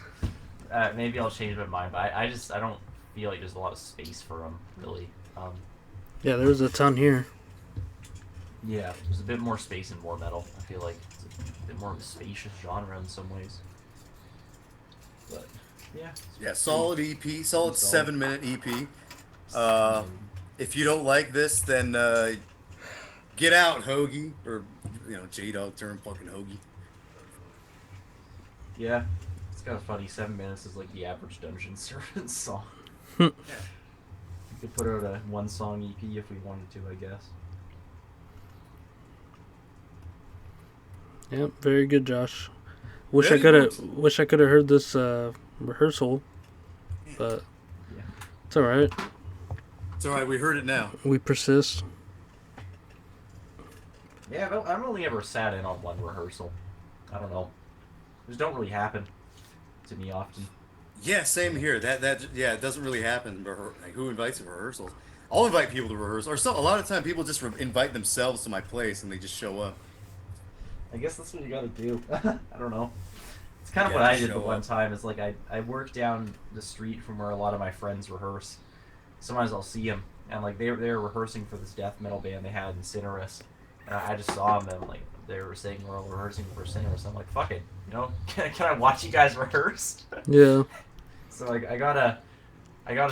Maybe I'll change my mind, but I don't feel like there's a lot of space for them, really. Yeah, there's a ton here. Yeah, there's a bit more space in war metal. I feel like it's a bit more of a spacious genre in some ways. But yeah, Yeah, solid EP, solid Solid. 7-minute EP. If you don't like this, then get out, Hoagie, or J-Dog turned fucking Hoagie. yeah, it's kind of funny. 7 minutes is like the average Dungeon Servant song. Yeah. We could put out a one-song EP if we wanted to, I guess. Yep, very good, Josh. Wish Very I could good. have heard this rehearsal, but Yeah. it's all right. It's all right. We heard it now. We persist. Yeah, I've only ever sat in on one rehearsal. I don't know. Those don't really happen to me often. Yeah, same here. Yeah, it doesn't really happen. Like, who invites you to rehearsals? I'll invite people to rehearsal, or a lot of time people just invite themselves to my place and they just show up. I guess that's what you gotta do. I don't know. It's kind of Yeah, what I did the show one up. time. Is like I work down the street from where a lot of my friends rehearse. Sometimes I'll see them, and like they were rehearsing for this death metal band they had in Cinerus, and I just saw them and like they were saying we're all rehearsing for Cinerus. I'm like, fuck it, can I watch you guys rehearse? Yeah. So like I gotta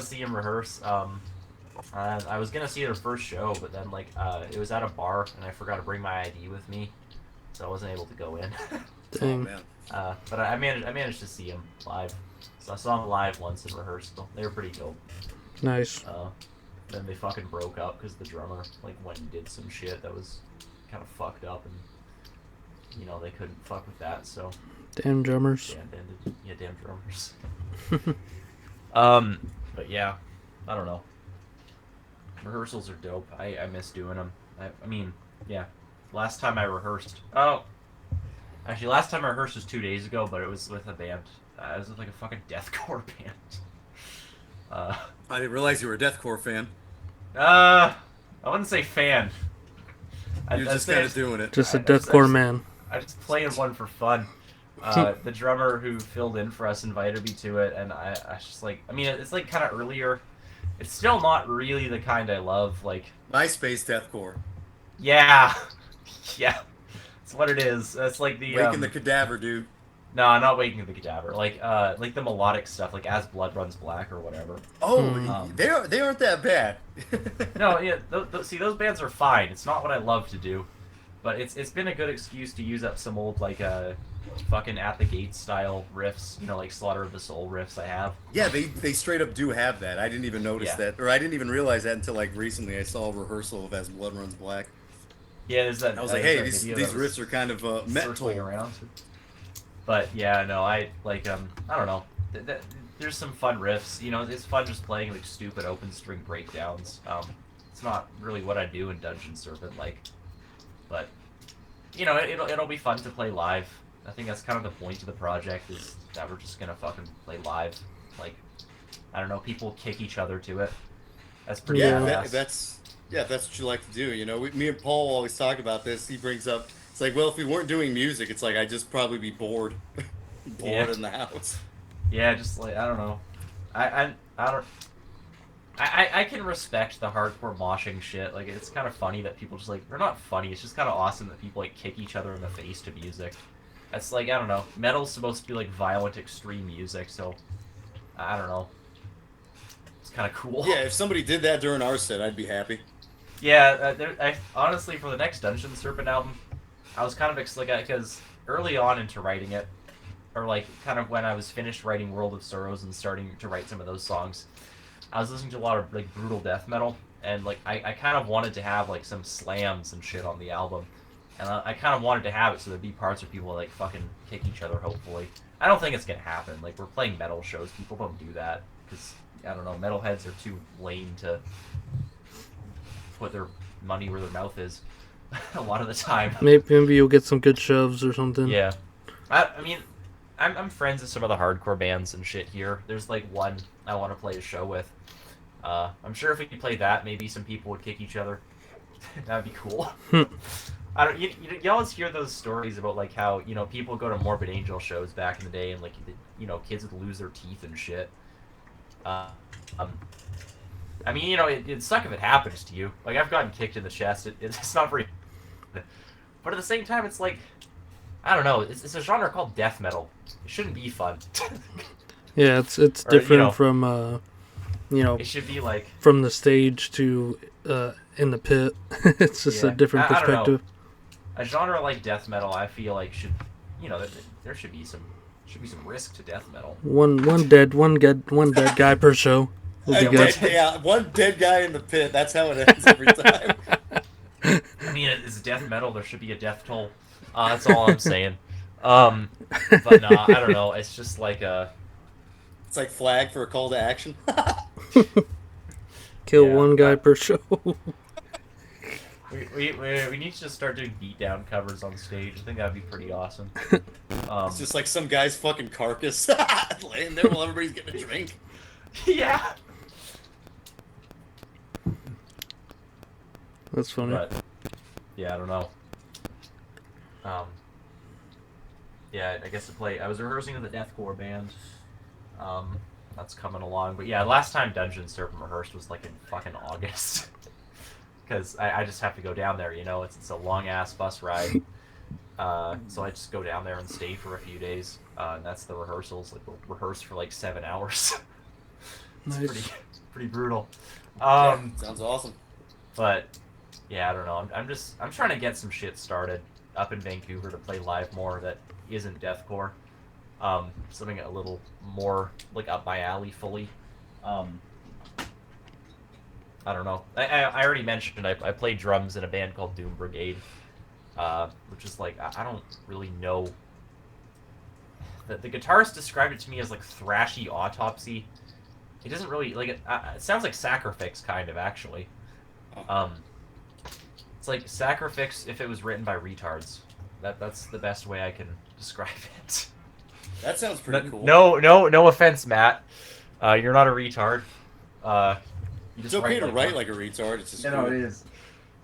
see him rehearse. I was gonna see their first show, but then like it was at a bar and I forgot to bring my ID with me, so I wasn't able to go in. Oh Dang. man. But I managed to see him live. So I saw him live once in rehearsal. They were pretty dope. Nice. Then they fucking broke up because the drummer like went and did some shit that was kind of fucked up, and they couldn't fuck with that. So Damn drummers. band ended. Yeah, damn drummers. But yeah, I don't know. Rehearsals are dope. I miss doing them. I mean, yeah. Last time I rehearsed. Oh, actually, last time I rehearsed was 2 days ago, but it was with a band. It was with like a fucking deathcore band. I didn't realize you were a deathcore fan. I wouldn't say fan. You're just kind of doing it. Just a I just- deathcore man. I just play in one for fun. The drummer who filled in for us invited me to it, and I was just like, I mean, it's like kind of earlier. It's still not really the kind I love. Like, MySpace deathcore. yeah, yeah, it's what it is. It's like the Waking the Cadaver, dude. no, not Waking the Cadaver. Like the melodic stuff, like As Blood Runs Black or whatever. Oh, they aren't that bad. No, yeah, see, those bands are fine. It's not what I love to do, but it's been a good excuse to use up some old like fucking At the Gates style riffs, you know, like Slaughter of the Soul riffs I have. Yeah, they straight up do have that. I didn't even notice that, or I didn't even realize that until like recently. I saw a rehearsal of As Blood Runs Black. Yeah, there's that. I was like, hey, these riffs are kind of metal. Circling around. But yeah, no, I like I don't know. There's some fun riffs. You know, it's fun just playing like stupid open string breakdowns. It's not really what I do in Dungeon Serpent, like, but you know, it'll be fun to play live. I think that's kind of the point of the project, is that we're just gonna fucking play live. Like, I don't know, people kick each other to it. That's pretty badass. That's what you like to do. You know, me and Paul always talk about this. He brings up, it's like, well, if we weren't doing music, it's like I'd just probably be bored, in the house. Yeah, just like, I don't know. I can respect the hardcore moshing shit. Like, it's kind of funny that people just like, they're not funny. It's just kind of awesome that people like kick each other in the face to music. That's like, I don't know. Metal's supposed to be like violent, extreme music, so I don't know. It's kind of cool. Yeah, if somebody did that during our set, I'd be happy. Yeah, I honestly, for the next Dungeon Serpent album, I was kind of because early on into writing it, or like kind of when I was finished writing World of Sorrows and starting to write some of those songs, I was listening to a lot of like brutal death metal, and like I kind of wanted to have like some slams and shit on the album, and I kind of wanted to have it so there'd be parts where people like fucking kick each other. Hopefully, I don't think it's gonna happen. Like, we're playing metal shows, people don't do that because I don't know, metalheads are too lame to put their money where their mouth is a lot of the time. Maybe you'll get some good shoves or something. Yeah, I mean, I'm friends with some of the hardcore bands and shit here. There's like one I want to play a show with. I'm sure if we could play that, maybe some people would kick each other. That'd be cool. I don't. You always hear those stories about like how, you know, people go to Morbid Angel shows back in the day and like, you know, kids would lose their teeth and shit. I mean, you know, it'd suck if it happens to you. Like, I've gotten kicked in the chest. It's not very. But at the same time, it's like, I don't know. It's a genre called death metal. It shouldn't be fun. Yeah, it's different, you know, from you know, it should be like from the stage to in the pit. It's just a different perspective. A genre like death metal, I feel like should, you know, there should be some risk to death metal. One dead guy per show. One dead guy in the pit. That's how it ends every time. I mean, it's death metal. There should be a death toll. That's all I'm saying. But no, I don't know. It's just like a. It's like flag for a call to action. Kill one guy per show. We need to just start doing beatdown covers on stage. I think that'd be pretty awesome. It's just like some guy's fucking carcass laying there while everybody's getting a drink. Yeah. That's funny. But, yeah, I don't know. Yeah, I guess I was rehearsing with a deathcore band. That's coming along. But yeah, last time Dungeon Serpent rehearsed was like in fucking August. Because I just have to go down there, you know? It's a long-ass bus ride. So I just go down there and stay for a few days. And that's the rehearsals. Like, we'll rehearse for like 7 hours. It's nice. pretty brutal. Sounds awesome. But yeah, I don't know. I'm trying to get some shit started up in Vancouver to play live more that isn't deathcore. Something a little more like up my alley fully. I don't know. I already mentioned I played drums in a band called Doom Brigade, which is like, I don't really know. The guitarist described it to me as like thrashy autopsy. It doesn't really like it. It sounds like Sacrifix kind of actually. It's like Sacrifix if it was written by retards. That's the best way I can describe it. That sounds pretty cool. No offense, Matt. You're not a retard. It's okay to write like a retard. It's just it is.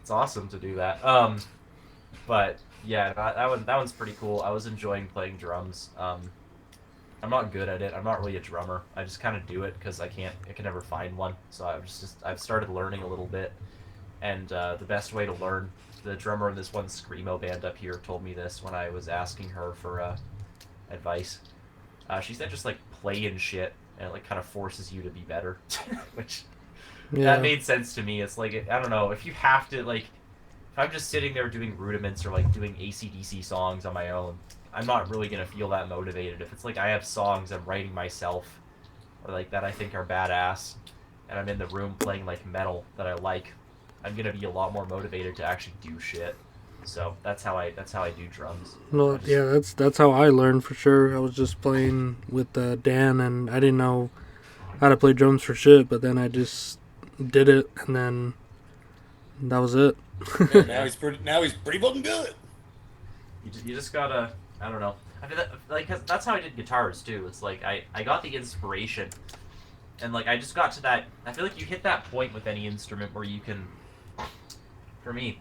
It's awesome to do that. But yeah, that one's pretty cool. I was enjoying playing drums. I'm not good at it. I'm not really a drummer. I just kind of do it because I can never find one. So I've started learning a little bit, and the best way to learn. The drummer in this one screamo band up here told me this when I was asking her for advice. She said just like play and shit, and it like kind of forces you to be better, which Yeah. that made sense to me. It's like I don't know if you have to like if I'm just sitting there doing rudiments or like doing AC/DC songs on my own, I'm not really gonna feel that motivated. If it's like I have songs I'm writing myself, or like that I think are badass, and I'm in the room playing like metal that I like, I'm gonna be a lot more motivated to actually do shit. So that's how I do drums. Well, yeah, that's how I learned for sure. I was just playing with Dan, and I didn't know how to play drums for shit. But then I just did it, and then that was it. Yeah, now he's pretty fucking good. You just gotta I don't know. I mean like 'cause that's how I did guitars too. It's like I got the inspiration, and like I just got to that. I feel like you hit that point with any instrument where you can, for me,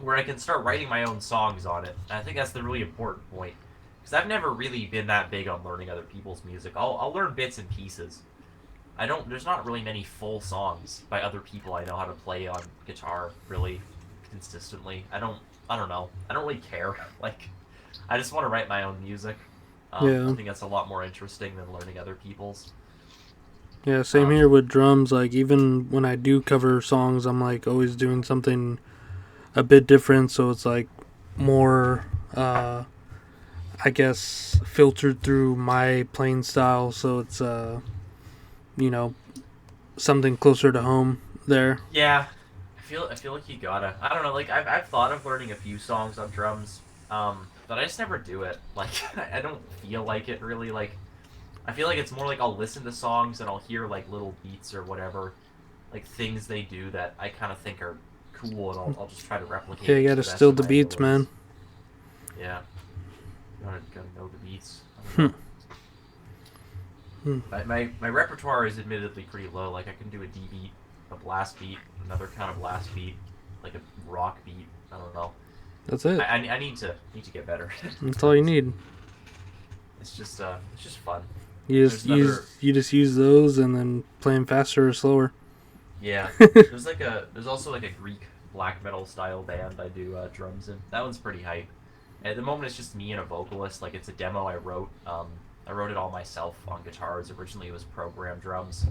where I can start writing my own songs on it. And I think that's the really important point. Because I've never really been that big on learning other people's music. I'll learn bits and pieces. There's not really many full songs by other people I know how to play on guitar really consistently. I don't know. I don't really care. Like, I just want to write my own music. Yeah. I think that's a lot more interesting than learning other people's. Yeah, same here with drums. Like, even when I do cover songs, I'm like always doing something a bit different, so it's like more I guess filtered through my playing style, so it's something closer to home there. Yeah, I feel like you gotta. I don't know. Like I've thought of learning a few songs on drums, but I just never do it. Like I don't feel like it really. Like I feel like it's more like I'll listen to songs and I'll hear like little beats or whatever, like things they do that I kind of think are cool, and I'll just try to replicate. Yeah, you it to gotta the best steal of the my beats, abilities. man. Yeah, gotta know the beats. I don't know. My repertoire is admittedly pretty low. Like I can do a D beat, a blast beat, another kind of blast beat, like a rock beat. I don't know. That's it. I need to get better. That's all you need. It's just fun. You just you just use those and then play them faster or slower. Yeah. There's also like a Greek black metal style band I do drums in. That one's pretty hype. At the moment it's just me and a vocalist. Like it's a demo I wrote. I wrote it all myself on guitars. Originally it was programmed drums.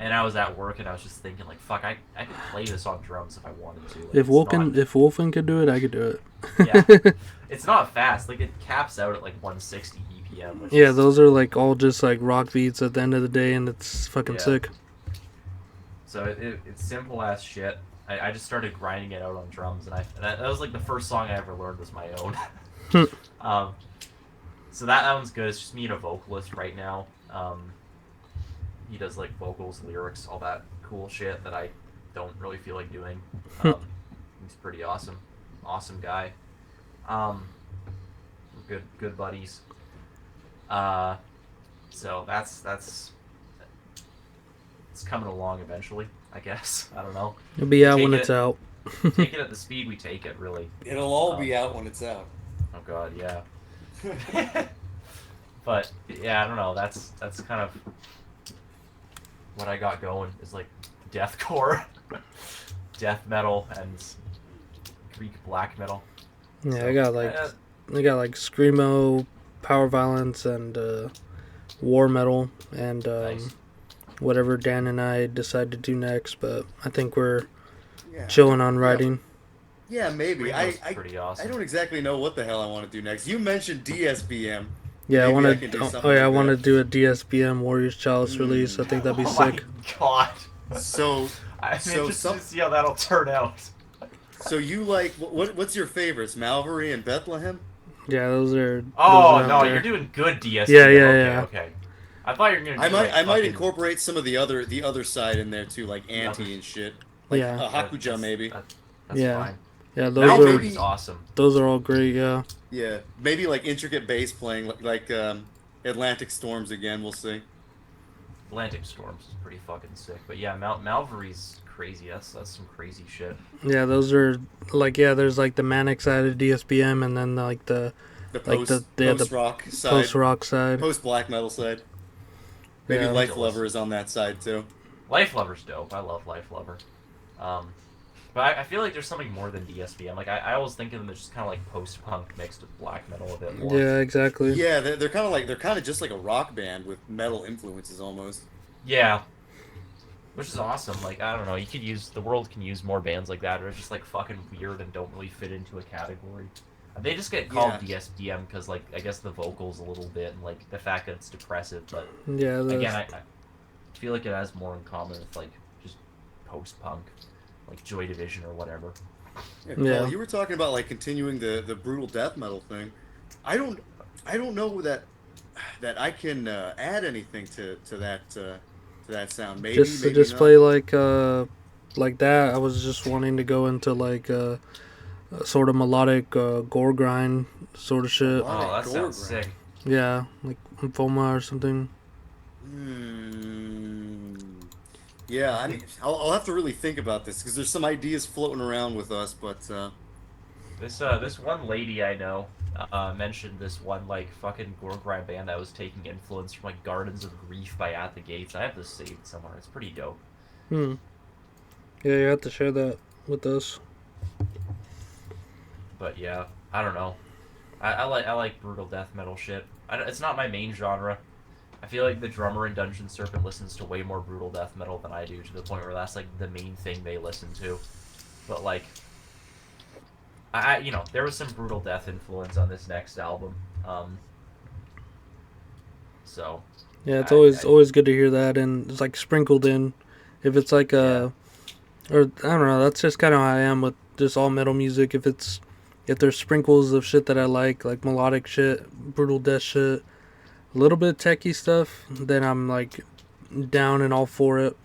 And I was at work and I was just thinking like, fuck, I could play this on drums if I wanted to. Like, If Wolfen could do it, I could do it. Yeah. It's not fast. Like it caps out at like 160 BPM. Which Yeah, is, those are like all just like rock beats at the end of the day, and it's fucking Yeah. sick. So it's simple ass shit. I just started grinding it out on drums, and that was like the first song I ever learned was my own. So that one's good. It's just me and a vocalist right now. He does like vocals, lyrics, all that cool shit that I don't really feel like doing. He's pretty awesome guy. We're good buddies. So that's it's coming along eventually, I guess. I don't know. It'll be out when Take it's it. out. Take it at the speed we take it, really. It'll all be out when it's out. Oh god, yeah. But yeah, I don't know. That's kind of what I got going is like deathcore, death metal, and Greek black metal. Yeah, So, I got like screamo, power violence, and war metal, and Nice. whatever Dan and I decide to do next. But I think we're Yeah. chilling on writing. Yeah, maybe. Screamo's I pretty awesome. I don't exactly know what the hell I want to do next. You mentioned DSBM. Yeah, Maybe I I can do want to. something Oh yeah, I like want to that. do a DSBM Warriors Chalice release. I think that'd be Oh sick. my god. So, I'm So interested some- to see how that'll turn out. so you like what's your favorites? Malvery and Bethlehem? Yeah, those are. Oh those are no, out there. you're doing good DSP. Yeah, Okay. I thought you were gonna. Do, I might fucking- incorporate some of the other side in there too, like anti and shit. Like Yeah. Hakuja maybe. That's Yeah. fine. Yeah, Malvery's awesome. those are all great. Yeah. Yeah, maybe like intricate bass playing, like Atlantic Storms again. We'll see. Atlantic Storms is pretty fucking sick. But yeah, Malvery's crazy. That's some crazy shit. Yeah, those are like there's like the manic side of DSBM, and then like the The like post the rock side, post rock side. post black metal side. Maybe Yeah. Life Lover is on that side too. Life Lover's dope. I love Life Lover. But I feel like there's something more than DSBM. Like I always think of them as just kind of like post-punk mixed with black metal a bit more. Yeah, exactly. Yeah, they're kind of just like a rock band with metal influences almost. Yeah. Which is awesome. Like, I don't know, the world can use more bands like that, or just like fucking weird and don't really fit into a category. They just get called DSBM because, like, I guess the vocals a little bit and like the fact that it's depressive. But Yeah. again, I feel like it has more in common with like just post-punk, like Joy Division or whatever. Yeah, Yeah. Paul, you were talking about like continuing the brutal death metal thing. I don't know that I can add anything to that sound. Maybe maybe just not. play like that. I was just wanting to go into like sort of melodic gore grind sort of shit. Melodic Oh, that gore sounds grind. sick. Yeah, like Infoma or something. Yeah, I'll have to really think about this because there's some ideas floating around with us, but This one lady I know mentioned this one like fucking gore grind band that was taking influence from like Gardens of Grief by At the Gates. I have this saved somewhere. It's pretty dope. Yeah, you have to share that with us. But yeah, I don't know. I like brutal death metal shit. It's not my main genre. I feel like the drummer in Dungeon Serpent listens to way more brutal death metal than I do, to the point where that's like the main thing they listen to. But like, there was some brutal death influence on this next album. So Yeah, it's always good to hear that, and it's like sprinkled in. If it's like or I don't know, that's just kind of how I am with just all metal music. If there's sprinkles of shit that I like melodic shit, brutal death shit, a little bit of techie stuff, then I'm like down and all for it.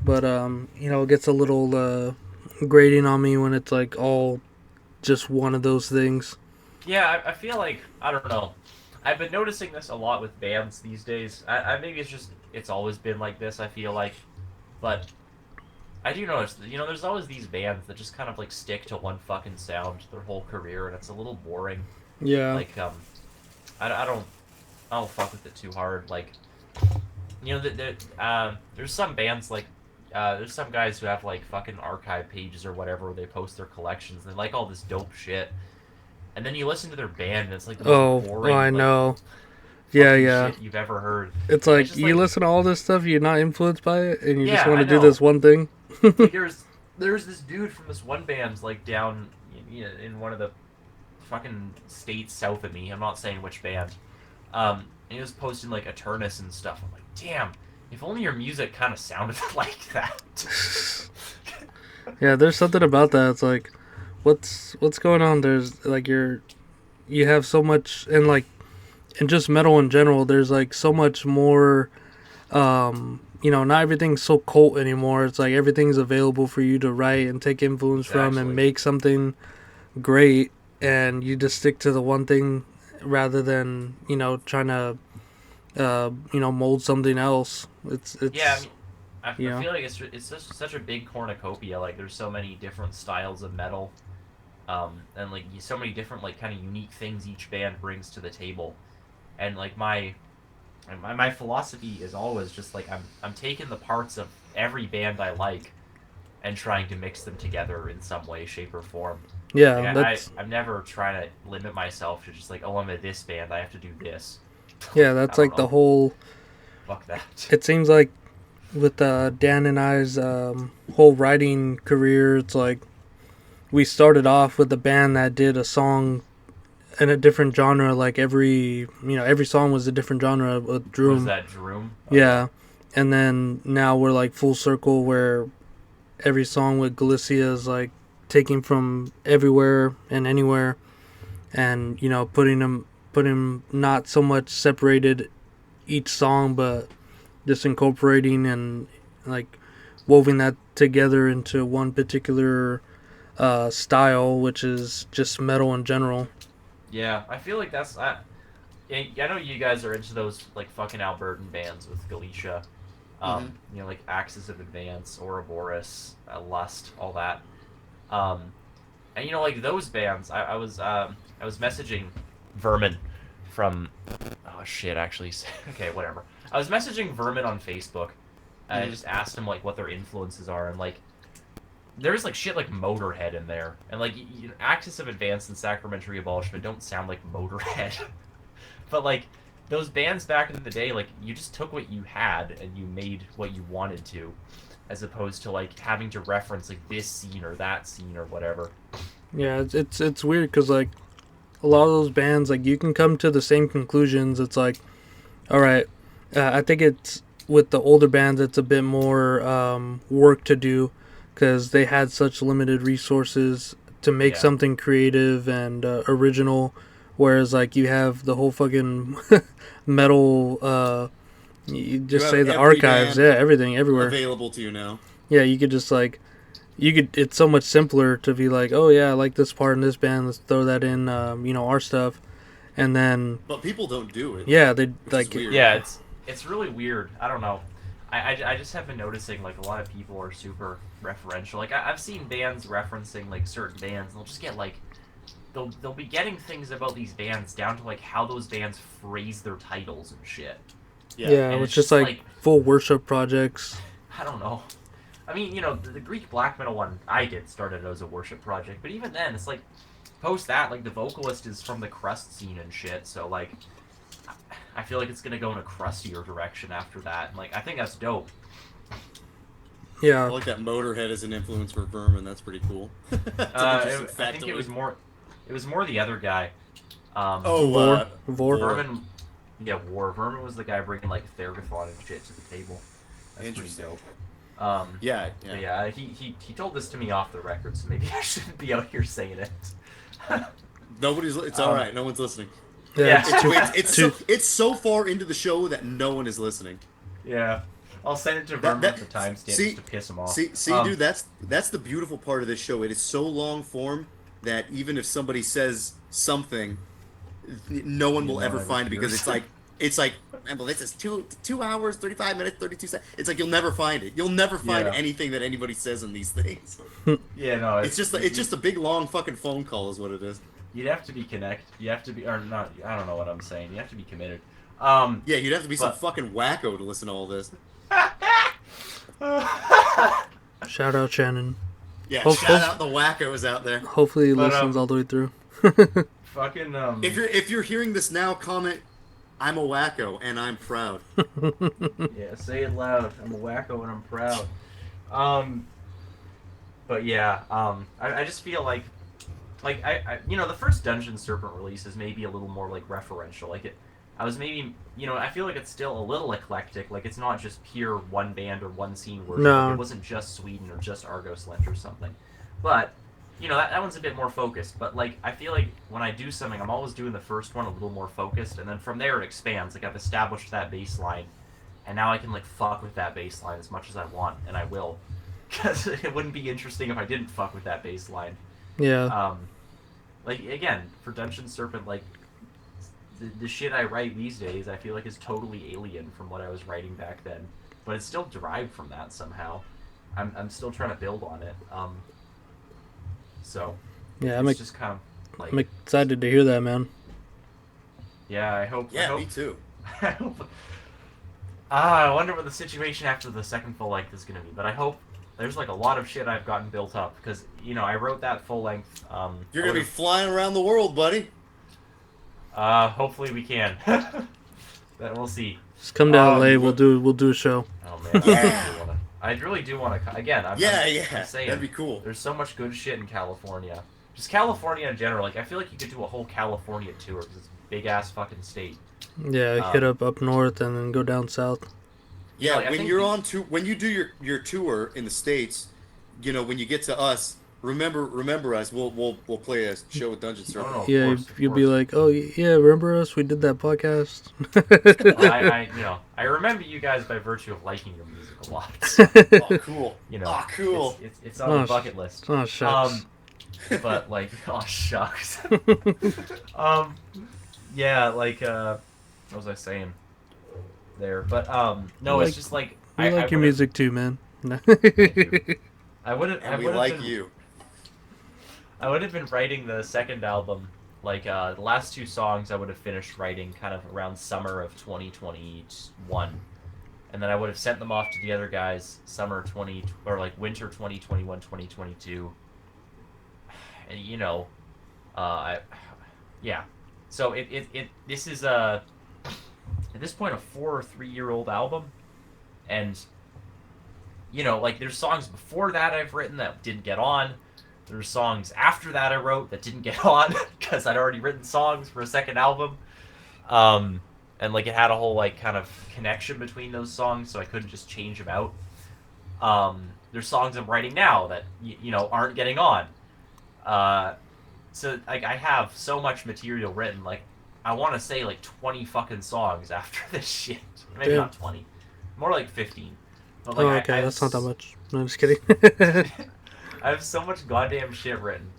But it gets a little grating on me when it's like all just one of those things. yeah, I feel like, I don't know. I've been noticing this a lot with bands these days. I maybe it's always been like this, I feel like. But I do notice, there's always these bands that just kind of like stick to one fucking sound their whole career, and it's a little boring. Yeah. Like, I don't fuck with it too hard. Like, there's some bands like, there's some guys who have like fucking archive pages or whatever where they post their collections. And they like all this dope shit, and then you listen to their band and it's like the most boring. I like, know. Yeah, shit you've ever heard. It's like just, you listen to all this stuff, you're not influenced by it, and you just Yeah, want I to do know. this one thing. Like there's this dude from this one band like down in one of the fucking states south of me. I'm not saying which band. And he was posting like Eternus and stuff. I'm like, damn, if only your music kind of sounded like that. Yeah, there's something about that. It's like, what's going on? There's like you have so much, and just metal in general. There's like so much more. Not everything's so cult anymore. It's like everything's available for you to write and take influence from and make something great, and you just stick to the one thing rather than trying to mold something else. It's yeah. I feel like it's such a big cornucopia. Like there's so many different styles of metal, and like so many different like kind of unique things each band brings to the table, and like my philosophy is always just like I'm taking the parts of every band I like and trying to mix them together in some way, shape, or form. Yeah, like I'm never trying to limit myself to just like, oh, I'm in this band, I have to do this. Yeah, that's like the whole. Fuck that. It seems like with Dan and I's whole writing career, it's like we started off with a band that did a song in a different genre. Like every song was a different genre with Droom. Was that Droom? Okay. Yeah, and then now we're like full circle where every song with Galicia is like taking from everywhere and anywhere, and putting them not so much separated each song, but just incorporating and like woven that together into one particular style, which is just metal in general. Yeah, I feel like I know you guys are into those like fucking Albertan bands with Galicia. You know, like Axis of Advance, Ouroboros, Lust, all that. And you know, like those bands, I was messaging Vermin from, oh shit, actually, okay, whatever. I was messaging Vermin on Facebook, and I just asked him like what their influences are, and like there's like shit like Motorhead in there, and like Axis of Advance and Sacramentary Abolishment don't sound like Motorhead, but like those bands back in the day, like you just took what you had and you made what you wanted to, as opposed to like having to reference like this scene or that scene or whatever. Yeah, it's weird because like a lot of those bands, like you can come to the same conclusions. It's like, all right, I think it's with the older bands, it's a bit more work to do because they had such limited resources to make something creative and original. Whereas like you have the whole fucking metal, you just You say have the every archives, band everything, everywhere. available to you now. Yeah, you could just like, it's so much simpler to be like, oh yeah, I like this part in this band, let's throw that in, our stuff, and then. But people don't do it. Yeah, they like. Weird. Yeah, it's really weird. I don't know. I just have been noticing like a lot of people are super referential. Like I've seen bands referencing like certain bands, and they'll just get like. They'll be getting things about these bands down to like how those bands phrase their titles and shit. Yeah, it's just like full worship projects. I don't know. I mean, you know, the Greek black metal one I did started as a worship project, but even then, it's like post that, like the vocalist is from the crust scene and shit. So like, I feel like it's gonna go in a crustier direction after that. And, like, I think that's dope. Yeah, I like that Motorhead as an influence for Vermin. That's pretty cool. I think it was more. It was more the other guy. Vor. Vermin. Yeah, War. Vermin was the guy bringing like Thergathon and shit to the table. That's pretty dope. Yeah. He told this to me off the record, so maybe I shouldn't be out here saying it. It's all right. No one's listening. Yeah. It's so far into the show that no one is listening. Yeah. I'll send it to Vermin with the timestamp to piss him off. See, dude, that's the beautiful part of this show. It is so long form that even if somebody says something, no one will ever find it because it's like, well, this is 2 hours, 35 minutes, 32 seconds. It's like you'll never find it. You'll never find anything that anybody says in these things. Yeah, no, it's just a big long fucking phone call is what it is. You'd have to be connected. You have to be, or not. I don't know what I'm saying. You have to be committed. Yeah, you'd have to be some fucking wacko to listen to all this. Shout out Shannon. Yeah, shout out the wackos out there. Hopefully he listens all the way through. Fucking If you're hearing this now, comment, "I'm a wacko and I'm proud." Yeah, say it loud. I'm a wacko and I'm proud. But yeah, I just feel like I the first Dungeon Serpent release is maybe a little more like referential. Like it, I was maybe I feel like it's still a little eclectic. Like it's not just pure one band or one scene worship. No. Like, it wasn't just Sweden or just Argos Lent or something. But that one's a bit more focused. But like I feel like when I do something, I'm always doing the first one a little more focused, and then from there it expands. Like I've established that baseline, and now I can like fuck with that baseline as much as I want, and I will, because it wouldn't be interesting if I didn't fuck with that baseline. Yeah. Like again, for Dungeon Serpent, like the shit I write these days, I feel like is totally alien from what I was writing back then, but it's still derived from that somehow. I'm still trying to build on it. So yeah, it's just kind of like, I'm excited to hear that, man. Yeah, I hope. Me too. I hope. I wonder what the situation after the second full length is gonna be, but I hope there's like a lot of shit I've gotten built up because I wrote that full length. You're gonna be flying around the world, buddy. Hopefully we can. That we'll see. Just come to LA. We'll do a show. Oh man, Yeah. I really do want to. Again, I'm saying that'd be cool. There's so much good shit in California. Just California in general. Like I feel like you could do a whole California tour because it's a big ass fucking state. Yeah, hit up north and then go down south. Yeah, like, when you're when you do your tour in the States, when you get to us, remember us. We'll play a show with Dungeon Serpent. Oh, Yeah, you'll be like, oh yeah, remember us? We did that podcast. I remember you guys by virtue of liking your music a lot. Oh, cool. Cool. It's on the bucket list. Oh shucks. But like, oh shucks. Yeah, like, what was I saying there? But no, it's just like We I like your would've- music too, man. Thank you. I wouldn't. And we like you. I would have been writing the second album, like the last two songs I would have finished writing kind of around summer of 2021. And then I would have sent them off to the other guys summer 20 or like winter 2021, 2022. And you know, yeah. So this is at this point a 4 or 3 year old album, and you know, like there's songs before that I've written that didn't get on. There's songs after that I wrote that didn't get on because I'd already written songs for a second album. And like it had a whole like kind of connection between those songs, so I couldn't just change them out. There's songs I'm writing now that you know aren't getting on. So like I have so much material written. Like I want to say like 20 fucking songs after this shit. Maybe Damn. not 20, more like 15. But, Oh, like, okay, that's not that much. No, I'm just kidding. I have so much goddamn shit written,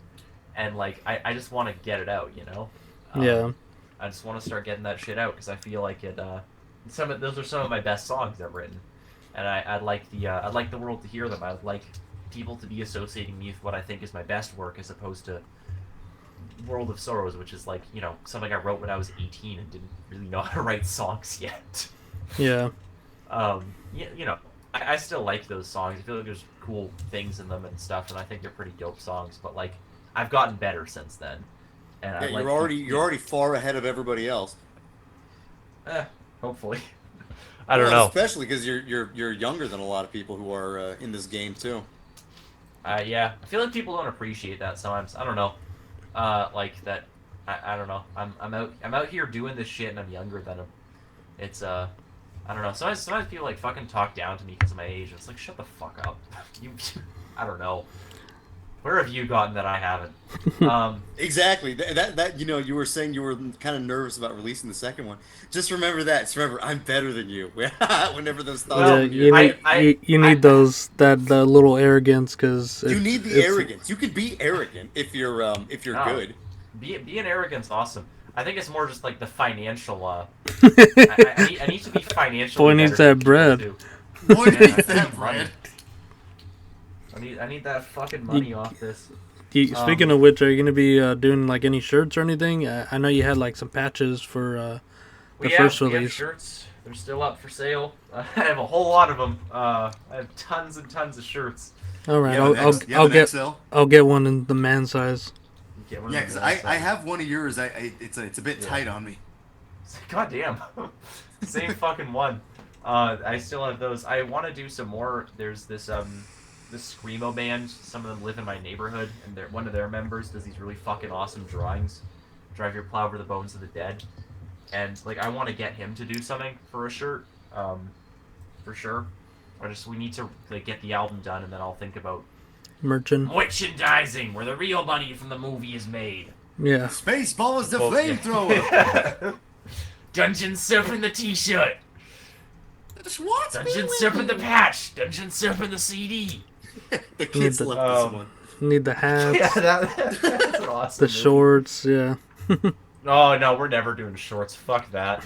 and like I just want to get it out, you know. Yeah. I just want to start getting that shit out because I feel like it. Those are some of my best songs I've written, and I'd like the world to hear them. I'd like people to be associating me with what I think is my best work, as opposed to World of Sorrows, which is like, you know, something I wrote when I was 18 and didn't really know how to write songs yet. Yeah. You know, I still like those songs. I feel like there's cool things in them and stuff, and I think they're pretty dope songs. But like, I've gotten better since then. And Yeah, you're already far ahead of everybody else. Hopefully. I don't know. Especially because you're younger than a lot of people who are in this game too. Yeah, I feel like people don't appreciate that sometimes. I don't know. Like that. I don't know. I'm out here doing this shit, and I'm younger than them. It's I don't know. Sometimes people like fucking talk down to me because of my age. It's like, shut the fuck up. I don't know. Where have you gotten that I haven't? Exactly. That you know, you were saying you were kind of nervous about releasing the second one. Just remember that. Just remember, I'm better than you. Whenever those thoughts Well, come to you need, you need those that little arrogance because you need the arrogance. You could be arrogant if you're good. Being arrogant's awesome. I think it's more just like the financial. I need to be financially. Boy needs that bread. Boy Yeah, needs I that need bread. money. I need that fucking money off this. Speaking of which, are you gonna be doing like any shirts or anything? I know you had like some patches for the first We have release. shirts. They're still up for sale. I have a whole lot of them. I have tons and tons of shirts. All right, You have I'll an get XL? I'll get one in the man size. Get one Yeah, of because them I outside. have one of yours. It's a bit Yeah. tight on me. God damn. Same fucking one. I still have those. I want to do some more. There's this screamo band. Some of them live in my neighborhood, and one of their members does these really fucking awesome drawings. Drive your plow over the bones of the dead, and like I want to get him to do something for a shirt, for sure. We need to like get the album done, and then I'll think about merchandising, where the real money from the movie is made. Yeah. Spaceballs the Both- flamethrower. Dungeon Serpent the T-shirt. What? Dungeon Serpent the patch. Dungeon Serpent the CD. The kids the- love this one. Need the hats, that's an awesome. the movie. shorts. Yeah. Oh no, we're never doing shorts. Fuck that.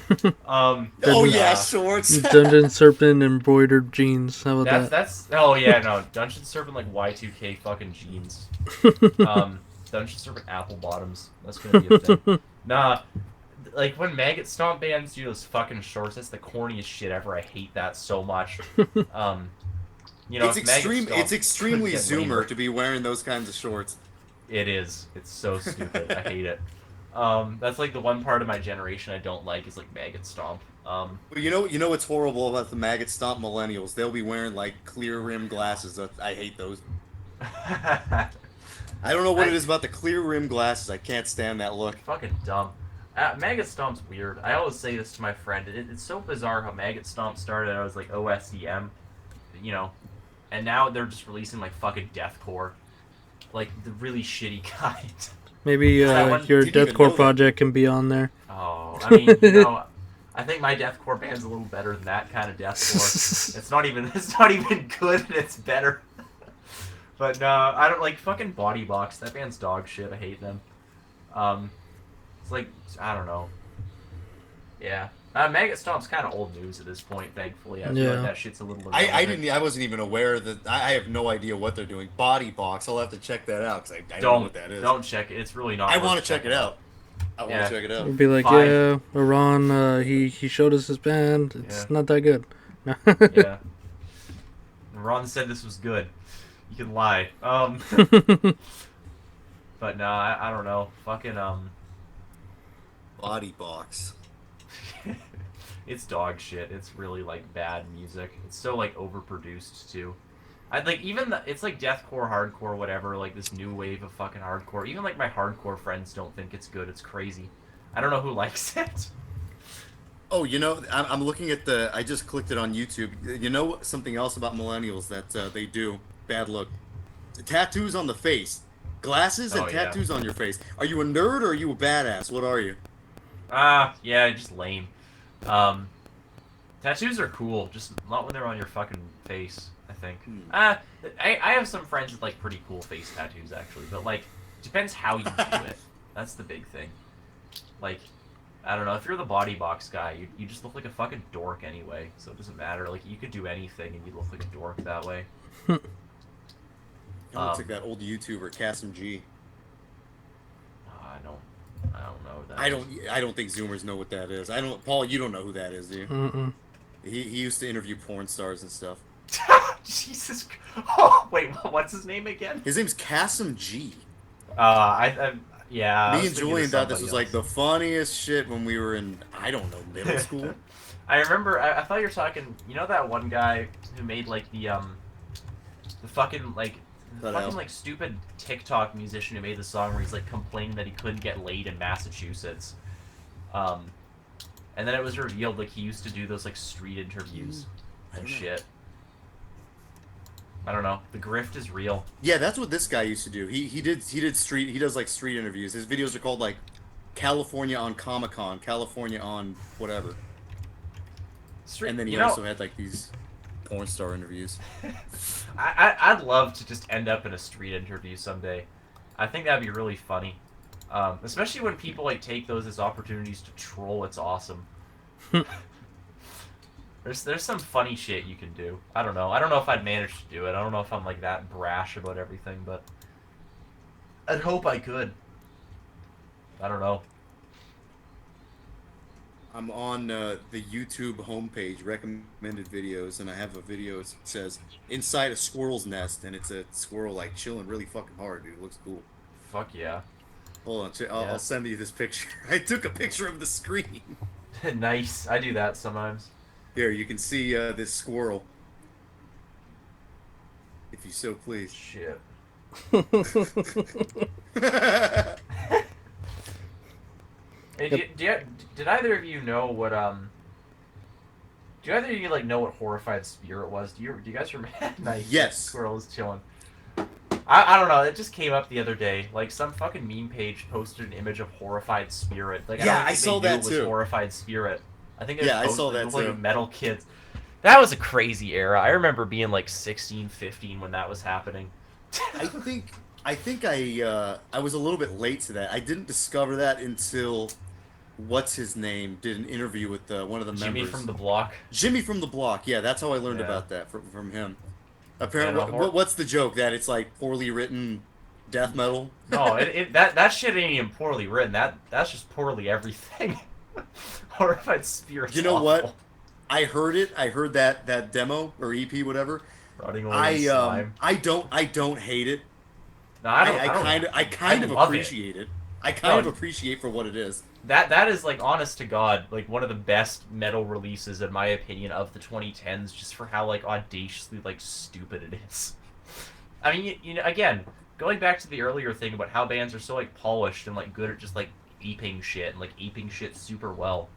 Oh Dungeon- yeah, shorts. Dungeon Serpent embroidered jeans. How about That's oh yeah, no. Dungeon Serpent like Y2K fucking jeans. Dungeon Serpent apple bottoms. That's gonna be a thing. Nah, like when Maggot Stomp bands do those fucking shorts, that's the corniest shit ever. I hate that so much. You know, It's if Maggot extreme. Stomp It's extremely could get zoomer lamer- to be wearing those kinds of shorts. It is. It's so stupid. I hate it. That's like the one part of my generation I don't like is like Maggot Stomp. But you know what's horrible about the maggot stomp millennials? They'll be wearing like clear rim glasses. I hate those. I don't know what it is about the clear rim glasses. I can't stand that look. Fucking dumb. Maggot Stomp's weird. I always say this to my friend. It's so bizarre how Maggot Stomp started. I was like OSCM, you know, and now they're just releasing like fucking deathcore, like the really shitty kind. Maybe That one your didn't even know deathcore that. project can be on there. Oh, I mean, you know, I think my deathcore band's a little better than that kind of deathcore. It's not even good. And it's better. But no, I don't like fucking Body Box. That band's dog shit. I hate them. It's like I don't know. Yeah, Maggot Stomp's kind of old news at this point, thankfully. I feel Yeah. like that shit's a little I wasn't even aware that I have no idea what they're doing. Body Box. I'll have to check that out because I don't know what that is. Don't check it. It's really not. I want to check it out. I want to check it out. We'd be like, Fine. yeah, Arawn, he showed us his band. It's not that good. Yeah. Ron said this was good. You can lie. But no, I don't know. Fucking Body Box. It's dog shit. It's really like bad music. It's so like overproduced too. I like it's like deathcore, hardcore, whatever. Like this new wave of fucking hardcore. Even like my hardcore friends don't think it's good. It's crazy. I don't know who likes it. Oh, you know, I'm looking at I just clicked it on YouTube. You know something else about millennials that they do? Bad look. Tattoos on the face. Glasses and tattoos on your face. Are you a nerd or are you a badass? What are you? Yeah, just lame. Tattoos are cool, just not when they're on your fucking face, I think. I have some friends with like pretty cool face tattoos actually, but like depends how you do it. That's the big thing. Like, I don't know, if you're the Body Box guy, you just look like a fucking dork anyway, so it doesn't matter. Like, you could do anything and you look like a dork that way. Looks like that old YouTuber, Kasim G. I don't know that. I don't think Zoomers know what that is. Paul, you don't know who that is, do you? Mm-mm. He used to interview porn stars and stuff. Jesus. Oh, wait, what's his name again? His name's Kasim G. Yeah. Me and Julian thought this was like the funniest shit when we were in, I don't know, middle school. I remember, I thought you were talking, you know that one guy who made like the fucking like stupid TikTok musician who made the song where he's like complaining that he couldn't get laid in Massachusetts. And then it was revealed like he used to do those like street interviews and shit. I don't know. The grift is real. Yeah, that's what this guy used to do. He does like street interviews. His videos are called like California on Comic-Con, California on whatever. And then he also had like these porn star interviews. I'd love to just end up in a street interview someday. I think that'd be really funny. Especially when people like take those as opportunities to troll. It's awesome. There's some funny shit you can do. I don't know. I don't know if I'd manage to do it. I don't know if I'm like that brash about everything, but I'd hope I could. I don't know. I'm on the YouTube homepage, recommended videos, and I have a video that says inside a squirrel's nest, and it's a squirrel like chilling really fucking hard, dude. It looks cool. Fuck yeah. Hold on, I'll send you this picture. I took a picture of the screen. Nice. I do that sometimes. Here, you can see this squirrel. If you so please. Shit. Hey, did either of you know what do either of you like know what Horrified Spirit was? Do you guys remember? Nice. Yes. Squirrel is chilling. I don't know. It just came up the other day. Like some fucking meme page posted an image of Horrified Spirit. Like I saw that too. It was Horrified Spirit. I think it was I saw that like too. Metal Kids. That was a crazy era. I remember being like 16, 15 when that was happening. I think I was a little bit late to that. I didn't discover that until what's his name did an interview with one of the Jimmy members. from the Block. Jimmy from the Block. Yeah, that's how I learned about that from him. Apparently, what's the joke? That it's like poorly written death metal? No, that shit ain't even poorly written. That's just poorly everything. Horrified Spirit. You know what? I heard it. I heard that demo or EP, whatever. I don't hate it. No, I kind of appreciate it. I kind of appreciate for what it is. That is like honest to God, like one of the best metal releases in my opinion of the 2010s, just for how like audaciously like stupid it is. I mean, you know, again, going back to the earlier thing about how bands are so like polished and like good at just like aping shit and like aping shit super well.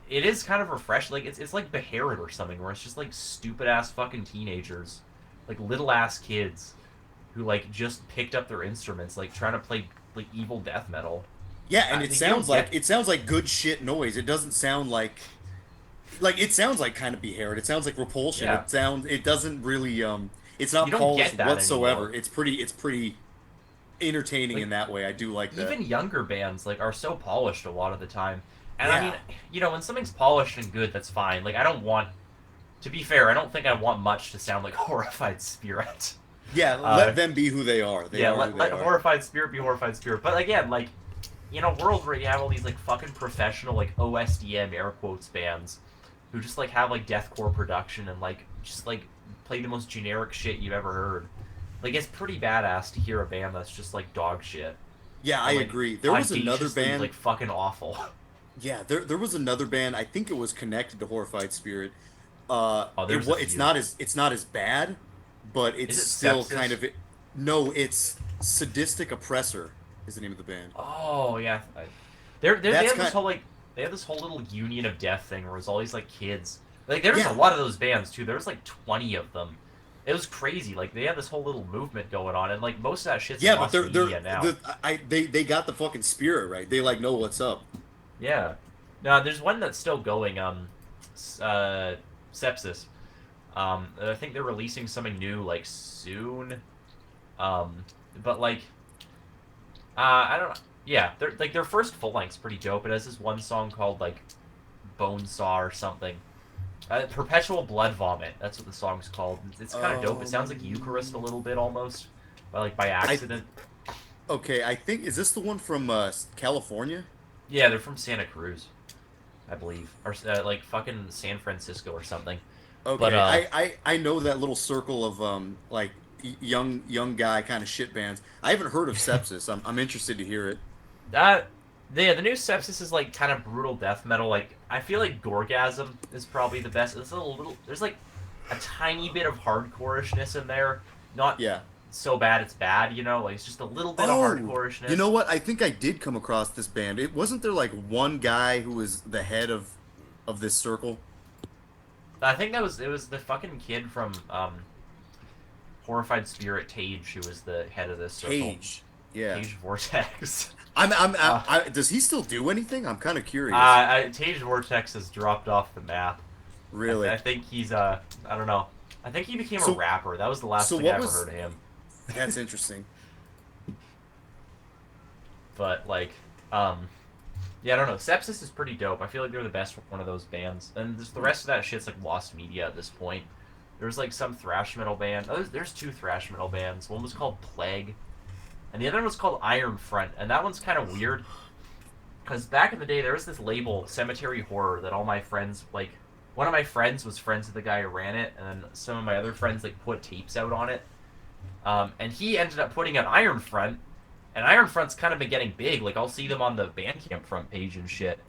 It is kind of refreshing. Like it's like Beherit or something, where it's just like stupid ass fucking teenagers, like little ass kids, who like just picked up their instruments, like trying to play like evil death metal. Yeah, and it sounds like good shit noise. It doesn't sound like it sounds like kind of Beherit. It sounds like Repulsion. Yeah. It doesn't really it's not polished whatsoever. Anymore. It's pretty entertaining in that way. I do like that. Even younger bands like are so polished a lot of the time. And I mean, you know, when something's polished and good, that's fine. Like, I don't want, to be fair, I don't think I want much to sound like Horrified Spirit. Yeah, let them be who they are. They Yeah, are who they let are. Horrified Spirit be Horrified Spirit. But again, like, in a world where you have all these, like, fucking professional, like, OSDM, air quotes, bands, who just, like, have, like, deathcore production and, like, just, like, play the most generic shit you've ever heard. Like, it's pretty badass to hear a band that's just, like, dog shit. Yeah, I And, like, agree. There was another audaciously, band. like, fucking awful. Yeah, there was another band. I think it was connected to Horrified Spirit. Oh, there's a it's few. not as bad, but it's Is it still Sepsis? kind of no. It's Sadistic Oppressor is the name of the band. Oh, yeah. They That's have this kind. whole, like, they have this whole little Union of Death thing where it's all these, like, kids. Like, there's Yeah. a lot of those bands, too. There's, like, 20 of them. It was crazy. Like, they had this whole little movement going on, and, like, most of that shit's Yeah, but lost media now. they got the fucking spirit right. They like know what's up. Yeah. No, there's one that's still going, Sepsis. I think they're releasing something new, like, soon. But, like, I don't know. Yeah, their first full length's pretty dope. It has this one song called, like, Bonesaw or something. Perpetual Blood Vomit. That's what the song's called. It's kind of dope. It sounds like Eucharist a little bit, almost. By accident. Okay, I think is this the one from California? Yeah, they're from Santa Cruz, I believe. Or, like, fucking San Francisco or something. Okay, But, I know that little circle of like young guy kind of shit bands. I haven't heard of Sepsis. I'm interested to hear it. The new Sepsis is, like, kind of brutal death metal. Like, I feel like Gorgasm is probably the best. It's a little, there's, like, a tiny bit of hardcore-ishness in there. Not Yeah. so bad it's bad, you know? Like, it's just a little bit of hardcore-ishness. You know what? I think I did come across this band. It wasn't there like one guy who was the head of this circle. I think it was the fucking kid from, Horrified Spirit, Tage, who was the head of this circle. Tage. Yeah. Tage Vortex. Does he still do anything? I'm kind of curious. Tage Vortex has dropped off the map. Really? I think he's I don't know. I think he became a rapper. That was the last thing I ever heard of him. That's interesting. But like, yeah, I don't know. Sepsis is pretty dope. I feel like they're the best one of those bands. And the rest of that shit's like lost media at this point. There's like some thrash metal band. Oh, there's two thrash metal bands. One was called Plague, and the other one was called Iron Front. And that one's kind of weird, because back in the day there was this label, Cemetery Horror, that all my friends like. One of my friends was friends with the guy who ran it, and then some of my other friends like put tapes out on it. And he ended up putting out Iron Front, and Iron Front's kind of been getting big. Like, I'll see them on the Bandcamp front page and shit.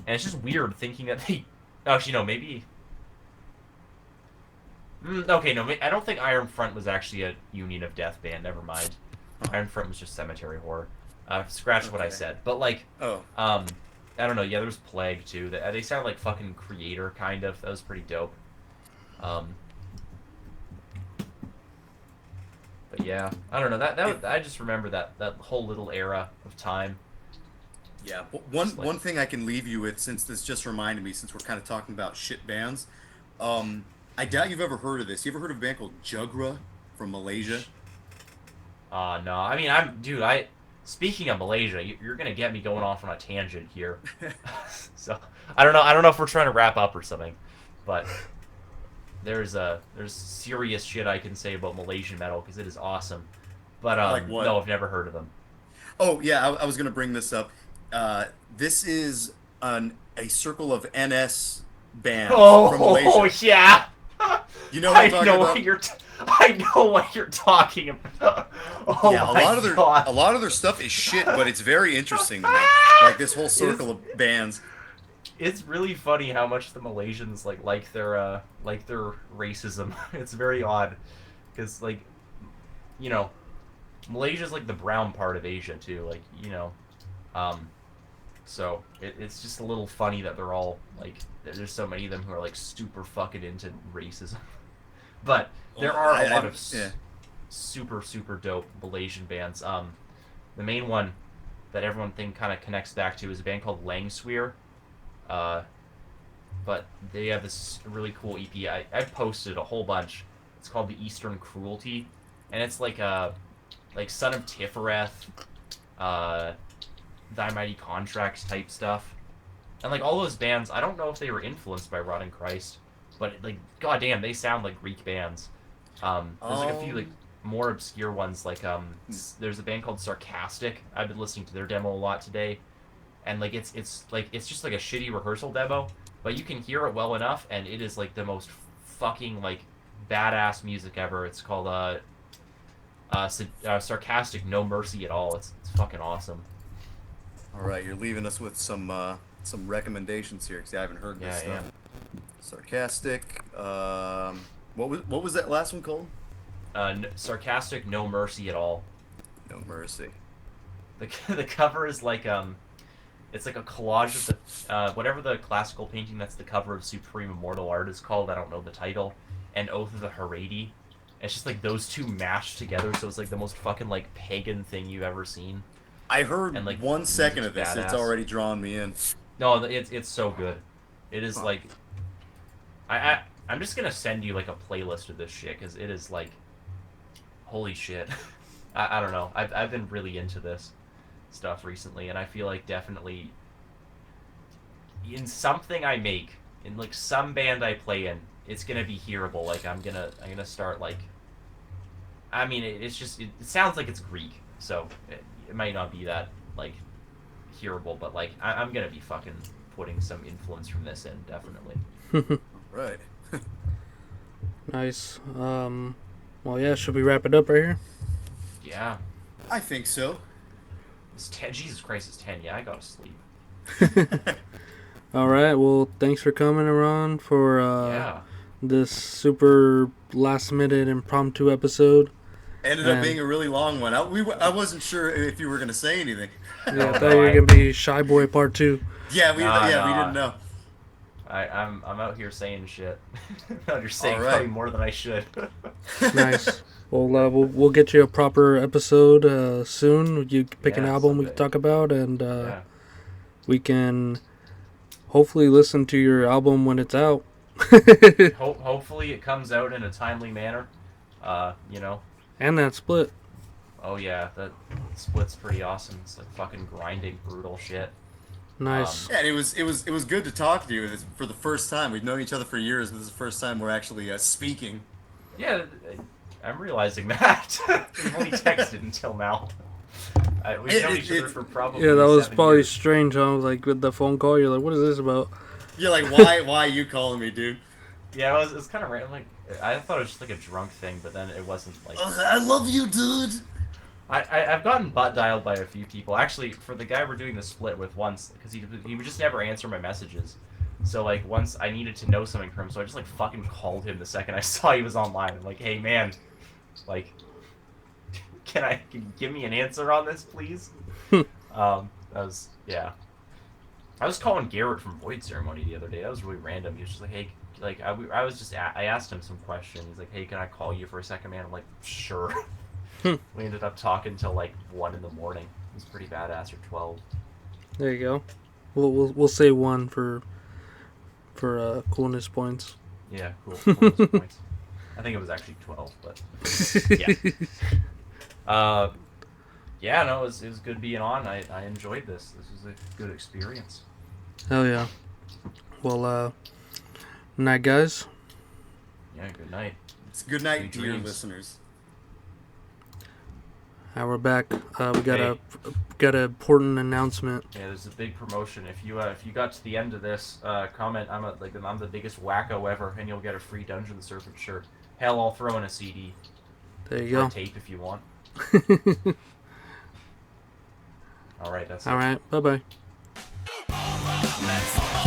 And it's just weird thinking that they... Actually, no, maybe... okay, no, I don't think Iron Front was actually a Union of Death band. Never mind. Iron Front was just Cemetery Horror. Scratch what I said. But, like... I don't know, yeah, there was Plague, too. They sound like fucking Creator, kind of. That was pretty dope. But yeah, I don't know. I just remember that whole little era of time. Yeah, one thing I can leave you with, since this just reminded me, since we're kind of talking about shit bands, I doubt you've ever heard of this. You ever heard of a band called Jugra from Malaysia? No. I mean, speaking of Malaysia, you're gonna get me going off on a tangent here. So I don't know if we're trying to wrap up or something, but there's serious shit I can say about Malaysian metal because it is awesome. But Like what? no, I've never heard of them. Oh yeah, I was gonna bring this up. This is a circle of NS bands from Malaysia. Oh yeah. You know what I'm talking about? I know what you're talking about. Oh yeah, God. a lot of their stuff is shit, but it's very interesting to me. Like this whole circle of bands. It's really funny how much the Malaysians like their racism. It's very odd, because like, you know, Malaysia's like the brown part of Asia too. Like, you know, so it's just a little funny that they're all like, there's so many of them who are like super fucking into racism. But there are a lot of super dope Malaysian bands. The main one that everyone kind of connects back to is a band called Langsweer. But they have this really cool EP. I've posted a whole bunch. It's called The Eastern Cruelty, and it's like Son of Tifereth, Thy Mighty Contracts type stuff. And like all those bands, I don't know if they were influenced by Rotting Christ, but like goddamn, they sound like Greek bands. There's like a few like more obscure ones, like there's a band called Sarcastic. I've been listening to their demo a lot today, and like it's just like a shitty rehearsal demo, but you can hear it well enough, and it is like the most fucking like badass music ever. It's called Sarcastic No Mercy at All. It's fucking awesome. All right, you're leaving us with some recommendations here because I haven't heard this stuff. Sarcastic. What was that last one called? Sarcastic No Mercy at All. No Mercy. The cover is like it's like a collage of the whatever the classical painting that's the cover of Supreme Immortal Art is called. I don't know the title. And Oath of the Haredi. It's just like those two mashed together, so it's like the most fucking like pagan thing you've ever seen. I heard and, like, 1 second of this. badass. It's already drawn me in. No, it's so good. It is like I'm just gonna send you like a playlist of this shit because it is like holy shit. I don't know. I've been really into this stuff recently, and I feel like definitely in something I make, in like some band I play in, it's gonna be hearable. Like I'm gonna start like. I mean, it's just it sounds like it's Greek, so it might not be that like hearable, but like I'm gonna be fucking putting some influence from this in definitely. Right. Nice. Well, yeah. Should we wrap it up right here? Yeah. I think so. It's 10. Jesus Christ, it's 10. Yeah, I gotta sleep. All right. Well, thanks for coming, Arawn, for this super last-minute impromptu episode. Ended up being a really long one. I wasn't sure if you were going to say anything. Yeah, I thought you were going to be Shy Boy Part 2. Yeah, we didn't know. I'm out here saying shit. I'm out here saying All right. probably more than I should. Nice. Well, we'll get you a proper episode soon. You can pick an album we can talk about, and we can hopefully listen to your album when it's out. Hopefully it comes out in a timely manner. You know. And that split. Oh yeah, that split's pretty awesome. It's like fucking grinding, brutal shit. Nice. Yeah, and it was good to talk to you. It's for the first time. We've known each other for years, but this is the first time we're actually speaking. Yeah, I'm realizing that. We've only texted until now. We've known each other for probably that was 7 probably years. strange, huh? Like with the phone call, you're like, what is this about? You're like, why are you calling me, dude? Yeah, it was kind of random. Like, I thought it was just like a drunk thing, but then it wasn't like. I love you, dude. I've gotten butt dialed by a few people. Actually, for the guy we're doing the split with once, because he would just never answer my messages. So like once I needed to know something from him, so I just like fucking called him the second I saw he was online. I'm like, hey man, like, can you give me an answer on this, please? That was I was calling Garrett from Void Ceremony the other day. That was really random. He was just like, hey, like I asked him some question. He's like, hey, can I call you for a second, man? I'm like, sure. We ended up talking till like 1 in the morning. It was pretty badass, or 12. There you go. We'll say 1 for coolness points. Yeah, cool. Points. I think it was actually 12, but yeah. Yeah, no, it was good being on. I enjoyed this. This was a good experience. Hell yeah. Well, night, guys. Yeah, good night. It's good night, Sweet dear dreams. listeners. Now we're back. We got an important announcement. Yeah, there's a big promotion. If you got to the end of this, comment I'm the biggest wacko ever, and you'll get a free Dungeon Serpent shirt. Hell, I'll throw in a CD. There you or go. a tape if you want. All right, that's it. All right. Bye-bye. Let's